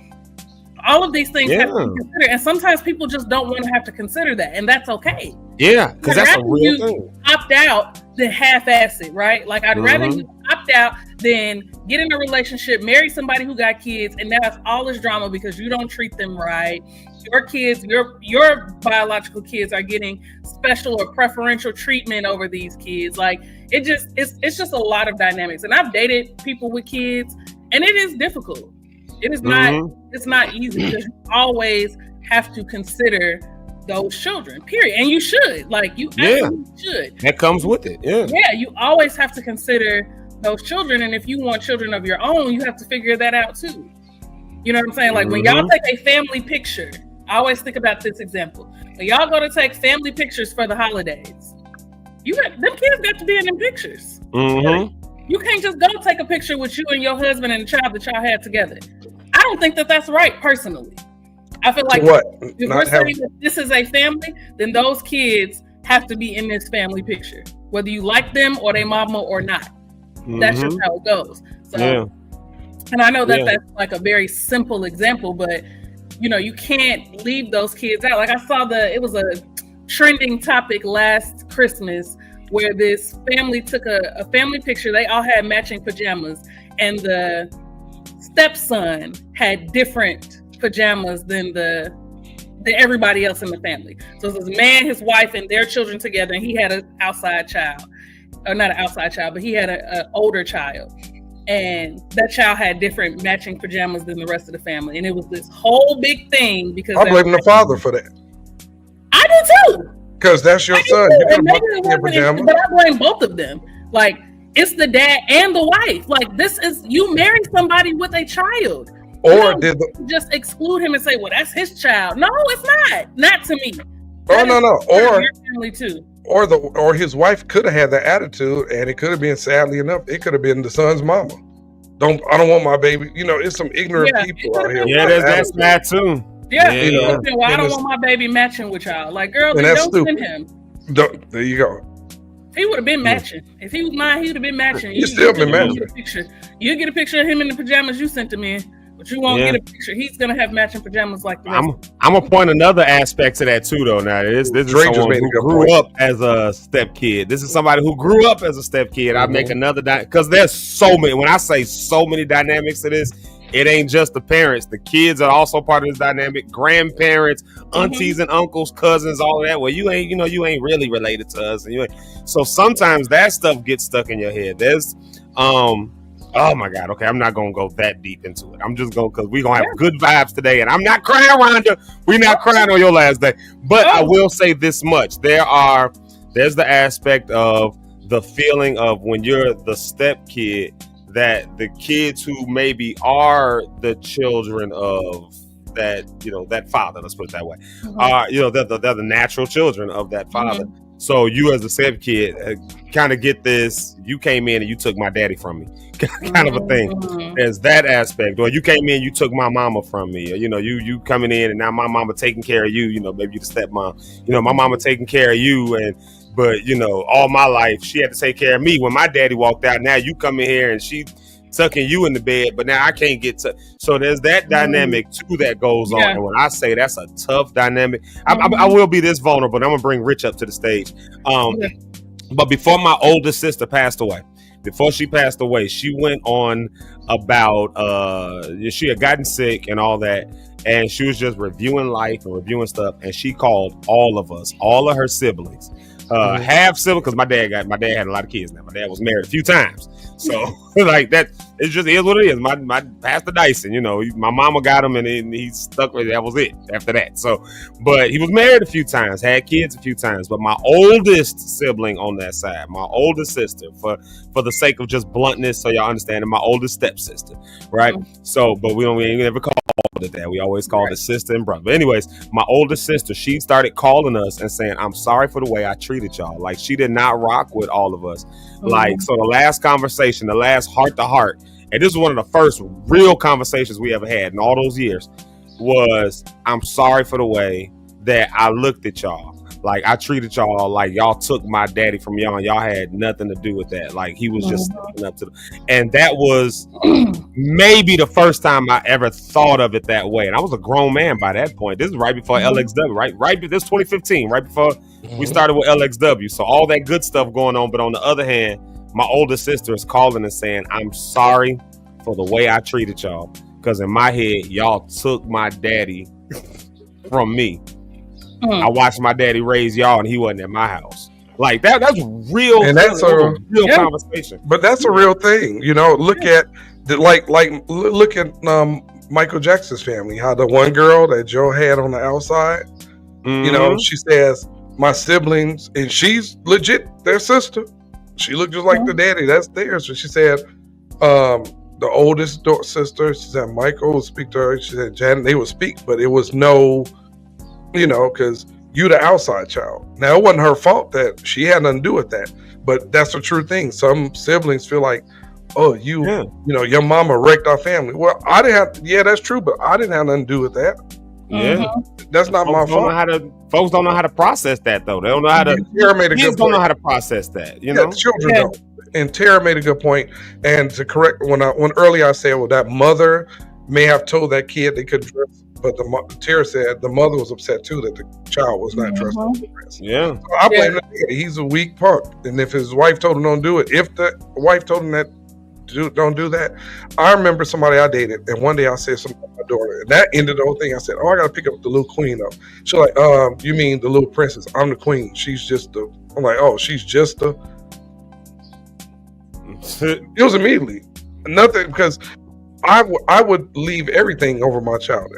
all of these things have to be considered. And sometimes people just don't want to have to consider that. And that's okay. Yeah, because that's a real thing. Opt out than half-ass it, right? Like, I'd rather you opt out than get in a relationship, marry somebody who got kids, and now it's all this drama because you don't treat them right. Your kids, your biological kids are getting special or preferential treatment over these kids. Like, it's just a lot of dynamics. And I've dated people with kids, and it is difficult. It is not, it's not easy because you always have to consider those children, period. And you should, like, you absolutely should. That comes with it. Yeah, you always have to consider those children. And if you want children of your own, you have to figure that out too. You know what I'm saying? Like, when y'all take a family picture, I always think about this example. When y'all go to take family pictures for the holidays, them kids got to be in them pictures. You can't just go take a picture with you and your husband and the child that y'all had together. I don't think that that's right, personally. I feel like if we're saying that this is a family, then those kids have to be in this family picture, whether you like them or their mama or not. That's just how it goes. So, and I know that that's like a very simple example, but you know, you can't leave those kids out. Like, I saw it was a trending topic last Christmas where this family took a family picture. They all had matching pajamas, and the stepson had different pajamas than the everybody else in the family. So it was a man, his wife, and their children together, and he had an outside child. Or not an outside child, but he had an older child. And that child had different matching pajamas than the rest of the family. And it was this whole big thing because I blame the father for that. I do too. Because that's your son. But I blame both of them. Like, it's the dad and the wife. Like, this is, you marry somebody with a child. Or just exclude him and say, well, that's his child. No, it's not. Not to me. No. Or your family too. Or his wife could have had that attitude, and it could have been, sadly enough, it could have been the son's mama. I don't want my baby. You know, it's some ignorant people out here. Yeah, that's bad too. Yeah, you know, well, I don't want my baby matching with y'all. Like, girl, then don't send him. There you go. He would have been matching. If he was mine, he would have been matching. He's still been matching. You get a picture of him in the pajamas you sent him in, but you won't get a picture. He's gonna have matching pajamas like the rest. I'm gonna point another aspect to that too, though. Now, this is someone who grew up as a step kid. This is somebody who grew up as a step kid. I make another because there's so many. When I say so many dynamics to this, it ain't just the parents. The kids are also part of this dynamic. Grandparents, aunties and uncles, cousins, all of that. Well, you ain't really related to us. And so sometimes that stuff gets stuck in your head. There's, oh my God. Okay, I'm not gonna go that deep into it. I'm just going because we're gonna have good vibes today, and I'm not crying, Rhonda. We're not crying on your last day. But I will say this much: there's the aspect of the feeling of when you're the step kid, that the kids who maybe are the children of that, that father, let's put it that way, are, they're the natural children of that father. So you as a step kid kind of get this, you came in and you took my daddy from me kind of a thing. There's that aspect. Or you came in, you took my mama from me. Or, you coming in and now my mama taking care of you, maybe you the stepmom. My mama taking care of you, but all my life she had to take care of me. When my daddy walked out, now you come in here and she tucking you in the bed, but now I can't get to. So there's that dynamic too that goes on. And when I say that's a tough dynamic, I will be this vulnerable. And I'm gonna bring Rich up to the stage. But before my oldest sister passed away, she went on about she had gotten sick and all that, and she was just reviewing life and reviewing stuff, and she called all of us, all of her siblings, half siblings, because my dad had a lot of kids now. My dad was married a few times. So like that, it just is what it is. My Pastor Dyson, my mama got him and he stuck with it. That was it after that. So, but he was married a few times, had kids a few times. But my oldest sibling on that side, my oldest sister, for the sake of just bluntness, so y'all understand, and my oldest stepsister, right? So, but we ain't never called it that. We always called it sister and brother. But anyways, my oldest sister, she started calling us and saying, "I'm sorry for the way I treated y'all." Like, she did not rock with all of us. Like, so the last conversation, the last heart to heart, and this is one of the first real conversations we ever had in all those years, was, "I'm sorry for the way that I looked at y'all. Like, I treated y'all like y'all took my daddy from y'all, and y'all had nothing to do with that. Like, he was just stepping up to and that was maybe the first time I ever thought of it that way. And I was a grown man by that point. This is right before LXW, right? This 2015, right before we started with LXW. So all that good stuff going on. But on the other hand, my older sister is calling and saying, "I'm sorry for the way I treated y'all. Because in my head, y'all took my daddy from me. I watched my daddy raise y'all, and he wasn't at my house." Like that's real, and that's a real conversation. But that's a real thing, Look at look at Michael Jackson's family. How the one girl that Joe had on the outside, she says, "My siblings," and she's legit their sister. She looked just like the daddy. That's theirs. So she said, the oldest sister, she said Michael would speak to her. She said Janet, they would speak, but it was no. Because you the outside child. Now, it wasn't her fault that she had nothing to do with that, but that's a true thing. Some siblings feel like, "Oh, your mama wrecked our family." Well, I didn't have. Yeah, that's true, but I didn't have nothing to do with that. Yeah, that's not my fault. Folks don't know how to process that, though. They don't know how to. Kids don't know how to process that. Children don't. And Tara made a good point. And to correct when earlier I said, well, that mother may have told that kid they couldn't dress. But Tara said the mother was upset too that the child was not dressed up to dress. Yeah, so I blame the daddy. He's a weak punk, and if his wife told him don't do it, if the wife told him that don't do that, I remember somebody I dated, and one day I said something about my daughter, and that ended the whole thing. I said, "Oh, I got to pick up the little queen up." She's like, "You mean the little princess? I'm the queen. She's just the." I'm like, "Oh, she's just the." It was immediately nothing because. I would leave everything over my child.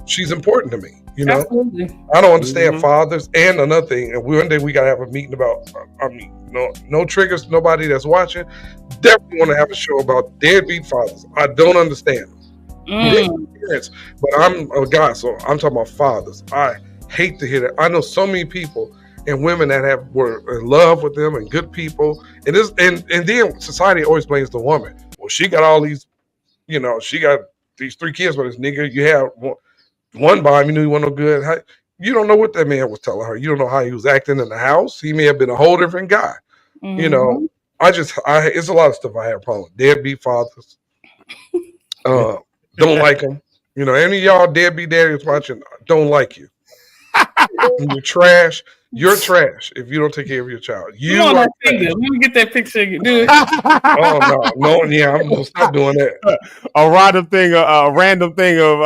She's important to me, Absolutely. I don't understand fathers. And another thing, and one day we gotta have a meeting about. No triggers. Nobody that's watching. Definitely want to have a show about deadbeat fathers. I don't understand parents, but I'm a guy, so I'm talking about fathers. I hate to hear that. I know so many people and women that were in love with them and good people, and then society always blames the woman. Well, she got all these. She got these 3 kids with this nigga. You have one by him, you knew he wasn't no good. You don't know what that man was telling her. You don't know how he was acting in the house. He may have been a whole different guy. It's a lot of stuff I have a problem with. Deadbeat fathers. Don't like them. Any of y'all deadbeat daddies watching, don't like you. And you're trash. You're trash if you don't take care of your child. You Come on, are that finger. Let me get that picture. Dude. I'm gonna stop doing that. A random thing of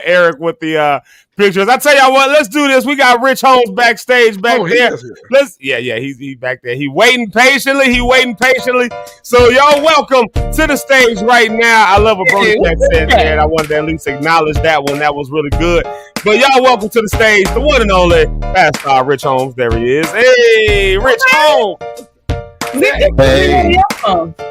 Eric with the pictures. I tell y'all what, let's do this. We got Rich Holmes backstage back there. He's back there. He waiting patiently. So y'all welcome to the stage right now. I love what Brody said, man. I wanted to at least acknowledge that one. That was really good. But y'all welcome to the stage, the one and only Fast Star Rich Holmes. There he is. Hey, Rich Holmes. Hey,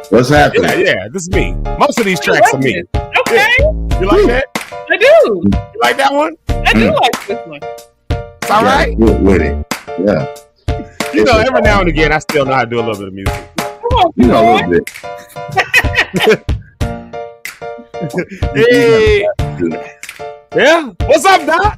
what's happening? Yeah, this is me. Most of these tracks are me. Okay. You like that? I do. You like that one? I do like this one. It's all right. Good with it. Yeah. You know, every now and again, I still know how to do a little bit of music. You know, a little bit. Hey. Yeah. What's up, Doc?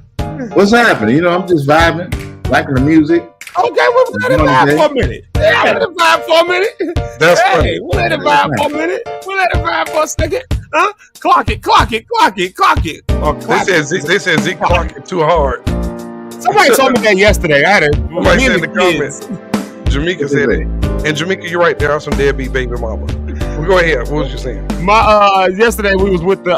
What's happening? You know, I'm just vibing, liking the music. Okay, we'll let it vibe for a minute. Yeah, let it vibe for a minute. That's funny. We'll let it vibe for a minute. We'll let it vibe for a second. Huh? Clock it. They said Zeke clock it too hard. Somebody told me that yesterday. I had it. Somebody said in the comments. Jamaica said it. And Jamaica, you're right. There are some deadbeat baby mama. Well, go ahead. What was you saying? Yesterday we was with the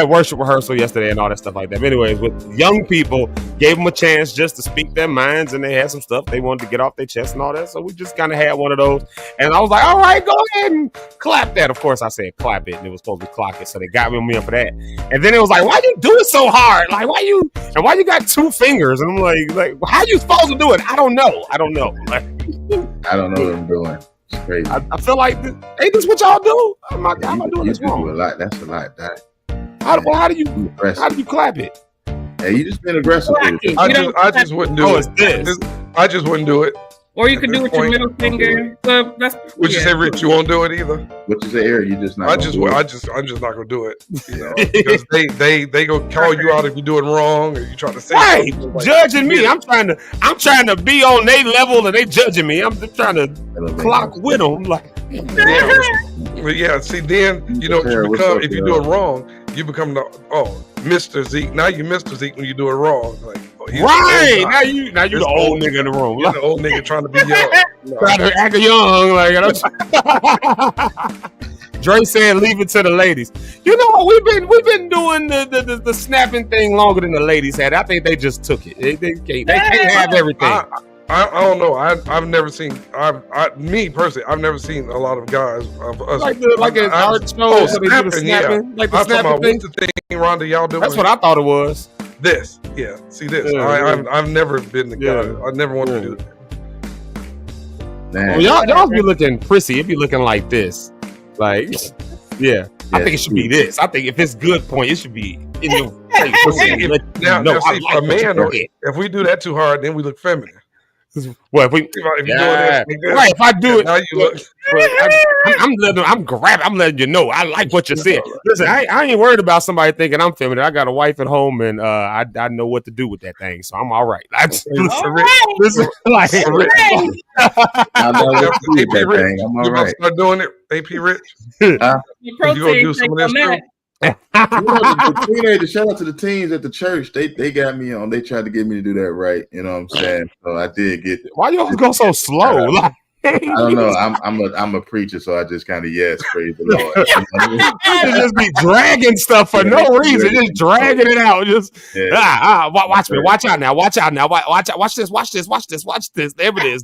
worship rehearsal yesterday and all that stuff like that. But anyways, with young people, gave them a chance just to speak their minds, and they had some stuff they wanted to get off their chest and all that. So we just kind of had one of those, and I was like, all right, go ahead and clap that. Of course, I said clap it, and it was supposed to be clock it, so they got me for that. And then it was like, why you do it so hard? Like, why you got 2 fingers? And I'm like, how you supposed to do it? I don't know. Like, I don't know what I'm doing. It's crazy. I feel like, ain't this what y'all do? Am I doing this wrong? Do a lot. That's a lot, Doc. How do you clap it? Hey, you just been aggressive. I just wouldn't do it. I just wouldn't do it. Or you could do it with your middle finger. So Would you say, Rich, you won't do it either? What you say, Eric? You just not. I'm just not gonna do it. You know, because they gonna call you out if you're doing wrong or you trying to say something like judging me. I'm trying to be on their level and they judging me. I'm just trying to clock with them. Like, yeah. See, then you know what you become if you're doing wrong. You become Mr. Zeke. Now you Mr. Zeke when you do it wrong. Like, right now you the old nigga in the room. You're the old nigga trying to be young. Trying to act young. Like, Dre said, "Leave it to the ladies." You know what? We've been doing the snapping thing longer than the ladies had. I think they just took it. They can't have everything. I don't know. I've never seen. Me personally, I've never seen a lot of guys of us like an art show. Snapping, like the snapping thing. What's the thing, Rhonda? Y'all doing? That's what I thought it was. This, yeah. See this. I've never been the guy. I never wanted to do that. Well, y'all be looking prissy. It be looking like this. Like, yeah. I think it should be this. I think if it's good point, it should be in your face. If we do that too hard, then we look feminine. Well, if you do this, right? If I do it, now you look. I'm letting you know. I like what you said. Listen, I ain't worried about somebody thinking I'm feminine. I got a wife at home, and I know what to do with that thing, so I'm all right. You must start doing it, AP Rich. You gonna do some of this too? The teenagers, shout out to the teens at the church. They got me on. They tried to get me to do that right. You know what I'm saying? So I did get it. Why you always go so slow? I don't know. I'm a preacher, so I just kind of praise the Lord. You just be dragging stuff for no reason, just dragging it out. Just watch me. Watch out now. Watch this. Watch this. There it is.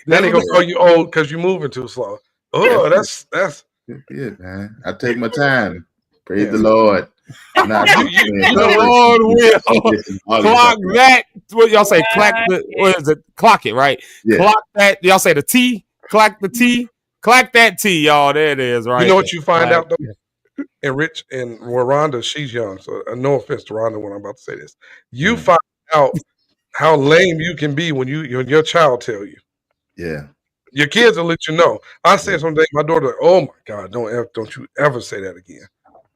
Then they gonna call you old because you're moving too slow. Oh, that's. Yeah, man. I take my time. Praise the Lord. The Lord will clock that. What y'all say? What is it? Clock it, right? Yeah. Clock that. Y'all say the T. Clock the T. Clock that T, y'all. There it is, right? You know what you find out though? And Rich and Rhonda, she's young, so no offense to Rhonda when I'm about to say this. You find out how lame you can be when your child tell you. Yeah. Your kids will let you know. I said something, my daughter, oh my God, don't you ever say that again.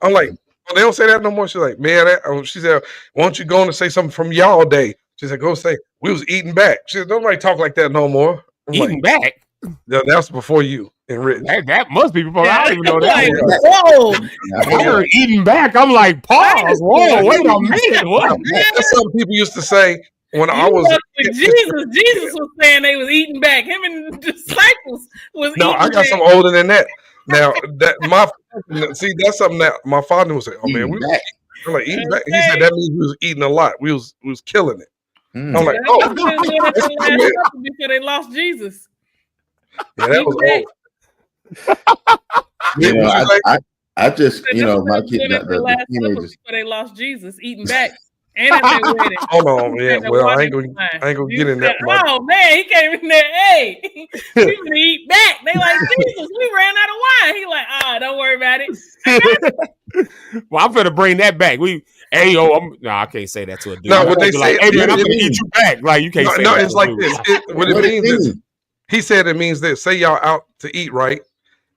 I'm like, they don't say that no more. She's like, man, she said, why don't you go on and say something from y'all day? She said, go say, we was eating back. She said, nobody talk like that no more. Eating back? Yeah, that's before you. Enriched. That must be before. I don't even know that. Whoa! I heard eating back. I'm like, pause. Whoa, wait a minute. What? That's something people used to say when I was. Jesus. Jesus was saying they was eating back. Him and the disciples was eating No, I got back. some older than that. Now that that's something that my father would say. Oh man, we was I'm like eating back. He said that means we was eating a lot. We was killing it. I'm like, before they lost Jesus. Yeah, that was old. I just, my kid, the teenagers. Before they lost Jesus, eating back. And at their wedding. Hold on, yeah. Well, I ain't gonna get in that. Oh man, he came in there. Hey, we gonna eat back. They like, Jesus, we ran out of wine. He like, don't worry about it. Well, I'm gonna bring that back. I can't say that to a dude. No, what they say, hey man, I'm gonna get you back. Like you can't say no, that. it's like this. What it means is, he said it means this. Say y'all out to eat, right?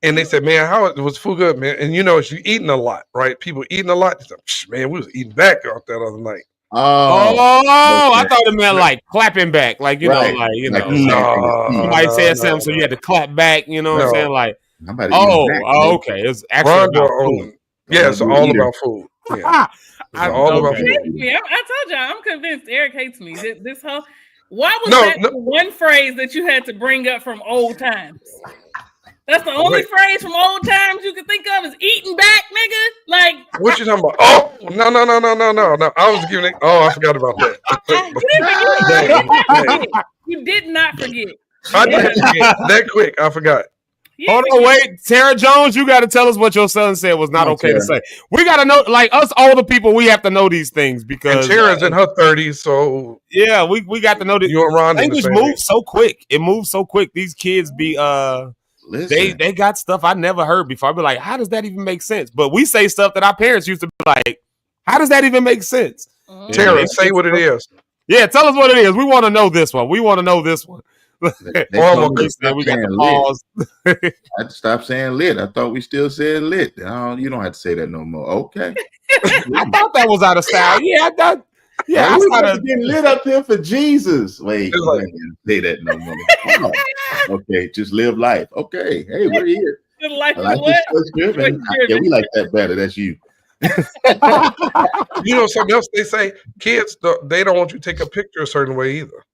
And they said, man, how was food good, man? And if you're eating a lot, right? People eating a lot. They said, man, we was eating back out that other night. I thought it meant like clapping back, like somebody said something, so you had to clap back. You know what I'm saying? Like, okay, it's actually about food. Yeah, it's all about food. Yeah, all about food. I told y'all, I'm convinced Eric hates me. This whole why was that one phrase that you had to bring up from old times? That's the only phrase from old times you can think of is eating back, nigga. Like what you talking about? Oh no. I was giving it. Oh, I forgot about that. You did not forget. I didn't forget that quick. I forgot. Hold on, wait, Tara Jones, you got to tell us what your son said was not okay to say. We got to know, like us older people, we have to know these things because Tara's in her 30s, so yeah, we got to know that. You and Rhonda language moves so quick. It moves so quick. These kids be they got stuff I never heard before. I'd be like, how does that even make sense? But we say stuff that our parents used to be like, how does that even make sense? Tara, say what it is. Yeah, tell us what it is. We want to know this one. We want to know this one. We got to pause. I had to stop saying lit. I thought we still said lit. You don't have to say that no more. Okay. I thought that was out of style. Yeah, I thought. Yeah, I started getting lit up here for Jesus. Wait, I can't say that no more. Okay, just live life. Okay, hey, we're here. Like this yeah, we like that better. That's you. Something else they say, kids, they don't want you to take a picture a certain way either.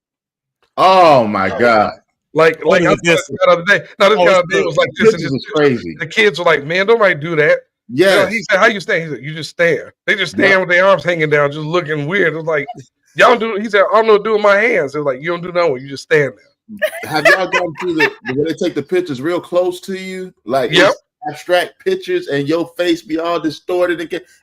Oh my God. Like I said the other day. Now this guy was like this is crazy. The kids were like, man, nobody do that. Yeah. He said, how you stand? He said, you just stand. They just stand with their arms hanging down, just looking weird. It was like, y'all do. He said, I don't know what to do with my hands. It was like, you don't do nothing. You just stand there. Have y'all gone through when they take the pictures real close to you? Like abstract pictures and your face be all distorted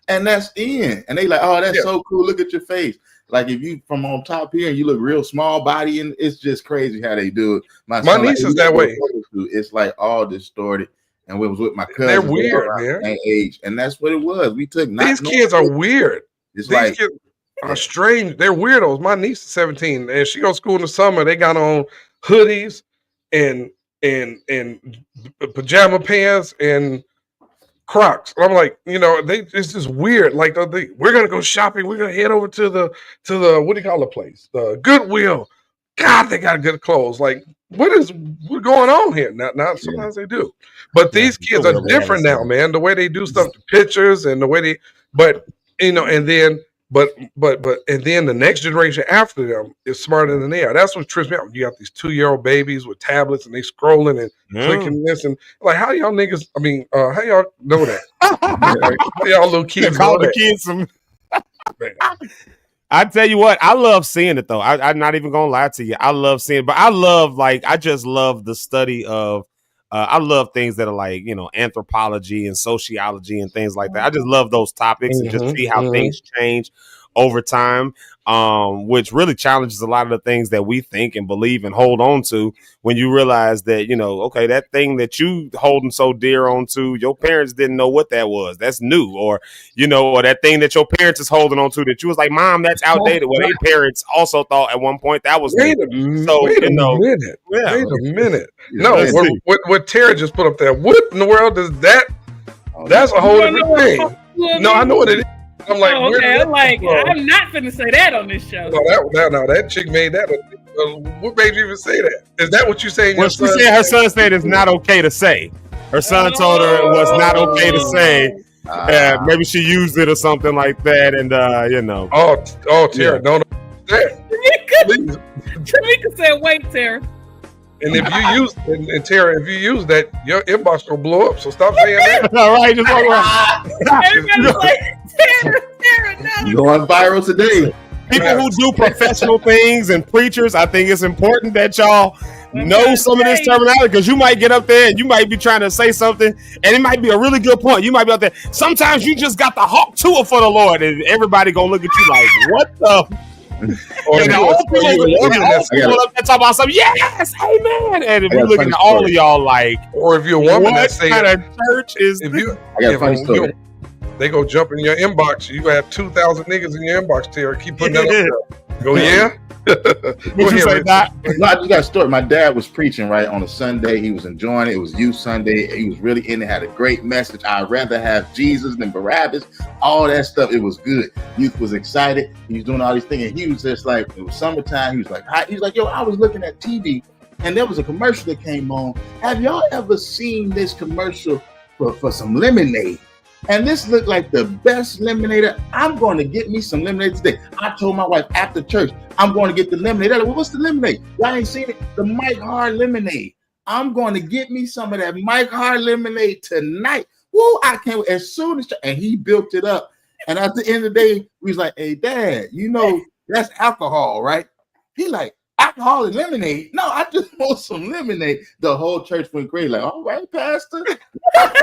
and that's in. And they like, oh, that's so cool. Look at your face. Like if you from on top here and you look real small body, and it's just crazy how they do it. My niece is that way. It's like all distorted. And we was with my cousin. They're weird, man. Age, and that's what it was. We took these kids are weird. These kids are strange. They're weirdos. My niece is 17, and she goes to school in the summer. They got on hoodies and pajama pants and Crocs. I'm like, it's just weird. Like we're gonna go shopping. We're gonna head over to the what do you call the place? The Goodwill. God, they got good clothes. Like, what's going on here? Now sometimes they do, but these kids are different now, man. The way they do stuff, the pictures, and the way they, and then the next generation after them is smarter than they are. That's what trips me out. You got these 2-year-old babies with tablets and they scrolling and clicking this and like, how y'all niggas? I mean, how y'all know that? How y'all little kids call the kids some. I tell you what, I love seeing it though. I'm not even gonna lie to you. I love seeing it, but I just love the study of. I love things that are like, anthropology and sociology and things like that. I just love those topics and just see how things change over time, which really challenges a lot of the things that we think and believe and hold on to when you realize that, okay, that thing that you holding so dear on to, your parents didn't know what that was. That's new. Or, or that thing that your parents is holding on to that you was like, Mom, that's outdated. Well, their parents also thought at one point that was Wait a minute. No, what Tara just put up there, what in the world is that? That's a whole different thing. No, I know what it is. I'm like, I'm not finna say that on this show. No, that chick made that. What made you even say that? Is that what you saying? Well, she said her son said it's not okay to say. Her son told her it was not okay to say. Maybe she used it or something like that, and you know. Oh, Tara, no. Tamika said, "Wait, Tara." And if you use and Tara, if you use that, your inbox will blow up. So stop saying that. All right, just walk around. Everybody's like, Tara, no. You going viral today? People who do professional things and preachers, I think it's important that y'all know some of this terminology, because you might get up there and you might be trying to say something and it might be a really good point. You might be out there. Sometimes you just got the hawk to it for the Lord, and everybody gonna look at you like, what the? Or and all people up there talking about something. Yes, amen. And if you're looking at all of y'all like, or if you're a woman that say, kind of church is if you, I got a funny story. They go jump in your inbox. You have 2,000 niggas in your inbox, Tara. Keep putting that up there. Go, yeah. What you say, Doc? No, I just got a story. My dad was preaching right on a Sunday. He was enjoying it. It was Youth Sunday. He was really in it. Had a great message. I'd rather have Jesus than Barabbas. All that stuff. It was good. Youth was excited. He was doing all these things, and he was just like, it was summertime. He was like, yo, I was looking at TV, and there was a commercial that came on. Have y'all ever seen this commercial for some lemonade? And this looked like the best lemonade. I'm going to get me some lemonade today. I told my wife after church, I'm going to get the lemonade. They're like, well, what's the lemonade? Y'all ain't seen it? The Mike Hard lemonade. I'm going to get me some of that Mike Hard lemonade tonight. Woo, I can't wait. As soon as, and he built it up. And at the end of the day, we was like, hey, Dad, you know, that's alcohol, right? He like, alcohol and lemonade? No, I just want some lemonade. The whole church went crazy. Like, all right, Pastor. Have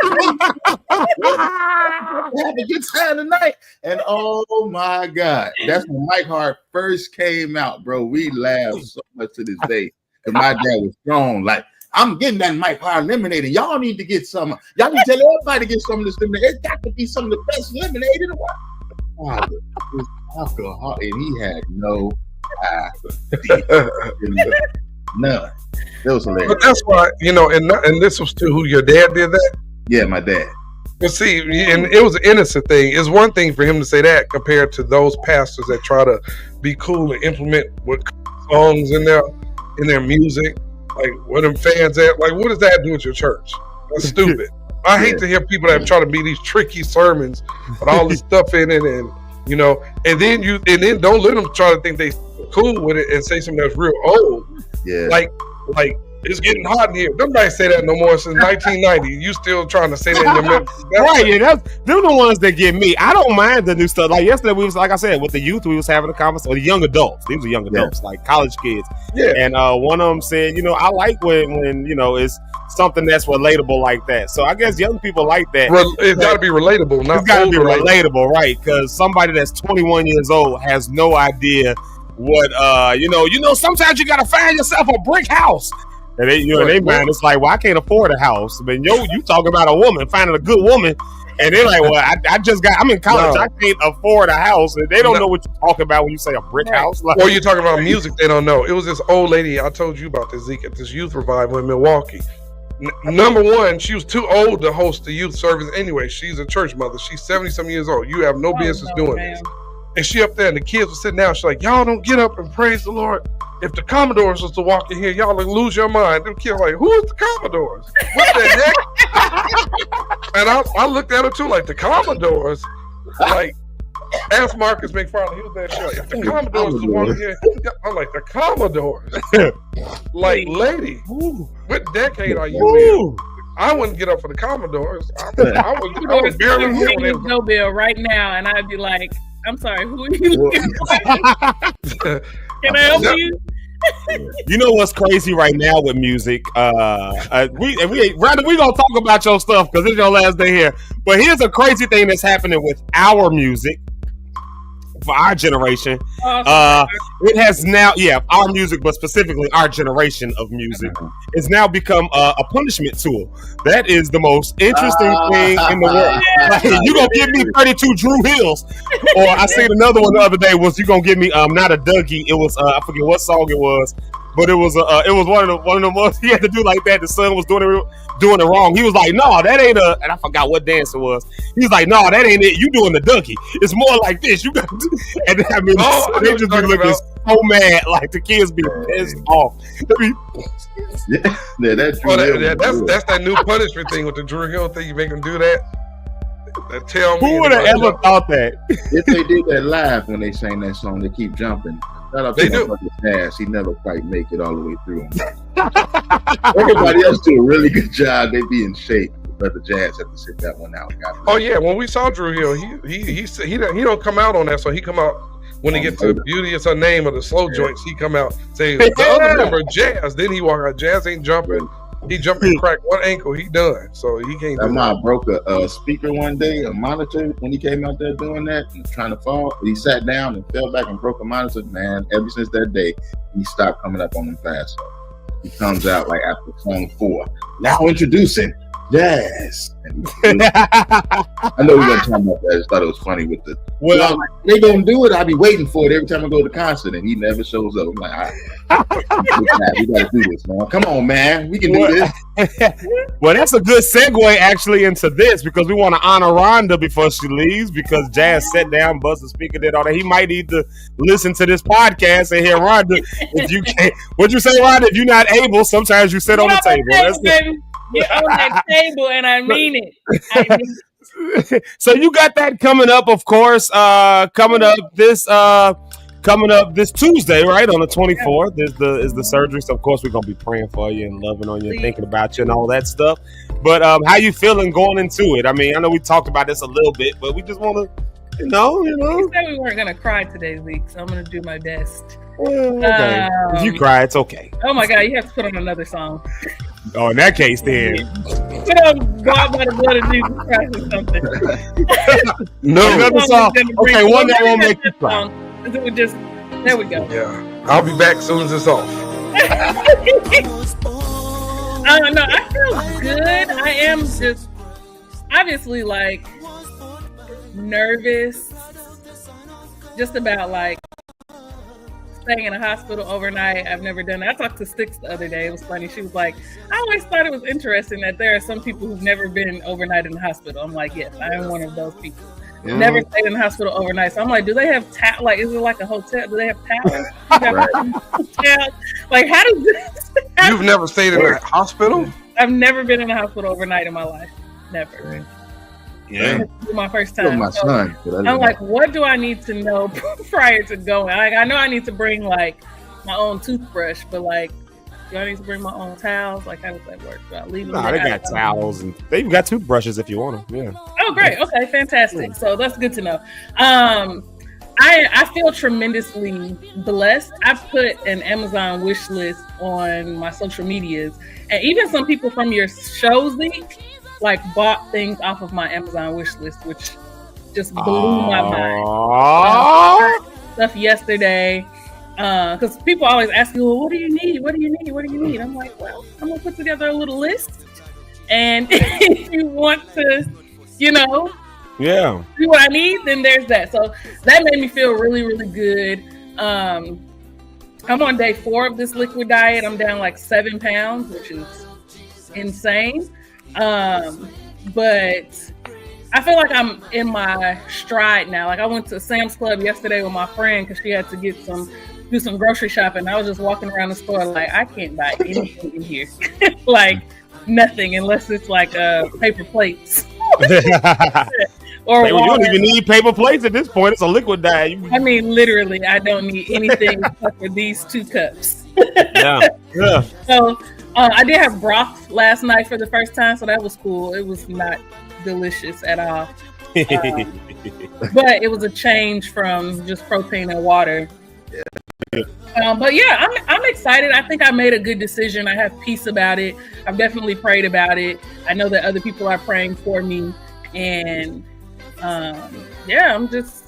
a good time tonight. And oh my God, that's when Mike Hart first came out, bro. We laughed so much to this day because my dad was strong. Like, I'm getting that Mike Hart lemonade, and y'all need to get some. Y'all need to tell everybody to get some of this lemonade. It's got to be some of the best lemonade in the world. Oh, it was alcohol, and he had no none. It was hilarious. But that's why, you know, and this was to who your dad did that? Yeah, my dad. But see, and it was an innocent thing. It's one thing for him to say that compared to those pastors that try to be cool and implement what songs in their music. Like, where them fans at? Like, what does that do with your church? That's stupid. I hate to hear people that try to be these tricky sermons with all this stuff in it, and you know, and then don't let them try to think they cool with it and say something that's real old. Yeah. Like it's getting hot in here. Nobody say that no more since 1990. You still trying to say that in your message. Right, yeah, they're the ones that get me. I don't mind the new stuff. Like yesterday, we was, like I said, with the youth, we was having a conversation, or the young adults. These are young adults, like college kids. Yeah. And one of them said, you know, I like when you know, it's something that's relatable like that. So I guess young people like that. It's got to be relatable. Not it's got to be relatable, right? Because somebody that's 21 years old has no idea what you know. Sometimes you got to find yourself a brick house. And they, in their mind, it's like, well, I can't afford a house. I mean, you talking about a woman, finding a good woman, and they're like, well, I'm in college, I can't afford a house. And they don't know what you're talking about when you say a brick house. Like, or you're talking about music, they don't know. It was this old lady, I told you about this, Zeke, at this youth revival in Milwaukee. Number one, she was too old to host the youth service anyway. She's a church mother. She's 70-some years old. You have no business doing this. And she up there, and the kids were sitting down. She's like, y'all don't get up and praise the Lord. If the Commodores was to walk in here, y'all would lose your mind. Them kids like, who is the Commodores? What the heck? And I looked at her too, like, the Commodores? Like, ask Marcus McFarland. He was there. She like, if the Commodores was to walk in here, I'm like, the Commodores? Like, lady, what decade are you in? I wouldn't get up for the Commodores. I was barely here when they were no bill right now, and I'd be like, I'm sorry, who are you? Can I help you? You know what's crazy right now with music? Rhonda, we gonna talk about your stuff because it's your last day here. But here's a crazy thing that's happening with our music for our generation. It has now, our music, but specifically our generation of music, has now become a punishment tool. That is the most interesting thing in the world. Like, you gonna give me 32 Drew Hills, or I seen another one the other day was you gonna give me not a Dougie. It was I forget what song it was, but it was one of the ones he had to do like that. The son was doing it wrong. He was like, no, that ain't and I forgot what dance it was. He's like, no, that ain't it. You doing the Dougie. It's more like this. You got, and I mean, they just be looking so mad. Like the kids be pissed off. Yeah, that's Drew Hill. That's that new punishment thing with the Drew Hill thing. You make them do that. Tell me. Who would have ever thought that? If they did that live when they sang that song, they keep jumping. Shout out to my Jazz. He never quite make it all the way through. Everybody else do a really good job. They be in shape. But the Jazz have to sit that one out. Oh yeah, when we saw Drew Hill, he don't come out on that song. He come out when he gets to Beauty Is Her Name or the slow joints. He come out say the other member Jazz. Then he walk out. Jazz ain't jumping. He jumped and cracked one ankle. He done. So he can't. That mom broke a speaker one day, a monitor when he came out there doing that and trying to fall. He sat down and fell back and broke a monitor. Man, ever since that day, he stopped coming up on them fast. He comes out like after song 4. Now introducing Jazz. I know we weren't talking about that. I just thought it was funny with the. Well, I'm like, they gonna do it. I'll be waiting for it every time I go to the concert, and he never shows up. I'm like, all right, we gotta do this, man. Come on, man, we can do this. Well, that's a good segue actually into this because we want to honor Rhonda before she leaves because Jazz sat down, buzzed the speaker, did all that. He might need to listen to this podcast and hear Rhonda. If you can't, what'd you say, Rhonda? If you're not able, sometimes you sit on the table. That's Get on that table, and I mean it. So you got that coming up, of course. Coming up this Tuesday, right on the 24th is the surgery. So of course we're gonna be praying for you and loving on you and thinking about you and all that stuff. But how you feeling going into it? I mean, I know we talked about this a little bit, but we just want to, you know. We said we weren't gonna cry today, Zeke, so I'm gonna do my best. Okay. If you cry, it's okay. Oh my God, you have to put on another song. Oh, in that case, then. Put on God by the blood of Jesus Christ or something. No, another song. Okay, one that won't make you cry. It would just, there we go. Yeah, I'll be back as soon as it's off. No, I feel good. I am just obviously like nervous, just about like staying in a hospital overnight. I've never done that. I talked to Styx the other day. It was funny. She was like, I always thought it was interesting that there are some people who've never been overnight in the hospital. I'm like, yes, I am one of those people. Never stayed in the hospital overnight. So I'm like, do they have like, is it like a hotel? Do they have towels? Like, how does this happen? You've never stayed in a hospital? I've never been in a hospital overnight in my life. Never. Yeah. This is my first time. My son, I'm like, what do I need to know prior to going? Like, I know I need to bring like my own toothbrush, but like, do I need to bring my own towels? Like, how does that work? Do I leave them? Nah, they got towels and they've got toothbrushes if you want them. Yeah. Oh, great. Okay, fantastic. So that's good to know. I feel tremendously blessed. I put an Amazon wish list on my social medias, and even some people from your show, Zeke, like bought things off of my Amazon wish list, which just blew my mind. Stuff yesterday, because people always ask me, well, what do you need? What do you need? What do you need? I'm like, well, I'm gonna put together a little list, and if you want to, you know, see what I need, then there's that. So that made me feel really, really good. I'm on day 4 of this liquid diet. I'm down like 7 pounds, which is insane. But I feel like I'm in my stride now. Like I went to Sam's Club yesterday with my friend because she had to do some grocery shopping. I was just walking around the store like, I can't buy anything in here. Like nothing unless it's like paper plates. Or you don't even need paper plates at this point. It's a liquid diet. I mean, literally, I don't need anything except for these 2 cups. Yeah. So I did have broth last night for the first time, so that was cool. It was not delicious at all. But it was a change from just protein and water. But yeah, I'm excited. I think I made a good decision. I have peace about it. I've definitely prayed about it. I know that other people are praying for me, and I'm just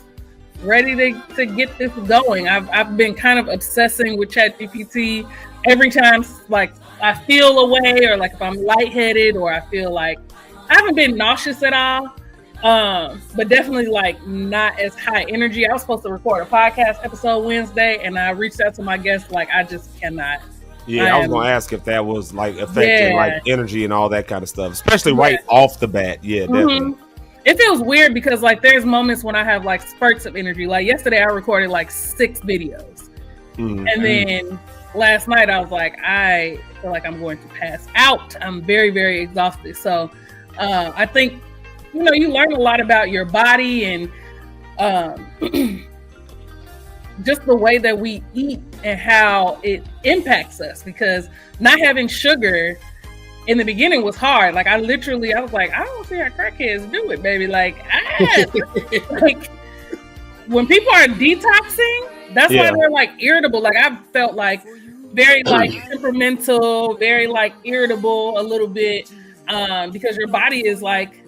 ready to get this going. I've been kind of obsessing with ChatGPT. Every time like I feel a way, or like if I'm lightheaded, or I feel like I haven't been nauseous at all, but definitely like not as high energy. I was supposed to record a podcast episode Wednesday, and I reached out to my guest like I just cannot. Yeah, I was gonna ask if that was like affecting like energy and all that kind of stuff, especially right off the bat. Yeah, definitely. It feels weird because like there's moments when I have like spurts of energy. Like yesterday, I recorded like 6 videos, And then last night I was like, I feel like I'm going to pass out. I'm very, very exhausted. So I think, you learn a lot about your body and just the way that we eat and how it impacts us, because not having sugar in the beginning was hard. Like I was like, I don't see how crackheads do it, baby. Like when people are detoxing, that's why they're like irritable. Like I felt like very like temperamental, very like irritable a little bit, because your body is like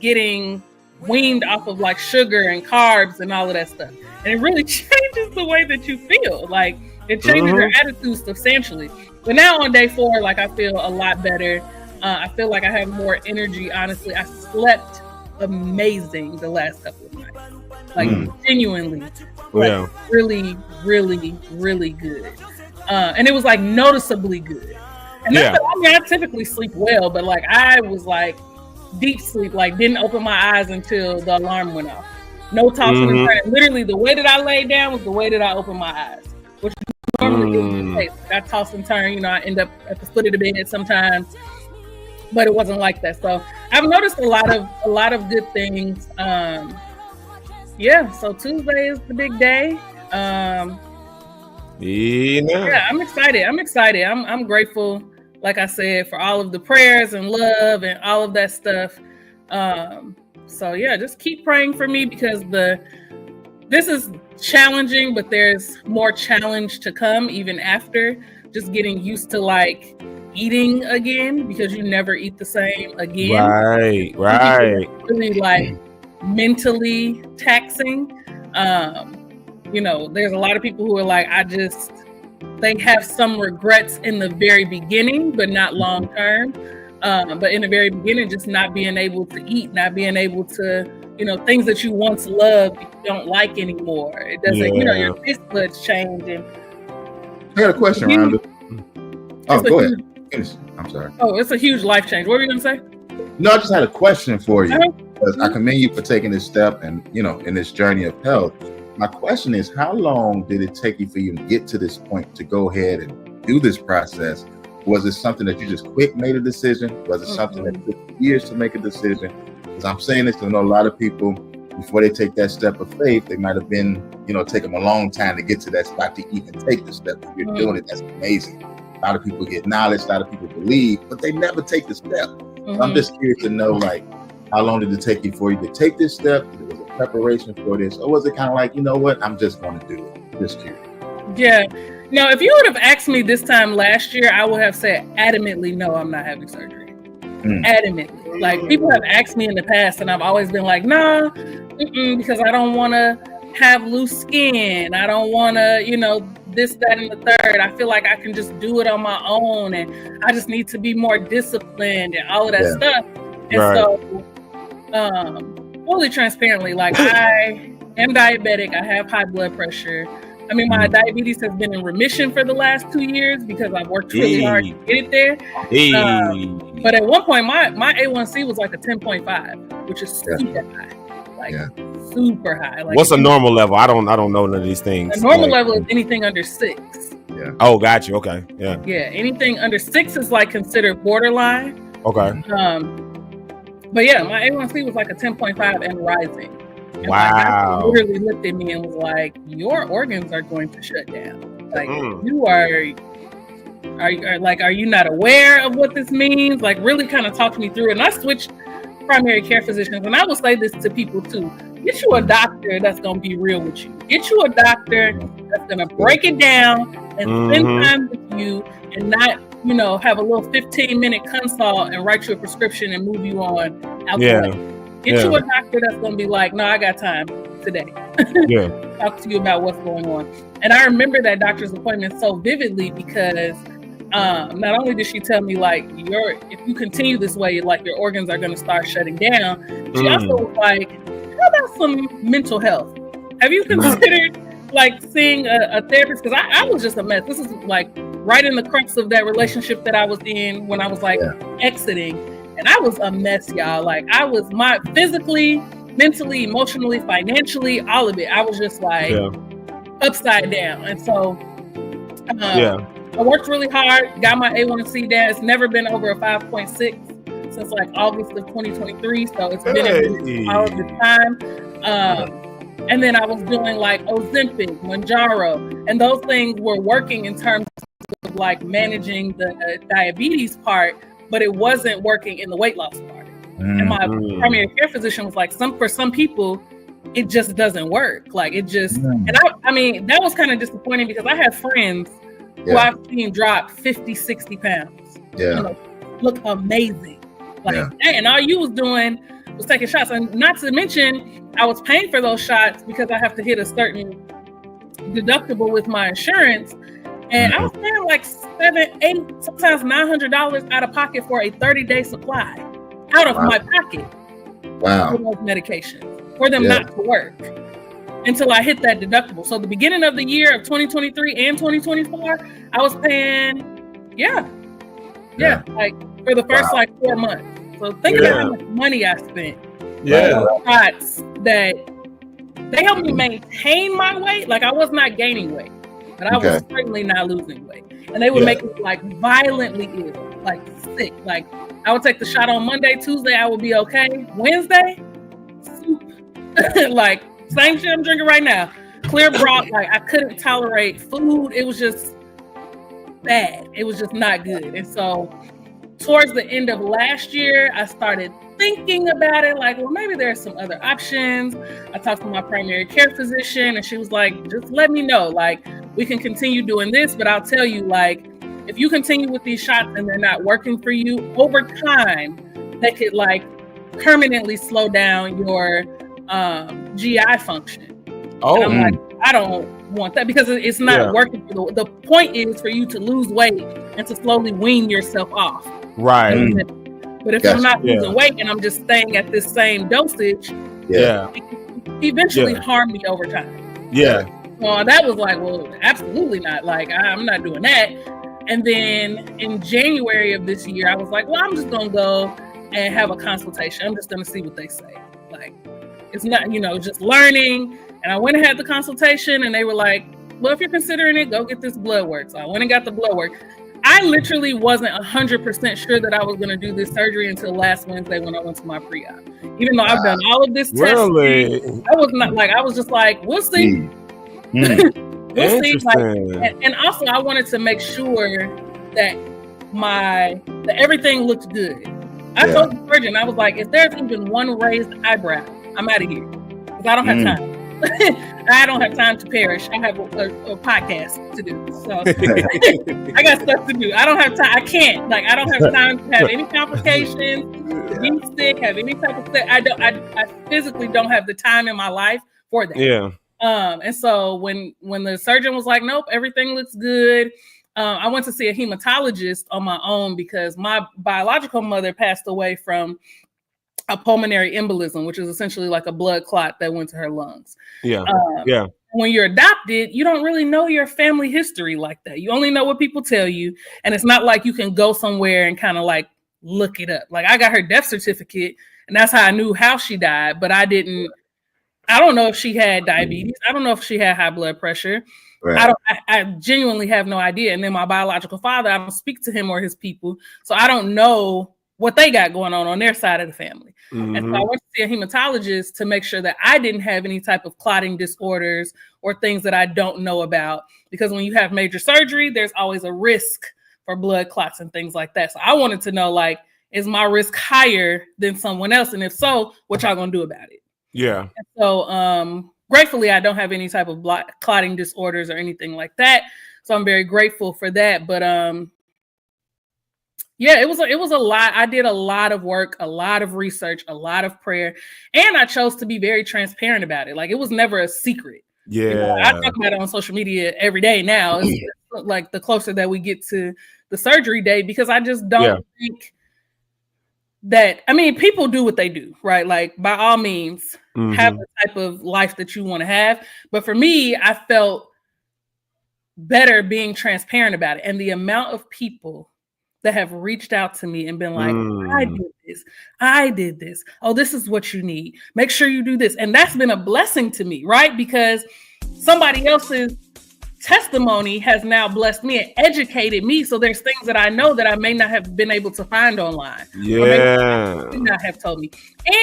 getting weaned off of like sugar and carbs and all of that stuff. And it really changes the way that you feel. Like it changes your attitude substantially. But now on day 4, like I feel a lot better. I feel like I have more energy. Honestly, I slept amazing the last couple of nights. Like genuinely, really, really, really good. And it was like noticeably good. And I typically sleep well, but like I was like deep sleep, like didn't open my eyes until the alarm went off. No tossing and turning. Literally, the way that I laid down was the way that I opened my eyes, which normally is the case. I toss and turn. I end up at the foot of the bed sometimes, but it wasn't like that. So I've noticed a lot of good things. So Tuesday is the big day. I'm excited. I'm grateful, like I said, for all of the prayers and love and all of that stuff. Just keep praying for me, because this is challenging, but there's more challenge to come even after. Just getting used to like eating again, because you never eat the same again. Right. It's really like mentally taxing. There's a lot of people who are like, they have some regrets in the very beginning, but not long term. But in the very beginning, just not being able to eat, not being able to, things that you once loved, you don't like anymore. It doesn't, your taste buds change. And I got a question, Rhonda. Oh, go ahead. I'm sorry. Oh, it's a huge life change. What were you going to say? No, I just had a question for you. Because I commend you for taking this step and, in this journey of health. My question is, how long did it take you for you to get to this point to go ahead and do this process? Was it something that you just quick made a decision? Was it something that took years to make a decision? Because I'm saying this to know a lot of people, before they take that step of faith, they might have been, take them a long time to get to that spot to even take the step. If you're doing it, that's amazing. A lot of people get knowledge, a lot of people believe, but they never take the step. So I'm just curious to know, like, how long did it take you for you to take this step? Was it preparation for this? Or was it kind of like, you know what, I'm just going to do it? Just curious. Yeah. No, if you would have asked me this time last year, I would have said adamantly, no, I'm not having surgery. Adamantly. Like, people have asked me in the past, and I've always been like, nah, because I don't want to have loose skin. I don't want to, this, that, and the third. I feel like I can just do it on my own, and I just need to be more disciplined and all of that stuff. And so, fully transparently, like, I am diabetic. I have high blood pressure. I mean, my diabetes has been in remission for the last 2 years because I've worked really hard to get it there. But at one point, my A1C was like a 10.5, which is super high. Like super high. Like, what's a normal level? I don't know none of these things. The normal level is anything under 6. Yeah. Oh, got you. Okay. Yeah. Yeah. Anything under 6 is like considered borderline. Okay. But yeah, my A1C was like a 10.5 and rising. And wow. My doctor literally looked at me and was like, your organs are going to shut down. Like, you are you not aware of what this means? Like, really kind of talked me through it. And I switched primary care physicians. And I will say this to people too. Get you a doctor that's going to be real with you. Get you a doctor that's going to break it down and spend time with you and not, have a little 15-minute consult and write you a prescription and move you on out the way. Get you a doctor that's going to be like, no, I got time today. Talk to you about what's going on. And I remember that doctor's appointment so vividly because not only did she tell me, like, if you continue this way, like, your organs are going to start shutting down. She also was like, how about some mental health? Have you considered, like, seeing a therapist? Because I was just a mess. This is, like, right in the crux of that relationship that I was in when I was, like, exiting. And I was a mess, y'all. Like, I was physically, mentally, emotionally, financially, all of it. I was just like upside down. And so I worked really hard, got my A1C down. It's never been over a 5.6 since like August of 2023. So it's been all of the time. And then I was doing like Ozempic, Mounjaro, and those things were working in terms of like managing the diabetes part, but it wasn't working in the weight loss part. And my primary care physician was like, for some people, it just doesn't work. Like it just, and I mean, that was kind of disappointing because I have friends who I've seen drop 50, 60 pounds. Look amazing. Like, and all you was doing was taking shots. And not to mention, I was paying for those shots because I have to hit a certain deductible with my insurance. And I was paying like $700, $800, sometimes $900 out of pocket for a 30-day supply out of my pocket. Wow. For those medications, for them not to work until I hit that deductible. So the beginning of the year of 2023 and 2024, I was paying, like for the first like 4 months. So think about how much money I spent. Shots that they helped me maintain my weight. Like I was not gaining weight, but I was certainly not losing weight. And they would make me like violently ill, like sick. Like I would take the shot on Monday, Tuesday, I would be okay. Wednesday, soup. Like same shit I'm drinking right now. Clear broth. Like I couldn't tolerate food. It was just bad. It was just not good. And so towards the end of last year, I started thinking about it. Like, well, maybe there's some other options. I talked to my primary care physician and she was like, just let me know. Like, we can continue doing this, but I'll tell you, like, if you continue with these shots and they're not working for you, over time, they could like permanently slow down your GI function. And I'm like, I don't want that because it's not working. The point is for you to lose weight and to slowly wean yourself off. Right. But if I'm not losing weight and I'm just staying at this same dosage, it can eventually harm me over time. Well, that was like, well, absolutely not. Like, I'm not doing that. And then in January of this year, I was like, well, I'm just going to go and have a consultation. I'm just going to see what they say. Like, it's not, just learning. And I went and had the consultation and they were like, well, if you're considering it, go get this blood work. So I went and got the blood work. I literally wasn't 100% sure that I was going to do this surgery until last Wednesday when I went to my pre-op. Even though I've done all of this testing, I was not like, I was just like, we'll see. We'll see. Like, and also I wanted to make sure that that everything looked good. I told the surgeon, I was like, if there's even one raised eyebrow, I'm out of here because I don't have time. I don't have time to perish. I have a podcast to do. So I got stuff to do. I don't have time. I can't. Like, I don't have time to have any complications, be sick, have any type of thing. I physically don't have the time in my life for that. And so when the surgeon was like, nope, everything looks good. I went to see a hematologist on my own because my biological mother passed away from a pulmonary embolism, which is essentially like a blood clot that went to her lungs. When you're adopted, you don't really know your family history like that. You only know what people tell you. And it's not like you can go somewhere and kind of like look it up. Like I got her death certificate and that's how I knew how she died, but I don't know if she had diabetes. I don't know if she had high blood pressure. Right. I genuinely have no idea. And then my biological father, I don't speak to him or his people. So I don't know what they got going on their side of the family. And so I went to see a hematologist to make sure that I didn't have any type of clotting disorders or things that I don't know about. Because when you have major surgery, there's always a risk for blood clots and things like that. So I wanted to know, like, is my risk higher than someone else? And if so, what y'all gonna do about it? And so gratefully, I don't have any type of clotting disorders or anything like that. So I'm very grateful for that. But it was a lot. I did a lot of work, a lot of research, a lot of prayer, and I chose to be very transparent about it. Like it was never a secret. I talk about it on social media every day now. It's like the closer that we get to the surgery day, because I just don't think that, I mean, people do what they do, right? Like by all means, have the type of life that you want to have. But for me, I felt better being transparent about it. And the amount of people that have reached out to me and been like, I did this. Oh, this is what you need. Make sure you do this. And that's been a blessing to me, right? Because somebody else's testimony has now blessed me and educated me. So there's things that I know that I may not have been able to find online. Yeah. Or may not have told me.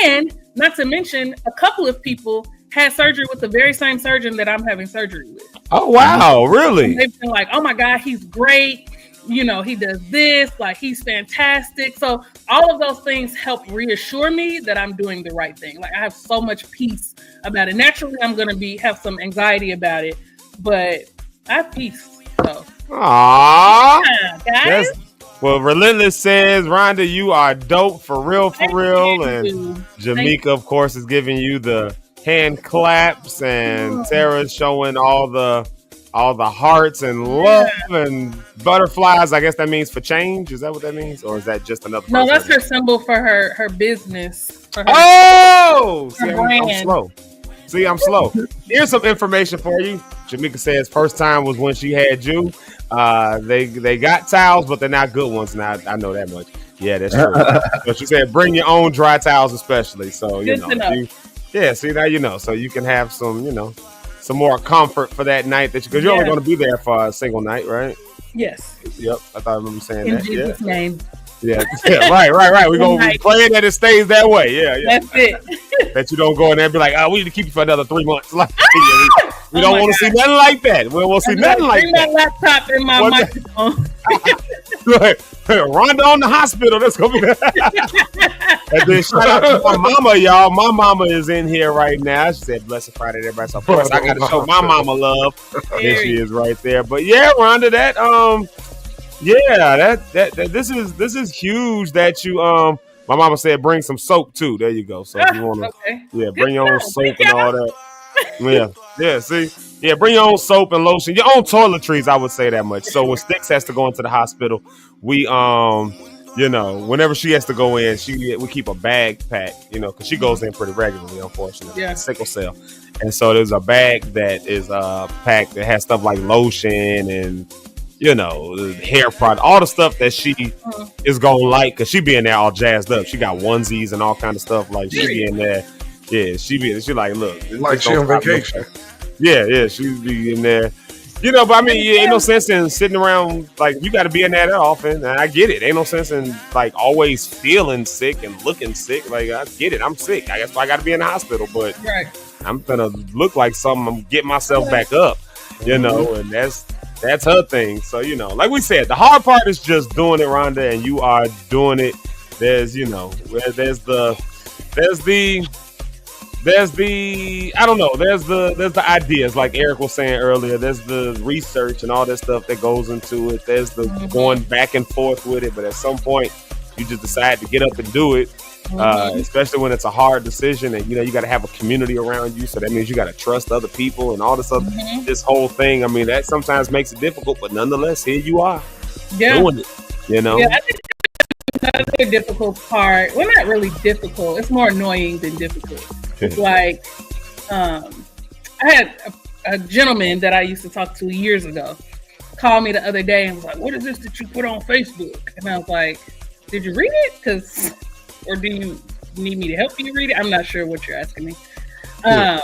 And not to mention, a couple of people had surgery with the very same surgeon that I'm having surgery with. Oh, wow. Really? And they've been like, oh my God, he's great. You know, he does this, like he's fantastic. So all of those things help reassure me that I'm doing the right thing. Like I have so much peace about it. Naturally, I'm going to have some anxiety about it, but I have peace. So. Aww. Yeah, guys. Well, Relentless says, Rhonda, you are dope for real. And Jamaica, of course, is giving you the hand claps, and Tara's showing all the hearts and love and butterflies. I guess that means for change. Is that what that means? Or is that just another? No, that's her symbol for her business. For her, I'm slow. See, I'm slow. Here's some information for you. Jamaica says first time was when she had you. They got towels, but they're not good ones. Now I know that much. Yeah, that's true. But she said bring your own dry towels, especially. So you know, see now you know, so you can have some, some more comfort for that night because you're only going to be there for a single night, right? Yes. Yep. I thought I remember saying in that. Jesus' name. Yeah. Right. We're going to be praying that it stays that way. Yeah. That's it. That you don't go in there and be like, we need to keep you for another 3 months. Like, we don't want to see nothing like that. We don't want to see nothing like that. Bring my laptop and my microphone. Rhonda on the hospital. That's going to be that. And then shout out to my mama, y'all. My mama is in here right now. She said, Blessed Friday, everybody. So, of course, I got to show my mama love. There she is right there. But, yeah, Rhonda, this is huge that you my mama said bring some soap too. There you go. So if you want to bring your own soap and all that. Yeah, see? Yeah, bring your own soap and lotion, your own toiletries, I would say that much. So when Sticks has to go into the hospital, we whenever she has to go in, we keep a bag packed, because she goes in pretty regularly, unfortunately. Yeah. Sickle cell. And so there's a bag that is packed that has stuff like lotion and hair product, all the stuff that she is gonna like, because she be in there all jazzed up. She got onesies and all kind of stuff. Like she be in there. Yeah, she like, look, like she on vacation. Yeah, she be in there. But I mean, ain't no sense in sitting around, like, you got to be in there that often. And I get it. Ain't no sense in, like, always feeling sick and looking sick. Like, I get it. I'm sick. I guess I got to be in the hospital. But I'm going to look like something. I'm getting myself back up, and that's her thing. So, like we said, the hard part is just doing it, Rhonda, and you are doing it. There's the ideas, like Eric was saying earlier. There's the research and all that stuff that goes into it. There's the going back and forth with it. But at some point, you just decide to get up and do it, especially when it's a hard decision. And, you got to have a community around you. So that means you got to trust other people and all this other, this whole thing. I mean, that sometimes makes it difficult. But nonetheless, here you are doing it, Yeah, I think another difficult part. Well, not really difficult. It's more annoying than difficult. It's like, I had a gentleman that I used to talk to years ago call me the other day and was like, what is this that you put on Facebook? And I was like, did you read it? Or do you need me to help you read it? I'm not sure what you're asking me. And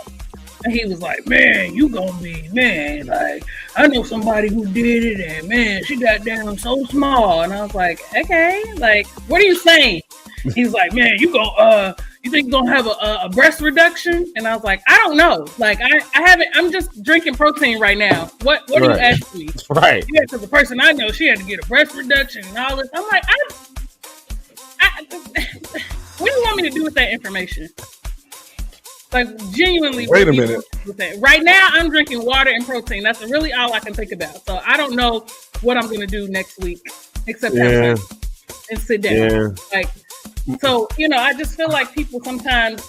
he was like, man, you gonna be, man, like, I know somebody who did it, and man, she got down so small. And I was like, okay, like, what are you saying? He's like, man, you think you're gonna have a breast reduction? And I was like, I don't know. Like, I haven't, I'm just drinking protein right now. What do you ask me? Right. Yeah, because the person I know, she had to get a breast reduction and all this. I'm like, what do you want me to do with that information? Like, genuinely. Wait a minute. Right now, I'm drinking water and protein. That's really all I can think about. So I don't know what I'm going to do next week, except have fun and sit down. Yeah. Like, so, I just feel like people sometimes,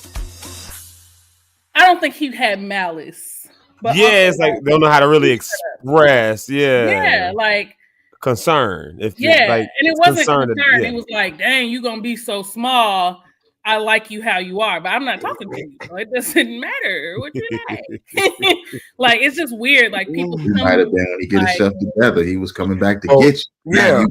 I don't think he had malice. But it's like they don't know how to really express. Yeah, like concern. And it wasn't concern. It was like, dang, you're going to be so small. I like you how you are, but I'm not talking to you. So it doesn't matter what you like. Like, it's just weird. Like, people. He might have been when he get himself together. He was coming back to get you. Yeah.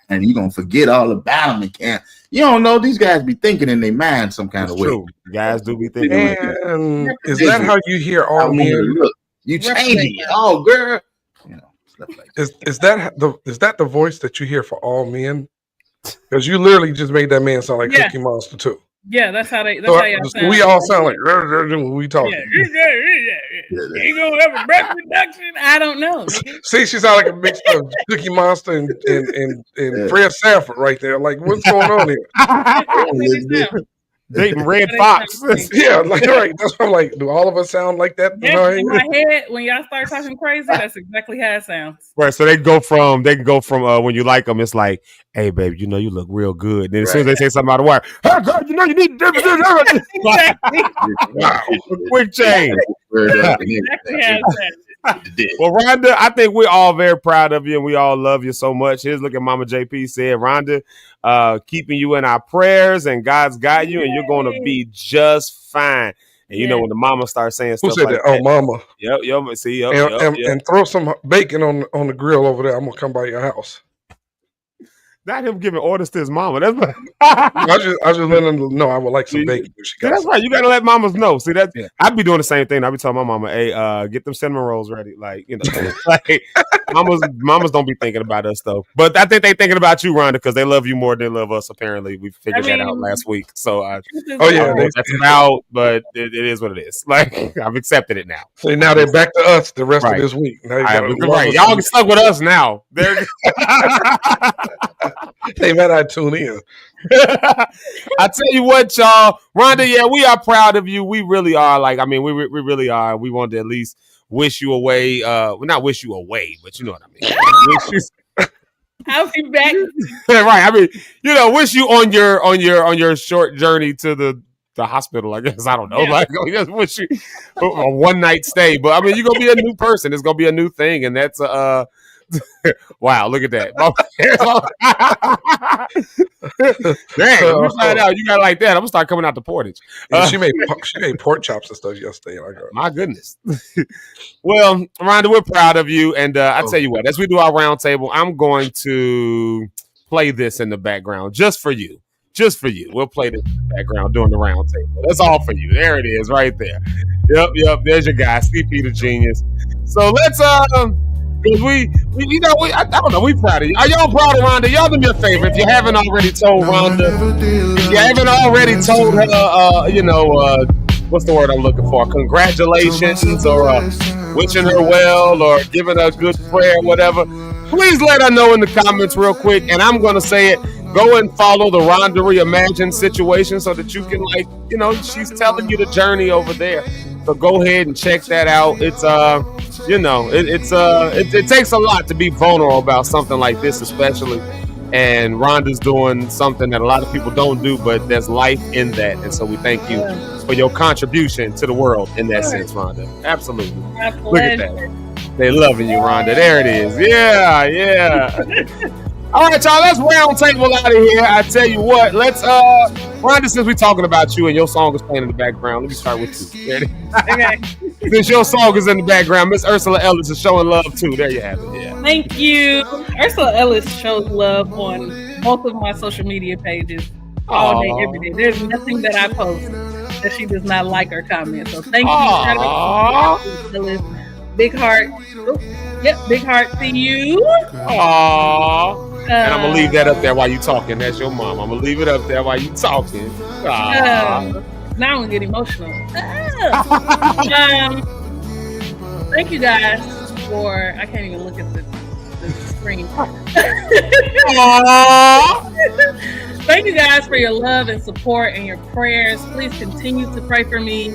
And you're going to forget all about him. And you don't know, these guys be thinking in their mind some kind of way. Guys do be thinking. And is that how you hear all men? You changing it. Oh, girl. Stuff like that. Is that the voice that you hear for all men? Because you literally just made that man sound like Cookie Monster too. Yeah, that's how y'all sound. We all sound like when we talk. Ain't gonna have a breath reduction. I don't know. See, she sounds like a mix of Cookie Monster and Fred Sanford right there. Like, what's going on here? Dating Red Fox. Yeah, like right. That's what I'm like. Do all of us sound like that? In my head, when y'all start talking crazy, that's exactly how it sounds. Right, so they can go from when you like them, it's like, hey, baby, you know you look real good. Then as soon as they say something out of the wire, hey, girl, you know you need to wow, quick change. Well, Rhonda, I think we're all very proud of you and we all love you so much. Here's look at Mama JP said, Rhonda, keeping you in our prayers and God's got you and you're going to be just fine. And you know when the mama starts saying stuff like that. Oh, mama. Yep. See, and throw some bacon on the grill over there. I'm gonna come by your house. Not him giving orders to his mama. That's I just let him know I would like some bacon. That's right. You gotta let mamas know. See that? Yeah. I'd be doing the same thing. I'd be telling my mama, "Hey, get them cinnamon rolls ready." Like like mamas don't be thinking about us though. But I think they thinking about you, Rhonda, because they love you more than they love us. Apparently, we figured that out last week. So, that's about. But it is what it is. Like I've accepted it now. So now they're back to us the rest of this week. Now right. Y'all can stuck with us now. They better not tune in. I tell you what, y'all, Rhonda, we are proud of you. We really are. We really are. We wanted to at least wish you away. Not wish you away, but you know what I mean. I'll be back. Right. I mean, wish you on your short journey to the hospital, I guess. I don't know. Yeah. Just wish you a one night stay. But I mean, you're gonna be a new person. It's gonna be a new thing, and that's wow, look at that. Dang, we find out you got like that. I'm gonna start coming out the portage. She made pork chops and stuff yesterday. My goodness. Well, Rhonda, we're proud of you. And I tell you what, as we do our round table, I'm going to play this in the background just for you. Just for you. We'll play this in the background during the round table. That's all for you. There it is, right there. Yep. There's your guy, CP the Genius. So let's because I don't know, we proud of you. Are y'all proud of Rhonda? Y'all do me a favor. If you haven't already told Rhonda, if you haven't already told her, what's the word I'm looking for? Congratulations, or wishing her well, or giving her a good prayer, whatever. Please let her know in the comments real quick, and I'm going to say it. Go and follow the Rhonda Reimagined situation so that you can, she's telling you the journey over there. So go ahead and check that out. It's it takes a lot to be vulnerable about something like this, especially. And Rhonda's doing something that a lot of people don't do, but there's life in that. And so we thank you for your contribution to the world in that sense, Rhonda. Absolutely. Look at that. They loving you, Rhonda. There it is. Yeah. All right, y'all, let's round table out of here. I tell you what, let's Rhonda, since we're talking about you and your song is playing in the background, let me start with you. Okay. Since your song is in the background, Miss Ursula Ellis is showing love too. There you have it. Yeah. Thank you. Ursula Ellis shows love on both of my social media pages all day, every day. There's nothing that I post that she does not like or comment. So thank you. Shout out to Ellis. Big heart. Big heart to you. Aww. And I'm going to leave that up there while you talking. That's your mom. I'm going to leave it up there while you talking. Now I'm going to get emotional. Thank you guys for... I can't even look at the screen. Thank you guys for your love and support and your prayers. Please continue to pray for me.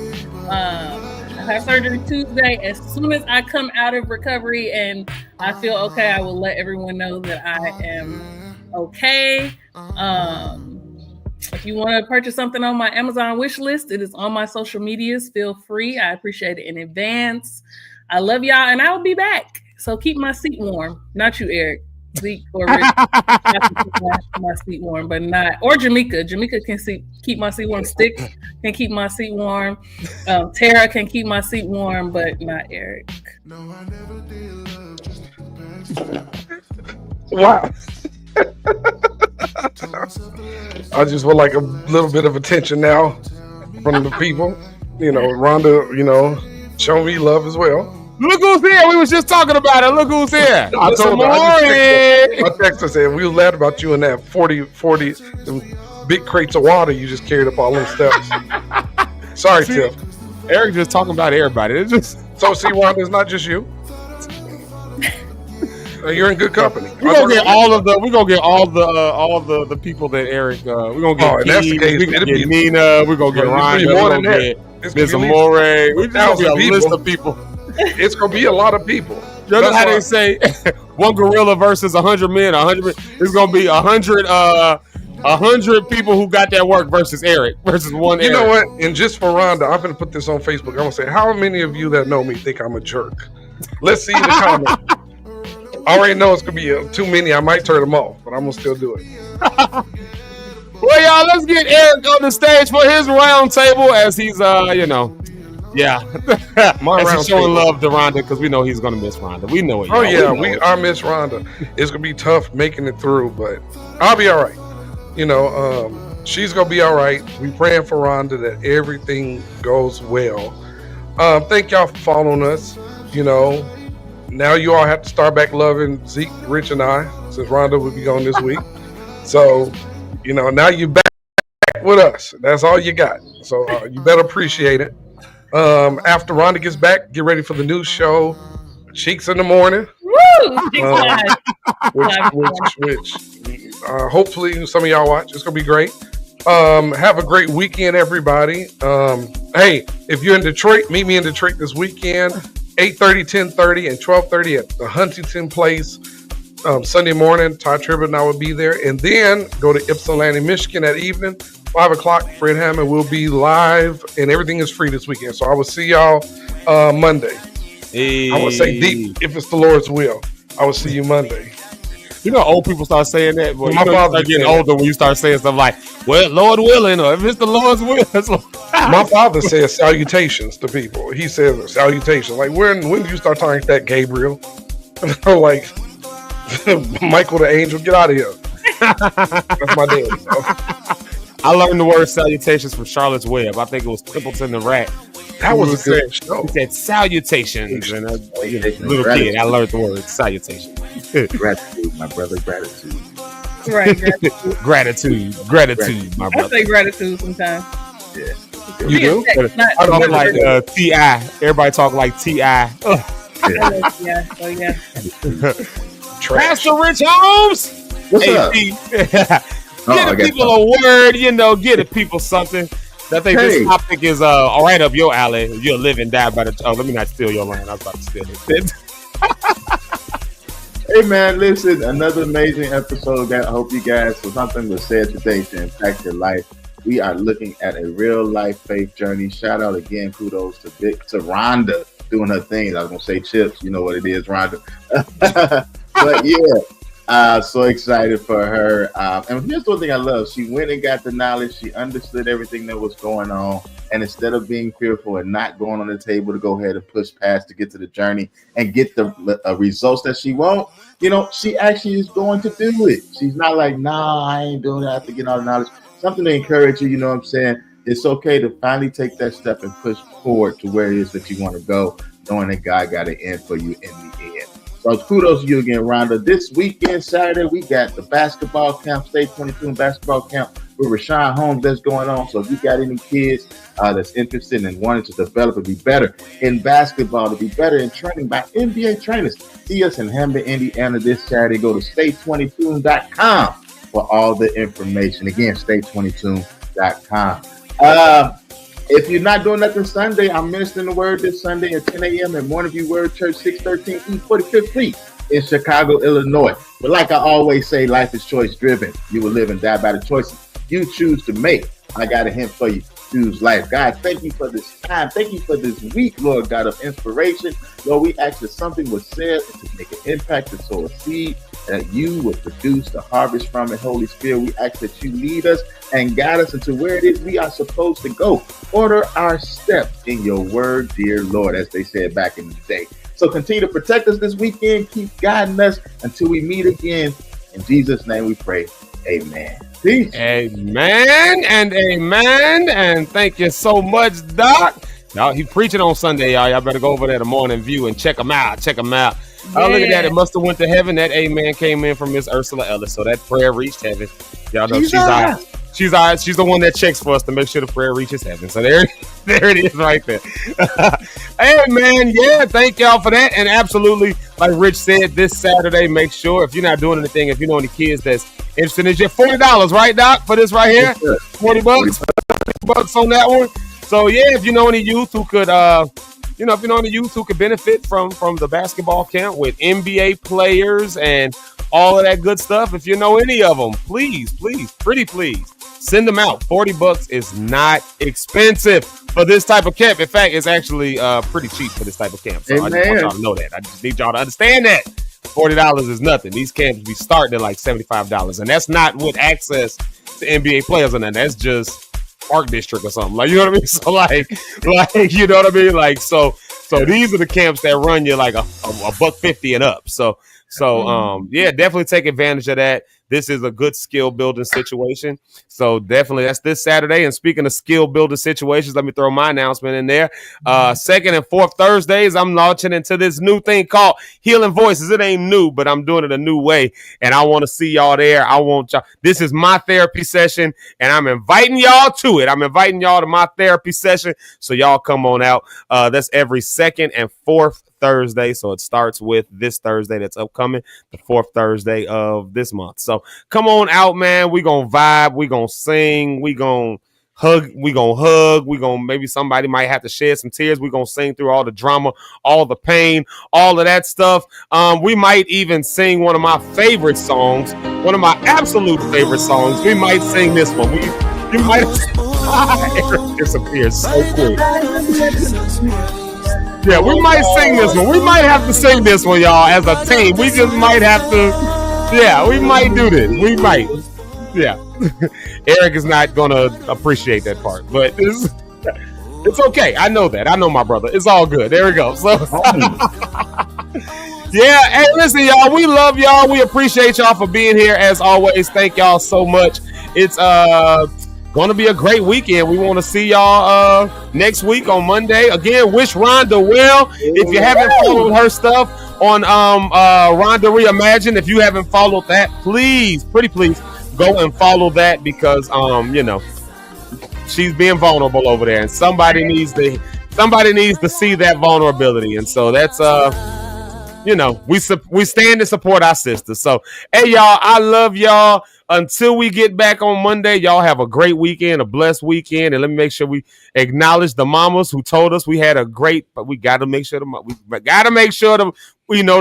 I have surgery Tuesday. As soon as I come out of recovery and I feel okay, I will let everyone know that I am okay. If you want to purchase something on my Amazon wish list, it is on my social medias. Feel free. I appreciate it in advance. I love y'all, and I will be back. So keep my seat warm. Not you, Eric. Zeke or Rick. My seat warm, but not, or Jamaica. Jamaica can keep my seat warm. Stick can keep my seat warm. Tara can keep my seat warm, but not Eric. Wow. I just would like a little bit of attention now from the people. Rhonda, show me love as well. Look who's here. We was just talking about it. Look who's here. I told My Mornin. texter said we was laughing about you and that 40 them big crates of water you just carried up all them steps. Sorry, Tiff. Eric just talking about everybody. It's just so see, Rhonda, it's not just you. You're in good company. We're gonna get all the people that Eric. We're gonna get we're gonna get Nina. We're gonna get Rhonda. We're gonna get Ms. Amore. We're just gonna be a list of people. It's gonna be a lot of people. You know how they say one gorilla versus 100 men. 100 men. It's gonna be 100 people who got that work versus Eric versus one. You Eric. know what? And just for Rhonda, I'm gonna put this on Facebook. I'm gonna say, how many of you that know me think I'm a jerk? Let's see in the comments. I already know it's gonna be too many. I might turn them off, but I'm gonna still do it. Well, y'all, let's get Eric on the stage for his round table as he's, as he's showing love to Rhonda because we know he's gonna miss Rhonda. We know it. Oh yeah, I miss Rhonda. It's gonna be tough making it through, but I'll be all right. You know, she's gonna be all right. We praying for Rhonda that everything goes well. Thank y'all for following us. You know. Now you all have to start back loving Zeke, Rich, and I, since Rhonda will be gone this week. So, you know, now you're back with us. That's all you got. So you better appreciate it. After Rhonda gets back, get ready for the new show, Cheeks in the Morning. Woo! Which hopefully some of y'all watch. It's going to be great. Have a great weekend, everybody. Hey, if you're in Detroit, meet me in Detroit this weekend. 8:30, 10:30, and 12:30 at the Huntington Place. Sunday morning, Todd Tribbett and I will be there. And then go to Ypsilanti, Michigan that evening. 5 o'clock, Fred Hammond will be live. And everything is free this weekend. So I will see y'all Monday. Hey. I will say deep, if it's the Lord's will. I will see you Monday. You know, old people start saying that. Boy. My father start getting older when you start saying stuff like, well, Lord willing, or if it's the Lord's will. My father says salutations to people. He says salutations. Like, when did you start talking that, Gabriel? Like, Michael the angel, get out of here. That's my dad. So. I learned the word salutations from Charlotte's Web. I think it was Templeton the Rat. That was a good show. He said salutations. And little kid, I learned the word salutation. Gratitude, my brother, gratitude. Right, gratitude, my brother. I say gratitude sometimes. Yeah. You do? I don't like T.I. Everybody talk like T.I. Yeah. Pastor Rich Holmes. What's up? Get the people a word, get the people something. I think this topic is right up your alley. You'll live and die by the. Oh, let me not steal your line. I was about to steal it. Hey man, listen, another amazing episode. I hope you guys, something was said today to impact your life. We are looking at a real life faith journey. Shout out again, kudos to Rhonda doing her thing. I was gonna say Chips, you know what it is, Rhonda. But yeah. So excited for her. And here's one thing I love. She went and got the knowledge. She understood everything that was going on. And instead of being fearful and not going on the table to go ahead and push past to get to the journey and get the results that she wants, she actually is going to do it. She's not like, nah, I ain't doing it. I have to get all the knowledge. Something to encourage you, you know what I'm saying? It's okay to finally take that step and push forward to where it is that you want to go, knowing that God got an end for you in the end. So kudos to you again, Rhonda. This weekend, Saturday, we got the basketball camp, State 22 basketball camp with Rashawn Holmes that's going on. So if you got any kids that's interested in wanting to develop and be better in basketball, to be better in training by NBA trainers, see us in Hammond, Indiana this Saturday. Go to state22.com for all the information. Again, state22.com. If you're not doing nothing Sunday, I'm ministering the word this Sunday at 10 a.m. at Morning View Word Church, 613 East 45th Street in Chicago, Illinois. But like I always say, life is choice driven. You will live and die by the choices you choose to make. I got a hint for you. Choose life. God, thank you for this time. Thank you for this week, Lord God, of inspiration. Lord, we ask that something was said to make an impact, to sow a seed, that you would produce the harvest from it. Holy Spirit, we ask that you lead us and guide us into where it is we are supposed to go. Order our steps in your word, dear Lord, as they said back in the day. So continue to protect us this weekend. Keep guiding us until we meet again. In Jesus' name we pray. Amen. Peace. Amen and amen. And thank you so much, Doc. Y'all, he preaching on Sunday, y'all. Y'all better go over there to Morning View and check him out. Check him out. Oh, look at that. It must have went to heaven. That amen came in from Miss Ursula Ellis. So that prayer reached heaven. Y'all know she's all right. She's all right. She's the one that checks for us to make sure the prayer reaches heaven. So there it is right there. Hey, man. Yeah, thank y'all for that. And absolutely, like Rich said, this Saturday, make sure if you're not doing anything, if you know any kids that's interested in just $40, right, Doc, for this right here? $40 on that one. So, yeah, if you know any youth who could, benefit from the basketball camp with NBA players and all of that good stuff, if you know any of them, please, pretty please, send them out. $40 is not expensive for this type of camp. In fact, it's actually pretty cheap for this type of camp. So I just want y'all to know that. I just need y'all to understand that. $40 is nothing. These camps be starting at like $75. And that's not with access to NBA players or nothing. That's just Park District or something. Like, you know what I mean? So like, you know what I mean? Like, so these are the camps that run you like a $150 and up. So yeah, definitely take advantage of that. This is a good skill building situation. So definitely that's this Saturday. And speaking of skill building situations, let me throw my announcement in there. Second and fourth Thursdays, I'm launching into this new thing called Healing Voices. It ain't new, but I'm doing it a new way. And I want to see y'all there. I want y'all. This is my therapy session, and I'm inviting y'all to it. I'm inviting y'all to my therapy session. So y'all come on out. That's every second and fourth Thursday. So it starts with this Thursday that's upcoming, the fourth Thursday of this month. So come on out, man. We gonna vibe. We gonna sing. We gonna hug. Maybe somebody might have to shed some tears. We gonna sing through all the drama, all the pain, all of that stuff. We might even sing one of my favorite songs, one of my absolute favorite songs. We might sing this one. You might Eric disappears so quick. Yeah, we might sing this one. We might have to sing this one, y'all, as a team. We just might have to. Yeah, we might do this. We might. Yeah. Eric is not going to appreciate that part, but it's okay. I know that. I know my brother. It's all good. There we go. So, yeah. Hey, listen, y'all. We love y'all. We appreciate y'all for being here as always. Thank y'all so much. It's going to be a great weekend. We want to see y'all next week on Monday. Again, wish Rhonda well. If you haven't followed her stuff on Rhonda Reimagine, if you haven't followed that, please, pretty please, go and follow that because, she's being vulnerable over there, and somebody needs to see that vulnerability. And so that's, we stand to support our sisters. So, hey, y'all, I love y'all. Until we get back on Monday, y'all have a great weekend, a blessed weekend. And let me make sure we acknowledge the mamas who told us we had a great, but we got to make sure the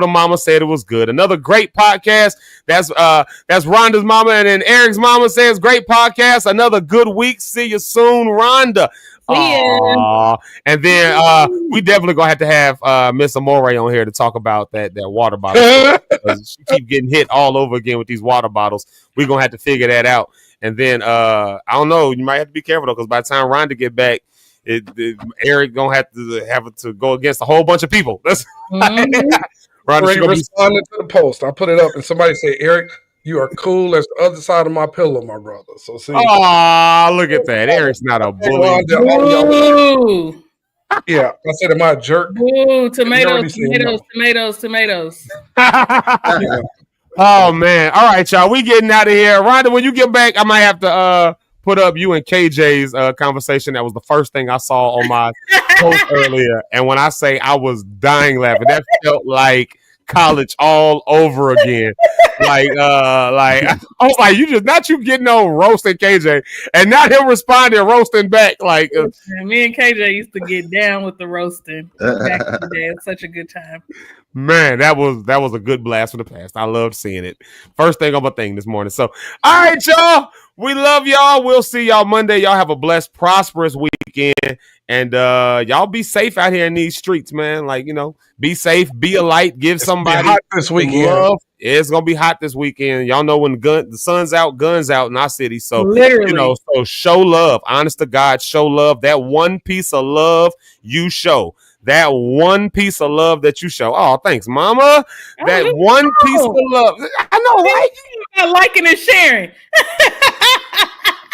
mama said it was good. Another great podcast. That's Rhonda's mama, and then Eric's mama says great podcast. Another good week. See you soon, Rhonda. Yeah. And then we definitely gonna have to have Miss Amore on here to talk about that water bottle. She keep getting hit all over again with these water bottles. We're gonna have to figure that out. And then I don't know, you might have to be careful though, because by the time Rhonda get back, Eric gonna have to go against a whole bunch of people. That's Rhonda responded to the post. I put it up and somebody said, Eric, you are cool as the other side of my pillow, my brother. So see. Oh, look at that. Eric's not a bully. Yeah, I said, am I a jerk? Ooh, tomatoes. Oh, man. All right, y'all. We getting out of here. Rhonda, when you get back, I might have to put up you and KJ's conversation. That was the first thing I saw on my post earlier. And when I say I was dying laughing, that felt like college all over again. I was like, you getting on roasting KJ and not him responding roasting back. Like me and KJ used to get down with the roasting back in the day. It's such a good time. Man, that was a good blast from the past. I loved seeing it. First thing on my thing this morning. So, all right, y'all. We love y'all. We'll see y'all Monday. Y'all have a blessed, prosperous weekend. And y'all be safe out here in these streets, man. Like, be safe, be a light, give somebody hot this weekend. Love. It's gonna be hot this weekend. Y'all know when the sun's out, guns out in our city. So literally, so show love. Honest to God, show love. That one piece of love you show. That one piece of love that you show. Oh, thanks, Mama. That one piece of love. I know, right? Liking and sharing.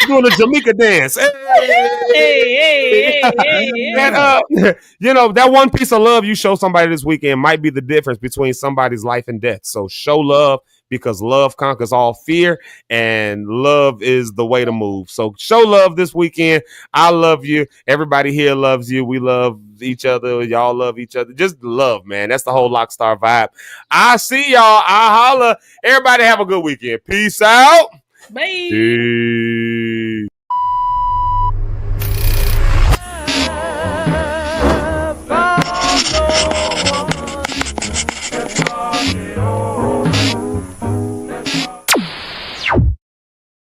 doing a Jamaica dance. Hey. And, you know, that one piece of love you show somebody this weekend might be the difference between somebody's life and death. So show love, because love conquers all fear, and love is the way to move. So show love this weekend. I love you. Everybody here loves you. We love each other. Y'all love each other. Just love, man. That's the whole Lockstar vibe. I see y'all. I holla. Everybody have a good weekend. Peace out. Bye. Peace.